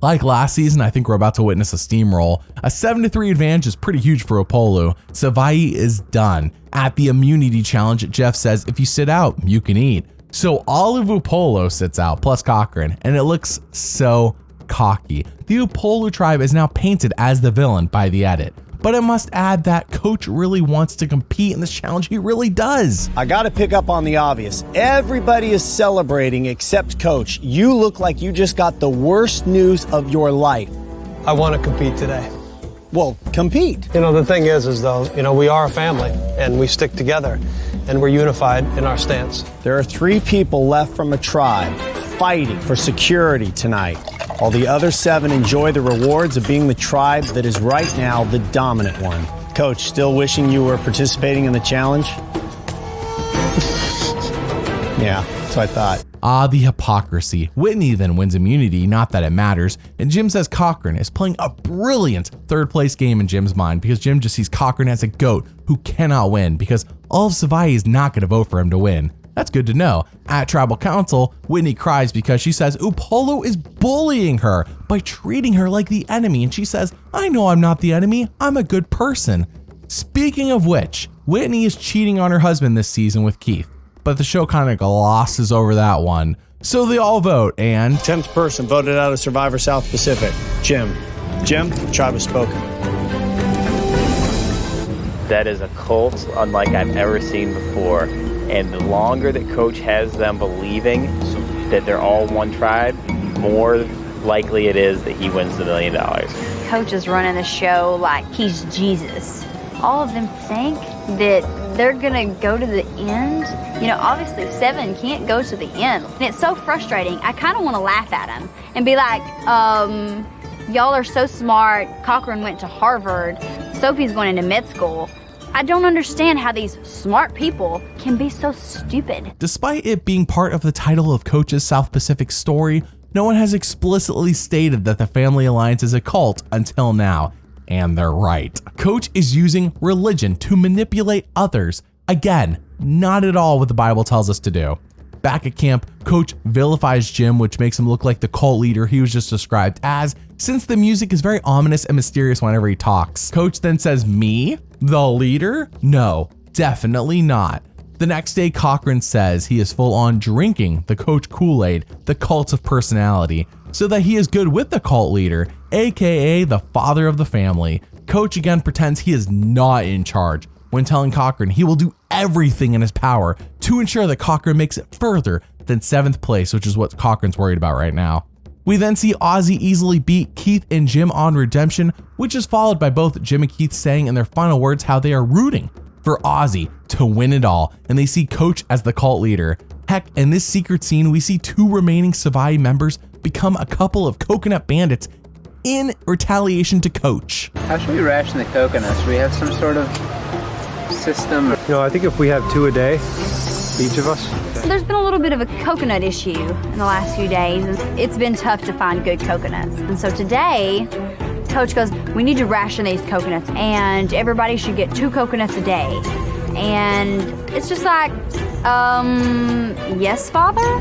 like last season, I think we're about to witness a steamroll. A 7-3 advantage is pretty huge for Upolu. Savai is done. At the immunity challenge, Jeff says if you sit out, you can eat. So all of Upolu sits out, plus Cochran, and it looks so cocky. The Upolu tribe is now painted as the villain by the edit. But I must add that Coach really wants to compete in this challenge. He really does. I gotta pick up on the obvious. Everybody is celebrating except Coach. You look like you just got the worst news of your life. I want to compete today. Well, compete. You know, the thing is though, we are a family and we stick together and we're unified in our stance. There are 3 people left from a tribe fighting for security tonight. While the other 7 enjoy the rewards of being the tribe that is right now the dominant one. Coach, still wishing you were participating in the challenge? Yeah, that's what I thought. Ah, the hypocrisy. Whitney then wins immunity, not that it matters, and Jim says Cochran is playing a brilliant third place game in Jim's mind because Jim just sees Cochran as a goat who cannot win because all of Savai is not going to vote for him to win. That's good to know. At Tribal Council, Whitney cries because she says Upolu is bullying her by treating her like the enemy, and she says, I know I'm not the enemy, I'm a good person. Speaking of which, Whitney is cheating on her husband this season with Keith, but the show kind of glosses over that one. So they all vote, and 10th person voted out of Survivor South Pacific, Jim. Jim, the tribe has spoken. That is a cult unlike I've ever seen before. And the longer that Coach has them believing that they're all one tribe, more likely it is that he wins the $1 million. Coach is running the show like he's Jesus. All of them think that they're gonna go to the end. You know, obviously 7 can't go to the end. And it's so frustrating. I kind of want to laugh at him and be like, Y'all are so smart. Cochran went to Harvard. Sophie's going into med school. I don't understand how these smart people can be so stupid. Despite it being part of the title of Coach's South Pacific story, no one has explicitly stated that the family alliance is a cult until now, and they're right. Coach is using religion to manipulate others. Again, not at all what the Bible tells us to do. Back at camp, Coach vilifies Jim, which makes him look like the cult leader he was just described as, since the music is very ominous and mysterious whenever he talks. Coach then says, "Me? The leader? No, definitely not." The next day, Cochran says he is full on drinking the Coach Kool-Aid, the cult of personality, so that he is good with the cult leader, aka the father of the family. Coach again pretends he is not in charge when telling Cochran he will do everything in his power to ensure that Cochran makes it further than 7th place, which is what Cochran's worried about right now. We then see Ozzy easily beat Keith and Jim on redemption, which is followed by both Jim and Keith saying in their final words how they are rooting for Ozzy to win it all, and they see Coach as the cult leader. Heck, in this secret scene, we see 2 remaining Savai members become a couple of coconut bandits in retaliation to Coach. How should we ration the coconuts? Do we have some sort of system? I think if we have 2 a day, each of us. So there's been a little bit of a coconut issue in the last few days, and it's been tough to find good coconuts. And so today, Coach goes, we need to ration these coconuts, and everybody should get 2 coconuts a day. And it's just like, yes, Father?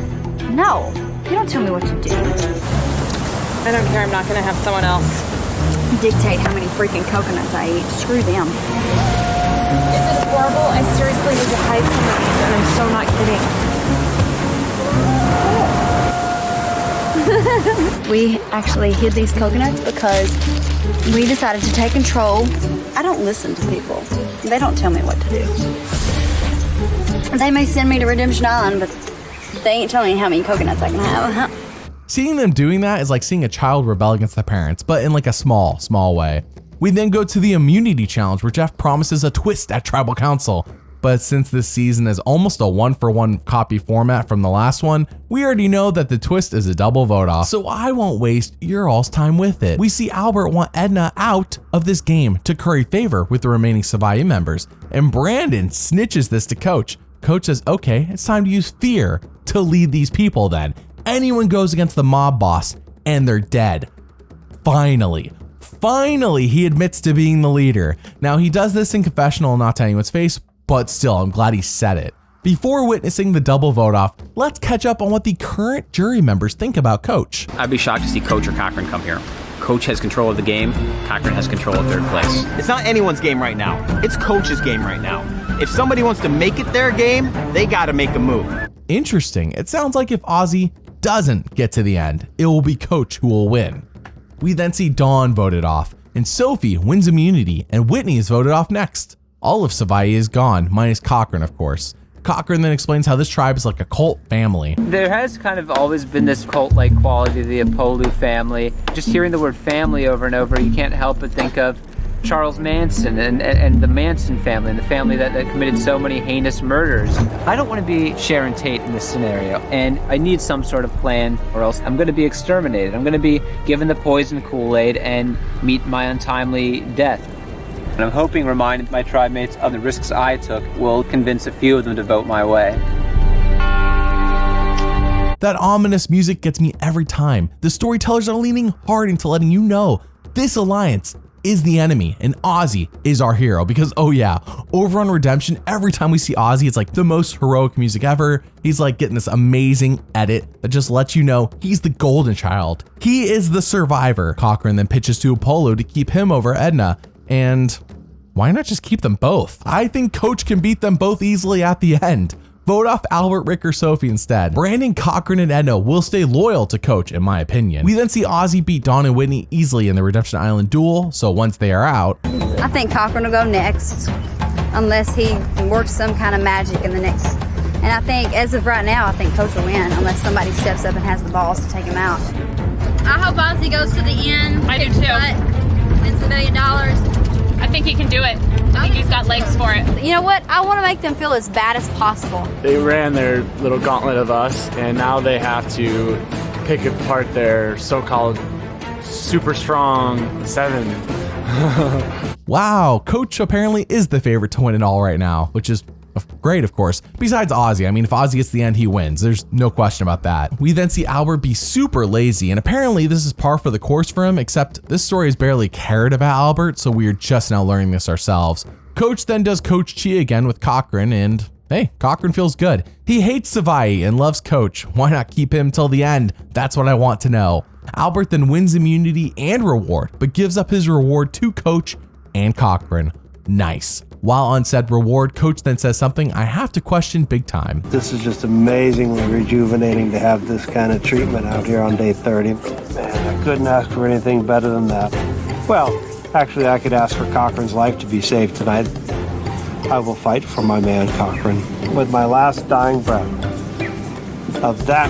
No, you don't tell me what to do. I don't care, I'm not gonna have someone else dictate how many freaking coconuts I eat. Screw them. Is this horrible? I seriously need to hide some of these, and I'm so not kidding. We actually hid these coconuts because we decided to take control. I don't listen to people. They don't tell me what to do. They may send me to Redemption Island, but they ain't telling me how many coconuts I can have. Seeing them doing that is like seeing a child rebel against their parents, but in like a small way. We then go to the immunity challenge where Jeff promises a twist at Tribal Council. But since this season is almost a 1-for-1 copy format from the last one, we already know that the twist is a double vote off, so I won't waste your all's time with it. We see Albert want Edna out of this game to curry favor with the remaining Savaya members, and Brandon snitches this to Coach. Coach says, okay, it's time to use fear to lead these people then. Anyone goes against the mob boss and they're dead. Finally, he admits to being the leader. Now he does this in confessional and not to anyone's face, but still, I'm glad he said it. Before witnessing the double vote off, let's catch up on what the current jury members think about Coach. I'd be shocked to see Coach or Cochran come here. Coach has control of the game, Cochran has control of 3rd place. It's not anyone's game right now. It's Coach's game right now. If somebody wants to make it their game, they gotta make a move. Interesting. It sounds like if Ozzy doesn't get to the end, it will be Coach who will win. We then see Dawn voted off, and Sophie wins immunity, and Whitney is voted off next. All of Savaya is gone, minus Cochran, of course. Cochran then explains how this tribe is like a cult family. There has kind of always been this cult-like quality to the Apolu family. Just hearing the word family over and over, you can't help but think of Charles Manson and the Manson family, and the family that committed so many heinous murders. I don't want to be Sharon Tate in this scenario, and I need some sort of plan, or else I'm going to be exterminated. I'm going to be given the poison Kool-Aid and meet my untimely death. And I'm hoping reminding my tribe mates of the risks I took will convince a few of them to vote my way. That ominous music gets me every time. The storytellers are leaning hard into letting you know this alliance is the enemy and Ozzy is our hero, because oh yeah, over on Redemption, every time we see Ozzy, it's like the most heroic music ever. He's like getting this amazing edit that just lets you know he's the golden child. He is the survivor. Cochran then pitches to Apollo to keep him over Edna, and why not just keep them both? I think Coach can beat them both easily at the end. Vote off Albert, Rick, or Sophie instead. Brandon, Cochran, and Edna will stay loyal to Coach, in my opinion. We then see Ozzy beat Dawn and Whitney easily in the Redemption Island duel, so once they are out, I think Cochran will go next, unless he works some kind of magic in the next. And I think, as of right now, I think Coach will win, unless somebody steps up and has the balls to take him out. I hope Ozzy goes to the end. I do too. Wins $1 million. I think he can do it. I think he's got legs for it. You know what? I want to make them feel as bad as possible. They ran their little gauntlet of us, and now they have to pick apart their so-called super strong 7. Wow, Coach apparently is the favorite to win it all right now, which is great, of course. Besides Ozzy, I mean, if Ozzy gets the end, he wins. There's no question about that. We then see Albert be super lazy, and apparently this is par for the course for him, except this story is barely cared about Albert, so we're just now learning this ourselves. Coach then does Coach Chi again with Cochran, and hey, Cochran feels good. He hates Savai and loves Coach. Why not keep him till the end? That's what I want to know. Albert then wins immunity and reward, but gives up his reward to Coach and Cochran. Nice. While on said reward, Coach then says something I have to question big time. This is just amazingly rejuvenating to have this kind of treatment out here on day 30. Man, I couldn't ask for anything better than that. Well, actually, I could ask for Cochran's life to be saved tonight. I will fight for my man Cochran with my last dying breath. Of that,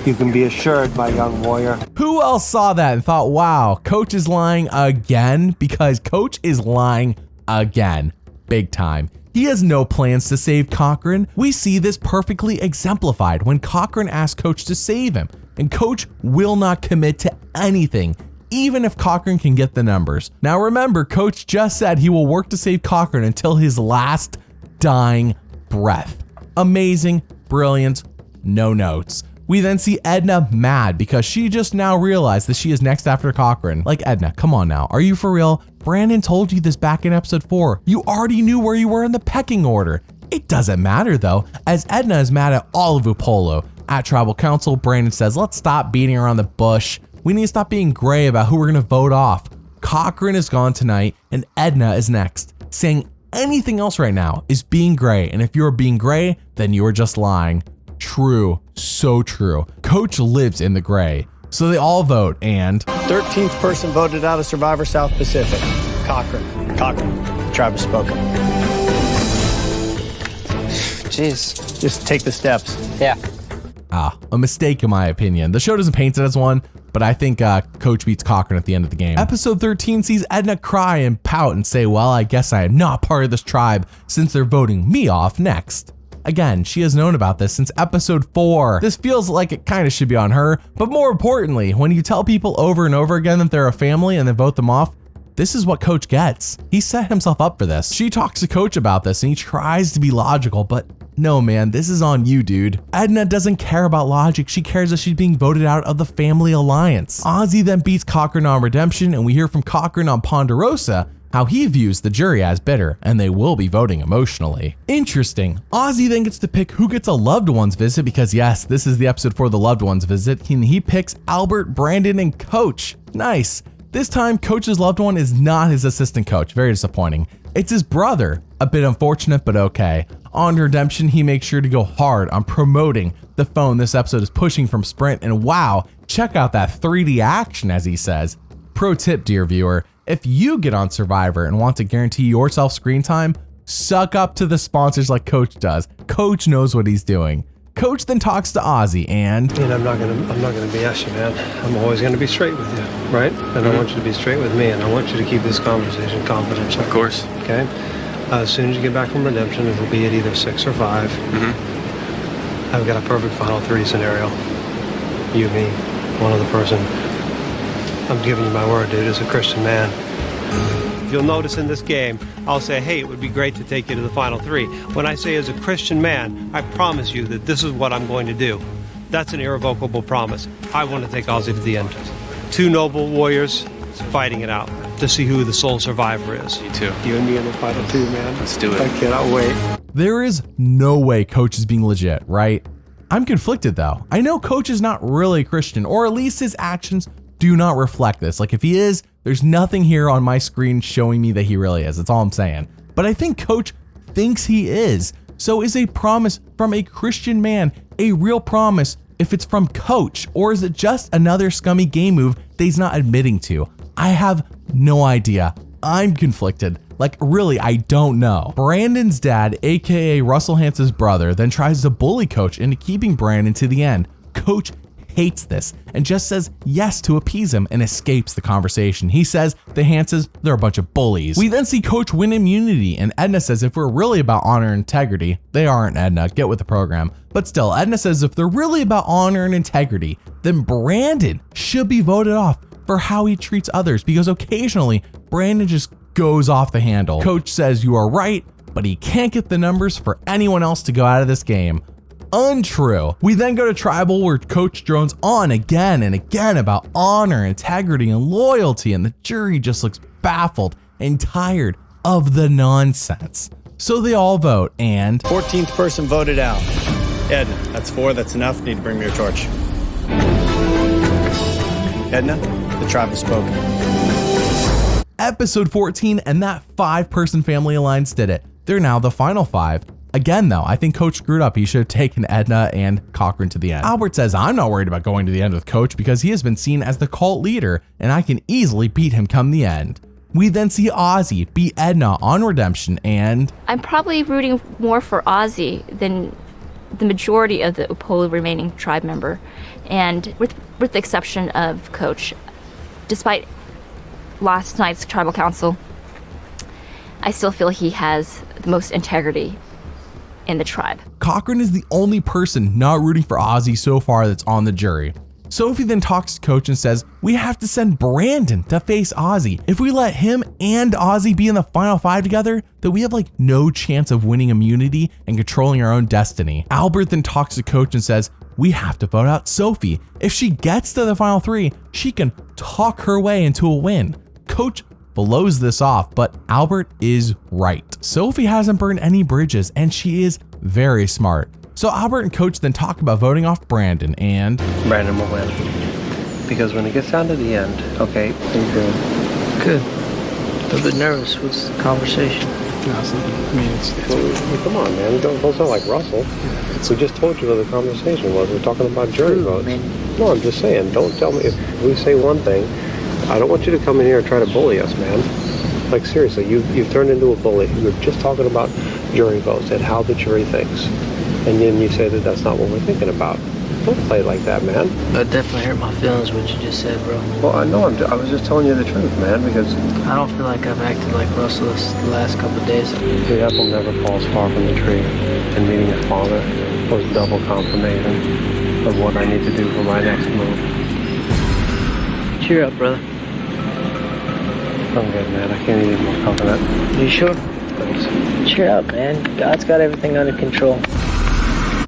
you can be assured, my young warrior. Who else saw that and thought, wow, Coach is lying again? Because Coach is lying again. Big time. He has no plans to save Cochran. We see this perfectly exemplified when Cochran asks Coach to save him, and Coach will not commit to anything, even if Cochran can get the numbers. Now remember, Coach just said he will work to save Cochran until his last dying breath. Amazing, brilliant, no notes. We then see Edna mad because she just now realized that she is next after Cochran. Like, Edna, come on now. Are you for real? Brandon told you this back in episode 4. You already knew where you were in the pecking order. It doesn't matter though, as Edna is mad at all of Upolo. At Tribal Council, Brandon says, let's stop beating around the bush. We need to stop being gray about who we're gonna vote off. Cochran is gone tonight and Edna is next. Saying anything else right now is being gray, and if you're being gray, then you are just lying. True, so true. Coach lives in the gray. So they all vote, and 13th person voted out of Survivor South Pacific. Cochran. The tribe has spoken. Jeez. Just take the steps. Yeah. A mistake in my opinion. The show doesn't paint it as one, but I think Coach beats Cochran at the end of the game. Episode 13 sees Edna cry and pout and say, well, I guess I am not part of this tribe since they're voting me off next. Again, she has known about this since episode 4. This feels like it kind of should be on her, but more importantly, when you tell people over and over again that they're a family and then vote them off, this is what Coach gets. He set himself up for this. She talks to Coach about this and he tries to be logical, but no man, this is on you, dude. Edna doesn't care about logic, she cares that she's being voted out of the family alliance. Ozzy then beats Cochran on redemption, and we hear from Cochran on Ponderosa how he views the jury as bitter, and they will be voting emotionally. Interesting. Ozzy then gets to pick who gets a loved ones visit, because yes, this is the episode for the loved ones visit, and he picks Albert, Brandon, and Coach. Nice. This time, Coach's loved one is not his assistant coach. Very disappointing. It's his brother. A bit unfortunate, but okay. On redemption, he makes sure to go hard on promoting the phone this episode is pushing from Sprint, and wow, check out that 3D action, as he says. Pro tip, dear viewer, if you get on Survivor and want to guarantee yourself screen time, suck up to the sponsors like Coach does. Coach knows what he's doing. Coach then talks to Ozzy and I'm not gonna BS you, man. I'm always gonna be straight with you, right? And I want you to be straight with me, and I want you to keep this conversation confidential. Of course. Okay? As soon as you get back from redemption, it'll be at either 6 or 5. I've got a perfect final 3 scenario. You, me, one other person. I'm giving you my word, dude, as a Christian man. You'll notice in this game, I'll say, hey, it would be great to take you to the final 3. When I say as a Christian man, I promise you that this is what I'm going to do. That's an irrevocable promise. I want to take Ozzy to the end. 2 noble warriors fighting it out to see who the sole survivor is. You too. You and me in the final 2, man. Let's do it. I cannot wait. there is no way Coach is being legit, right? I'm conflicted though. I know Coach is not really a Christian, or at least his actions do not reflect this. Like if he is, there's nothing here on my screen showing me that he really is. That's all I'm saying. But I think Coach thinks he is. So is a promise from a Christian man a real promise if it's from Coach, or is it just another scummy game move that he's not admitting to? I have no idea. I'm conflicted. Like really, I don't know. Brandon's dad, aka Russell Hance's brother, then tries to bully Coach into keeping Brandon to the end. Coach hates this and just says yes to appease him and escapes the conversation. He says the Hances, they're a bunch of bullies. We then see Coach win immunity, and Edna says if we're really about honor and integrity, they aren't, Edna, get with the program. But still, Edna says if they're really about honor and integrity, then Brandon should be voted off for how he treats others because occasionally Brandon just goes off the handle. Coach says you are right, but he can't get the numbers for anyone else to go out of this game. Untrue. We then go to tribal where Coach drones on again and again about honor, integrity, and loyalty, and the jury just looks baffled and tired of the nonsense. So they all vote and 14th person voted out. Edna, that's 4, that's enough. Need to bring me your torch. Edna, the tribe has spoken. Episode 14 and that 5-person family alliance did it. They're now the final 5. Again though, I think Coach screwed up. He should have taken Edna and Cochran to the end. Albert says, I'm not worried about going to the end with Coach because he has been seen as the cult leader and I can easily beat him come the end. We then see Ozzy beat Edna on redemption and I'm probably rooting more for Ozzy than the majority of the Upolu remaining tribe member. And with the exception of Coach, despite last night's tribal council, I still feel he has the most integrity in the tribe. Cochran is the only person not rooting for Ozzy so far that's on the jury. Sophie then talks to Coach and says, we have to send Brandon to face Ozzy. If we let him and Ozzy be in the final 5 together, then we have like no chance of winning immunity and controlling our own destiny. Albert then talks to Coach and says, we have to vote out Sophie. If she gets to the final 3, she can talk her way into a win. Coach blows this off, but Albert is right. Sophie hasn't burned any bridges and she is very smart. So Albert and Coach then talk about voting off Brandon and Brandon will win. Because when it gets down to the end, okay, how you doing? Good. A little bit nervous. What's the conversation? Come on, man. Don't sound like Russell. We just told you what the conversation was. We're talking about jury votes. No, I'm just saying, don't tell me if we say one thing. I don't want you to come in here and try to bully us, man. Like, seriously, you've turned into a bully. We were just talking about jury votes and how the jury thinks. And then you say that that's not what we're thinking about. Don't play like that, man. That definitely hurt my feelings what you just said, bro. Well, I know. I was just telling you the truth, man, because I don't feel like I've acted like Russell the last couple of days. The apple never falls far from the tree. And meeting your father was double confirmation of what I need to do for my next move. Cheer up, brother. I'm good, man. I can't eat any more coconut. You sure? Thanks. Cheer up, man. God's got everything under control.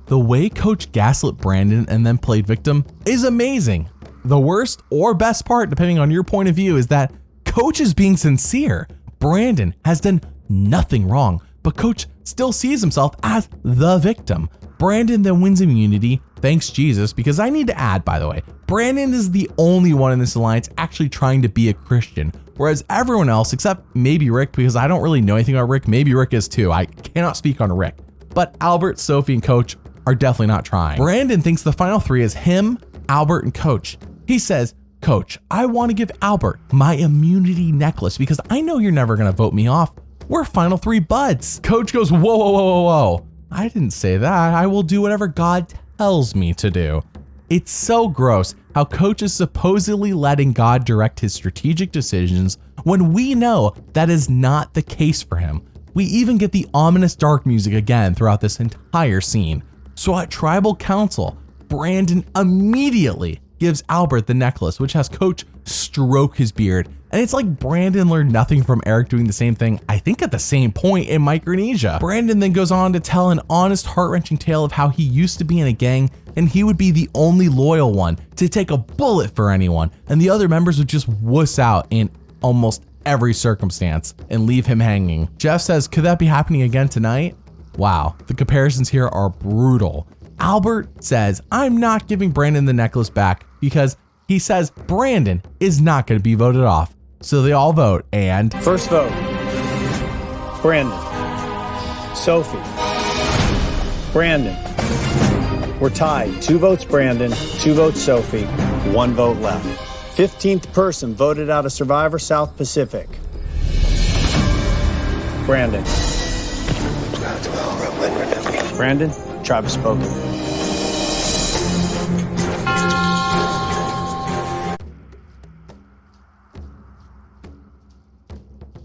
the way Coach gaslit Brandon and then played victim is amazing. The worst or best part, depending on your point of view, is that Coach is being sincere. Brandon has done nothing wrong, but Coach still sees himself as the victim. Brandon then wins immunity, thanks Jesus, because I need to add, by the way, Brandon is the only one in this alliance actually trying to be a Christian, whereas everyone else, except maybe Rick, because I don't really know anything about Rick, maybe Rick is too, I cannot speak on Rick, but Albert, Sophie, and Coach are definitely not trying. Brandon thinks the final three is him, Albert, and Coach. He says, Coach, I want to give Albert my immunity necklace because I know you're never going to vote me off. We're final three buds. Coach goes, whoa, whoa, whoa, whoa, whoa. I didn't say that. I will do whatever God tells me to do. It's so gross how Coach is supposedly letting God direct his strategic decisions when we know that is not the case for him. We even get the ominous dark music again throughout this entire scene. So at Tribal Council, Brandon immediately gives Albert the necklace, which has Coach stroke his beard. And it's like Brandon learned nothing from Eric doing the same thing, I think at the same point in Micronesia. Brandon then goes on to tell an honest, heart-wrenching tale of how he used to be in a gang and he would be the only loyal one to take a bullet for anyone, and the other members would just wuss out in almost every circumstance and leave him hanging. Jeff says, could that be happening again tonight? Wow, the comparisons here are brutal. Albert says, I'm not giving Brandon the necklace back because he says Brandon is not going to be voted off. So they all vote and... First vote, Brandon. Sophie. Brandon. We're tied. 2 votes Brandon, 2 votes Sophie, 1 vote left. 15th person voted out of Survivor South Pacific. Brandon. Brandon, tribe has spoken.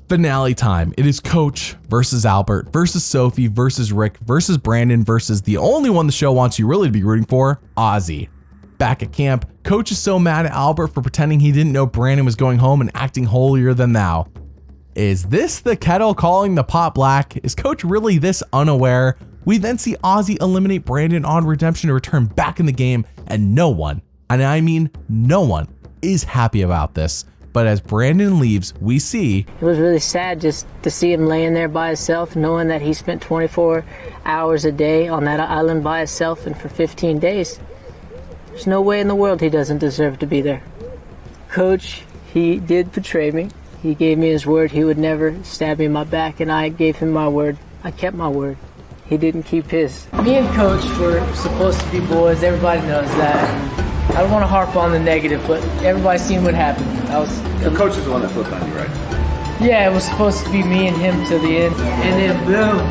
Finale time. It is Coach versus Albert versus Sophie versus Rick versus Brandon versus the only one the show wants you really to be rooting for, Ozzy. Back at camp, Coach is so mad at Albert for pretending he didn't know Brandon was going home and acting holier than thou. Is this the kettle calling the pot black? Is Coach really this unaware? We then see Ozzy eliminate Brandon on redemption to return back in the game, and no one, and I mean no one, is happy about this. But as Brandon leaves, we see It was really sad just to see him laying there by himself, knowing that he spent 24 hours a day on that island by himself and for 15 days. There's no way in the world he doesn't deserve to be there. Coach, he did betray me. He gave me his word he would never stab me in my back, and I gave him my word. I kept my word. He didn't keep his. Me and Coach were supposed to be boys. Everybody knows that. I don't want to harp on the negative, but everybody's seen what happened. The coach is the one that flipped on you, right? Yeah, it was supposed to be me and him till the end. And then boom,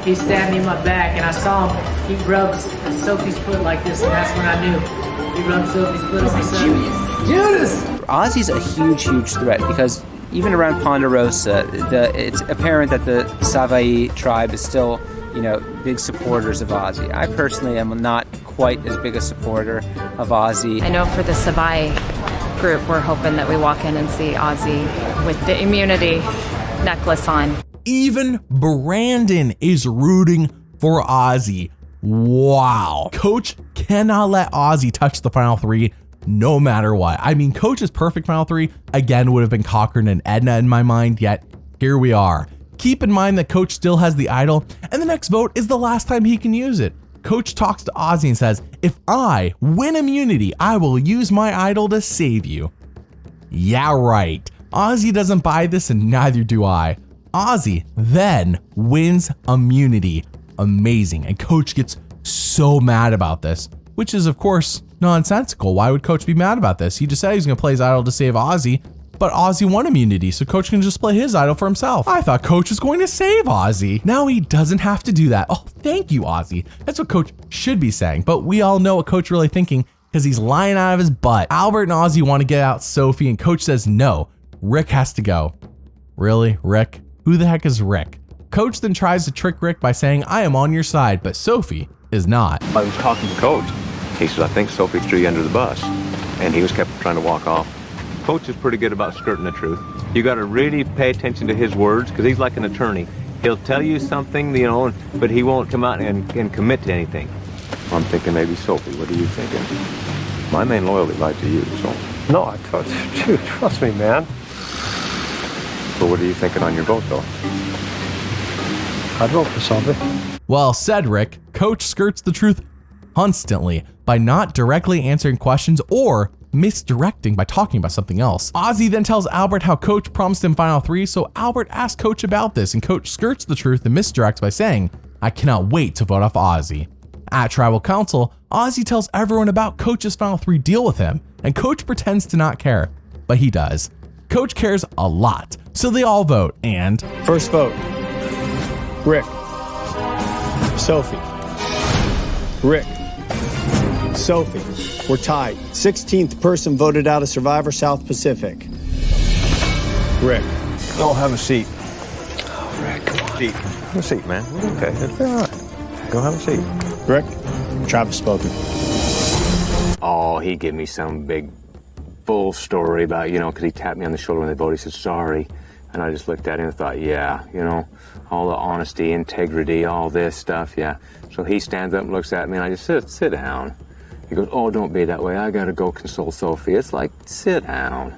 he stabbed me in my back, and I saw him. He rubs Sophie's foot like this, and that's when I knew. He rubbed Sophie's foot on my son. Judas! Ozzy's a huge, huge threat because even around Ponderosa, it's apparent that the Savaii tribe is still, big supporters of Ozzy. I personally am not quite as big a supporter of Ozzy. I know for the Savaii group, we're hoping that we walk in and see Ozzy with the immunity necklace on. even Brandon is rooting for Ozzy. Wow. Coach cannot let Ozzy touch the final three no matter what. I mean, Coach's perfect final three, again, would have been Cochran and Edna in my mind, yet here we are. Keep in mind that Coach still has the idol, and the next vote is the last time he can use it. Coach talks to Ozzy and says, if I win immunity, I will use my idol to save you. Yeah, right. Ozzy doesn't buy this and neither do I. Ozzy then wins immunity. Amazing. And Coach gets so mad about this, which is of course nonsensical. Why would Coach be mad about this? He just said he's going to play his idol to save Ozzy, but Ozzy won immunity, so Coach can just play his idol for himself. I thought Coach was going to save Ozzy. Now he doesn't have to do that. Oh, thank you, Ozzy. That's what Coach should be saying, but we all know what Coach really thinking because he's lying out of his butt. Albert and Ozzy want to get out Sophie, and Coach says no. Rick has to go. Really, Rick? Who the heck is Rick? Coach then tries to trick Rick by saying, I am on your side, but Sophie is not. I was talking to Coach. He said, I think Sophie threw you under the bus. And he was kept trying to walk off. Coach is pretty good about skirting the truth. You got to really pay attention to his words because he's like an attorney. He'll tell you something, but he won't come out and commit to anything. I'm thinking maybe Sophie. What are you thinking? My main loyalty lies to you, so. No, I thought, dude, trust me, man. So what are you thinking on your vote, though? I'd vote for Sophie. Well said, Rick. Coach skirts the truth constantly by not directly answering questions or misdirecting by talking about something else. Ozzy then tells Albert how Coach promised him final three, so Albert asks Coach about this, and Coach skirts the truth and misdirects by saying, I cannot wait to vote off Ozzy. At Tribal Council, Ozzy tells everyone about Coach's final three deal with him, and Coach pretends to not care, but he does. Coach cares a lot, so they all vote, and... First vote, Rick, Sophie, Rick, Sophie. We're tied. 16th person voted out of Survivor South Pacific. Rick. Go have a seat. Oh, Rick, come on. Have a seat, man. Okay, it's all right. Go have a seat. Rick, Travis spoken. Oh, he gave me some big full story about, because he tapped me on the shoulder when they voted. He said, sorry. And I just looked at him and thought, yeah, all the honesty, integrity, all this stuff, yeah. So he stands up and looks at me, and I just said, sit down. He goes, oh, don't be that way. I got to go console Sophie. It's like, sit down.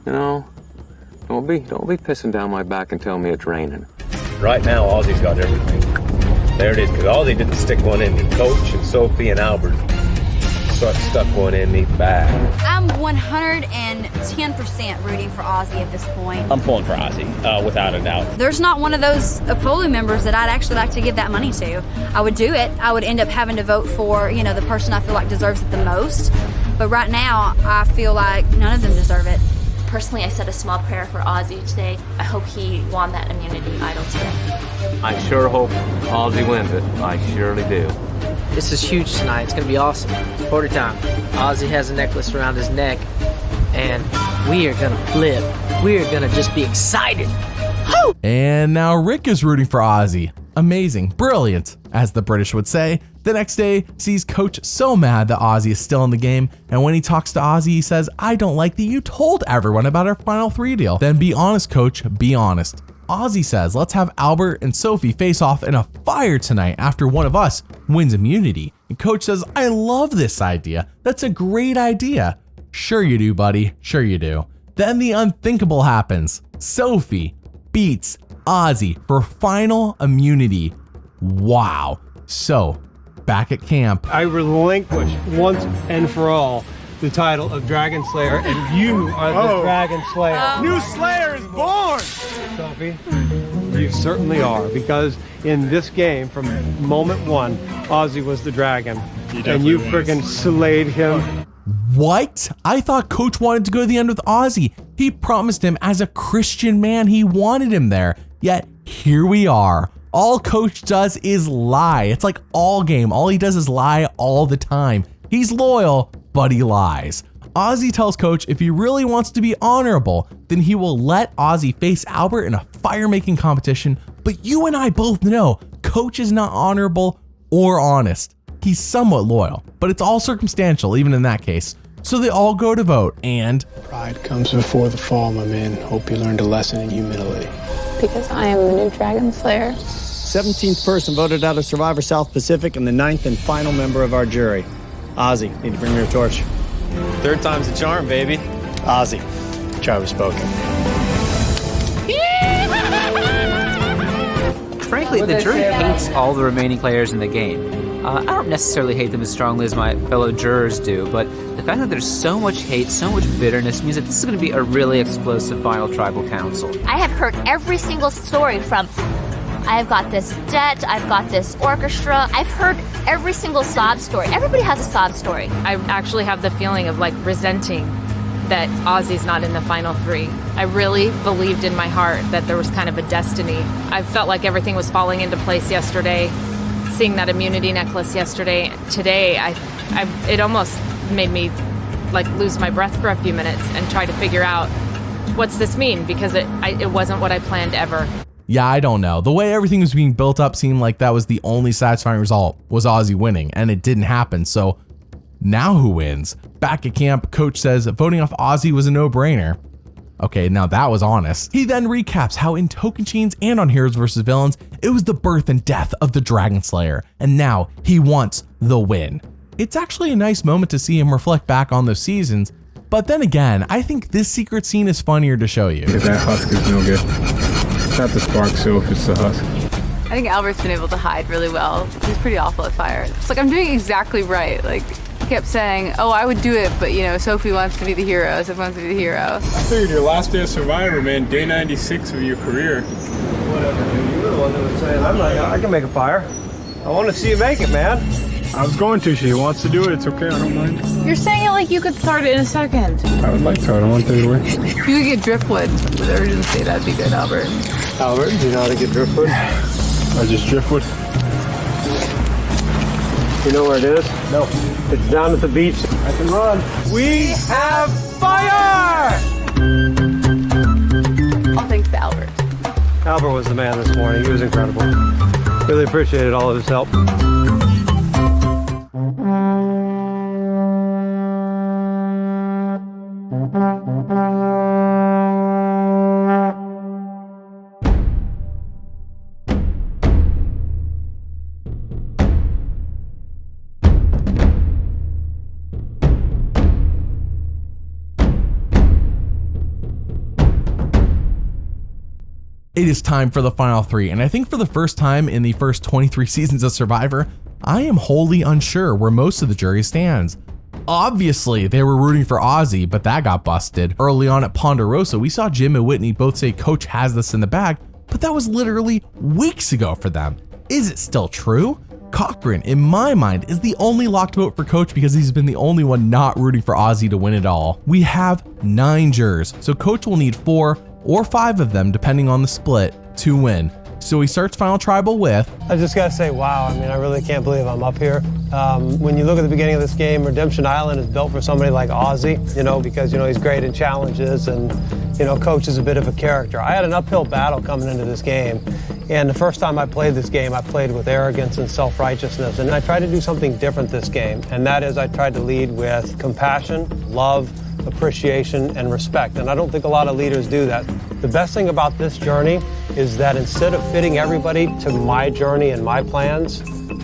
Don't be pissing down my back and telling me it's raining. Right now, Ozzy's got everything. There it is, because Ozzy didn't stick one in me. Coach and Sophie and Albert stuck one in me bad. I'm 110% rooting for Ozzy at this point. I'm pulling for Ozzy, without a doubt. There's not one of those Apollo members that I'd actually like to give that money to. I would do it. I would end up having to vote for, the person I feel like deserves it the most. But right now, I feel like none of them deserve it. Personally, I said a small prayer for Ozzy today. I hope he won that immunity idol today. I sure hope Ozzy wins it. I surely do. This is huge tonight. It's going to be awesome. Party time. Ozzy has a necklace around his neck, and we are going to flip. We are going to just be excited. And now Rick is rooting for Ozzy. Amazing, brilliant, as the British would say. The next day sees Coach so mad that Ozzy is still in the game, and when he talks to Ozzy, he says, "I don't like that you told everyone about our Final 3 deal." Then be honest, Coach, be honest. Ozzy says, "Let's have Albert and Sophie face off in a fire tonight after one of us wins immunity." And Coach says, "I love this idea. That's a great idea." "Sure you do, buddy. Sure you do." Then the unthinkable happens. Sophie beats Ozzy for final immunity. Wow. So, back at camp, I relinquish once and for all the title of Dragon Slayer, and you are the Dragon Slayer. New Slayer is born! Sophie, you certainly are, because in this game, from moment one, Ozzy was the dragon, and you friggin' slayed him. What? I thought Coach wanted to go to the end with Ozzy. He promised him as a Christian man he wanted him there. Yet, here we are. All Coach does is lie. It's like all game. All he does is lie all the time. He's loyal, but he lies. Ozzy tells Coach if he really wants to be honorable, then he will let Ozzy face Albert in a fire-making competition. But you and I both know Coach is not honorable or honest. He's somewhat loyal, but it's all circumstantial even in that case. So they all go to vote, and Pride comes before the fall, my man. Hope you learned a lesson in humility. Because I am the new Dragon Slayer. 17th person voted out of Survivor South Pacific and the 9th and final member of our jury. Ozzy, need to bring me your torch. Third time's a charm, baby. Ozzy, Travis spoken. Frankly, the jury hates all the remaining players in the game. I don't necessarily hate them as strongly as my fellow jurors do, but the fact that there's so much hate, so much bitterness means that this is going to be a really explosive final tribal council. I have heard every single story from, I've got this debt, I've got this orchestra. I've heard every single sob story. Everybody has a sob story. I actually have the feeling of like resenting that Ozzy's not in the final 3. I really believed in my heart that there was kind of a destiny. I felt like everything was falling into place yesterday. Seeing that immunity necklace yesterday, today, it almost made me like lose my breath for a few minutes and try to figure out what's this mean, because it wasn't what I planned ever. yeah, I don't know. The way everything was being built up seemed like that was the only satisfying result, was Ozzy winning, and it didn't happen. So now who wins? Back at camp, Coach says voting off Ozzy was a no-brainer. Okay, now that was honest. He then recaps how in Tocantins and on Heroes vs. Villains, it was the birth and death of the Dragon Slayer, and now he wants the win. It's actually a nice moment to see him reflect back on those seasons, but then again, I think this secret scene is funnier to show you. That husk is no good. It's not the spark Sylph, it's the husk. I think Albert's been able to hide really well. He's pretty awful at fire. It's like I'm doing exactly right. Like, he kept saying, oh, I would do it, but you know, Sophie wants to be the hero. Sophie wants to be the hero. I figured your last day of Survivor, man, day 96 of your career. Whatever, dude. You were the one that was saying, I can make a fire. I want to see you make it, man. I was going to. She wants to do it. It's okay. I don't mind. You're saying it like you could start it in a second. I would like to. I don't want that away. If you could get driftwood with urgency, that'd be good, Albert. Albert, do you know how to get driftwood? I just driftwood. You know where it is? No. It's down at the beach. I can run. We have fire! All thanks to Albert. Albert was the man this morning. He was incredible. Really appreciated all of his help. It is time for the final 3, and I think for the first time in the first 23 seasons of Survivor, I am wholly unsure where most of the jury stands. Obviously, they were rooting for Ozzy, but that got busted. Early on at Ponderosa, we saw Jim and Whitney both say Coach has this in the bag, but that was literally weeks ago for them. Is it still true? Cochran, in my mind, is the only locked vote for Coach because he's been the only one not rooting for Ozzy to win it all. We have 9 jurors, so Coach will need 4 or 5 of them, depending on the split, to win. So he starts Final Tribal with... I just gotta say, wow, I mean, I really can't believe I'm up here. When you look at the beginning of this game, Redemption Island is built for somebody like Ozzy, you know, because, you know, he's great in challenges and, you know, Coach is a bit of a character. I had an uphill battle coming into this game. And the first time I played this game, I played with arrogance and self-righteousness. And I tried to do something different this game. And that is I tried to lead with compassion, love, appreciation, and respect. And I don't think a lot of leaders do that. The best thing about this journey is that instead of fitting everybody to my journey and my plans,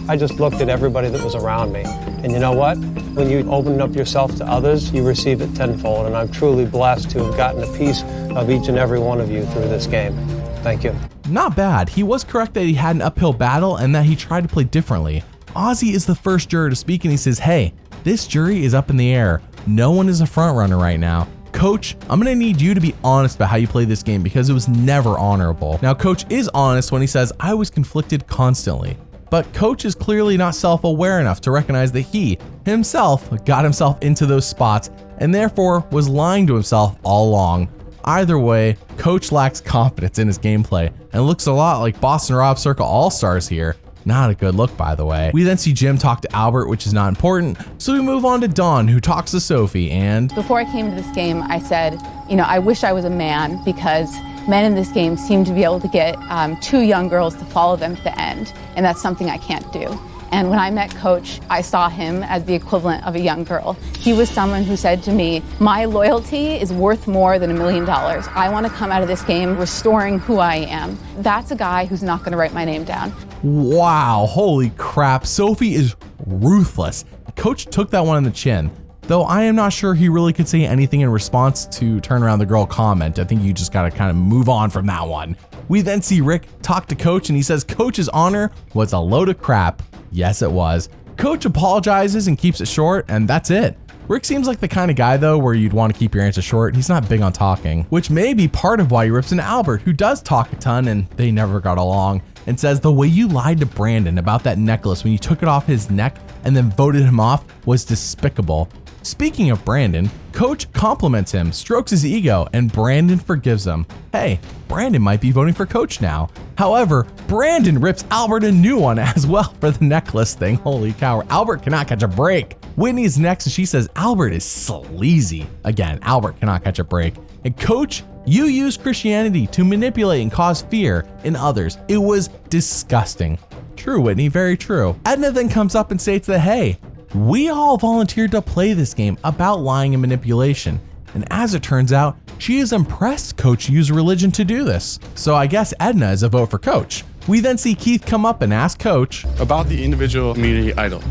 I just looked at everybody that was around me. And you know what? When you open up yourself to others, you receive it tenfold. And I'm truly blessed to have gotten a piece of each and every one of you through this game. Thank you. Not bad. He was correct that he had an uphill battle and that he tried to play differently. Ozzy is the first juror to speak and he says, hey, this jury is up in the air. No one is a front runner right now. Coach, I'm gonna need you to be honest about how you play this game because it was never honorable. Now, Coach is honest when he says, I was conflicted constantly. But Coach is clearly not self-aware enough to recognize that he himself got himself into those spots and therefore was lying to himself all along. Either way, Coach lacks confidence in his gameplay and looks a lot like Boston Rob Circle All-Stars here. Not a good look, by the way. We then see Jim talk to Albert, which is not important, so we move on to Dawn, who talks to Sophie, and Before I came to this game, I said, I wish I was a man because men in this game seem to be able to get 2 young girls to follow them to the end, and that's something I can't do. And when I met Coach, I saw him as the equivalent of a young girl. He was someone who said to me, my loyalty is worth more than $1 million. I want to come out of this game restoring who I am. That's a guy who's not going to write my name down. wow, holy crap, Sophie is ruthless. Coach took that one on the chin. Though I am not sure he really could say anything in response to turn around the girl comment. I think you just gotta kind of move on from that one. We then see Rick talk to Coach and he says Coach's honor was a load of crap. Yes, it was. Coach apologizes and keeps it short, and that's it. Rick seems like the kind of guy though where you'd want to keep your answer short. He's not big on talking, which may be part of why he rips into Albert, who does talk a ton and they never got along, and says the way you lied to Brandon about that necklace when you took it off his neck and then voted him off was despicable. Speaking of Brandon, Coach compliments him, strokes his ego, and Brandon forgives him. Hey, Brandon might be voting for Coach now. However, Brandon rips Albert a new one as well for the necklace thing. Holy cow, Albert cannot catch a break. Whitney's next and she says Albert is sleazy. Again, Albert cannot catch a break. And Coach, you use Christianity to manipulate and cause fear in others. It was disgusting. True, Whitney, very true. Edna then comes up and states that, hey, we all volunteered to play this game about lying and manipulation. And as it turns out, she is impressed Coach used religion to do this. So I guess Edna is a vote for Coach. We then see Keith come up and ask Coach about the individual immunity idol.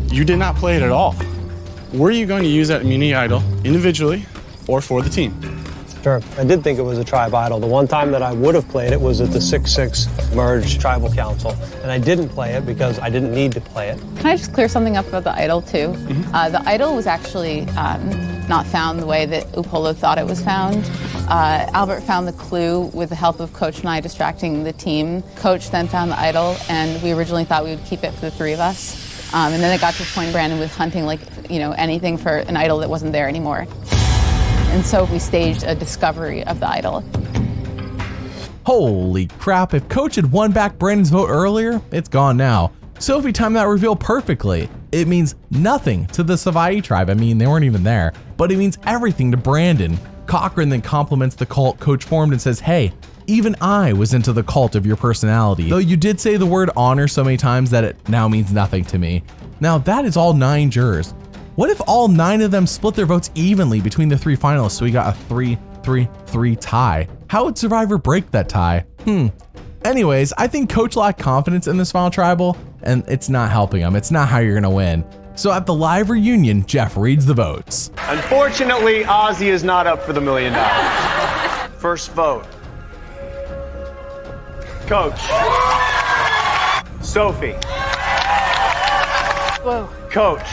You did not play it at all. Were you going to use that immunity idol individually or for the team? Sure. I did think it was a tribe idol. The one time that I would have played it was at the 6-6 merged tribal council. And I didn't play it because I didn't need to play it. Can I just clear something up about the idol too? The idol was actually not found the way that Upolo thought it was found. Albert found the clue with the help of Coach and I distracting the team. Coach then found the idol, and we originally thought we would keep it for the 3 of us. And then it got to the point Brandon was hunting anything for an idol that wasn't there anymore. And so we staged a discovery of the idol. Holy crap, if Coach had won back Brandon's vote earlier, it's gone now. Sophie timed that reveal perfectly. It means nothing to the Savai tribe. I mean, they weren't even there, but it means everything to Brandon. Cochran then compliments the cult Coach formed and says, hey, even I was into the cult of your personality. Though you did say the word honor so many times that it now means nothing to me. Now that is all 9 jurors. What if all 9 of them split their votes evenly between the 3 finalists so we got a 3-3-3 tie? How would Survivor break that tie? Anyways, I think Coach lacked confidence in this final tribal, and it's not helping him. It's not how you're gonna win. So at the live reunion, Jeff reads the votes. Unfortunately, Ozzy is not up for the $1 million. First vote. Coach. Sophie. Whoa. Coach.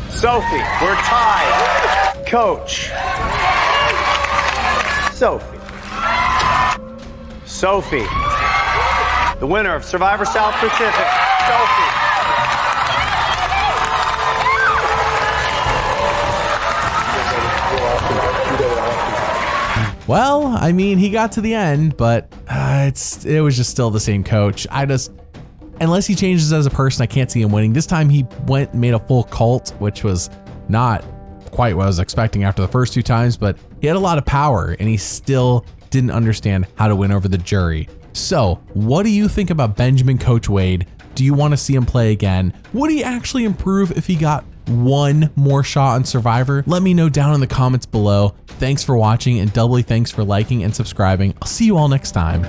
Sophie, we're tied. Coach. Sophie. Sophie. The winner of Survivor South Pacific, Sophie. Well, I mean, he got to the end, but it was just still the same Coach. Unless he changes as a person, I can't see him winning. This time he went and made a full cult, which was not quite what I was expecting after the first 2 times, but he had a lot of power and he still didn't understand how to win over the jury. So what do you think about Benjamin Coach Wade? Do you want to see him play again? Would he actually improve if he got one more shot on Survivor? Let me know down in the comments below. Thanks for watching, and doubly thanks for liking and subscribing. I'll see you all next time.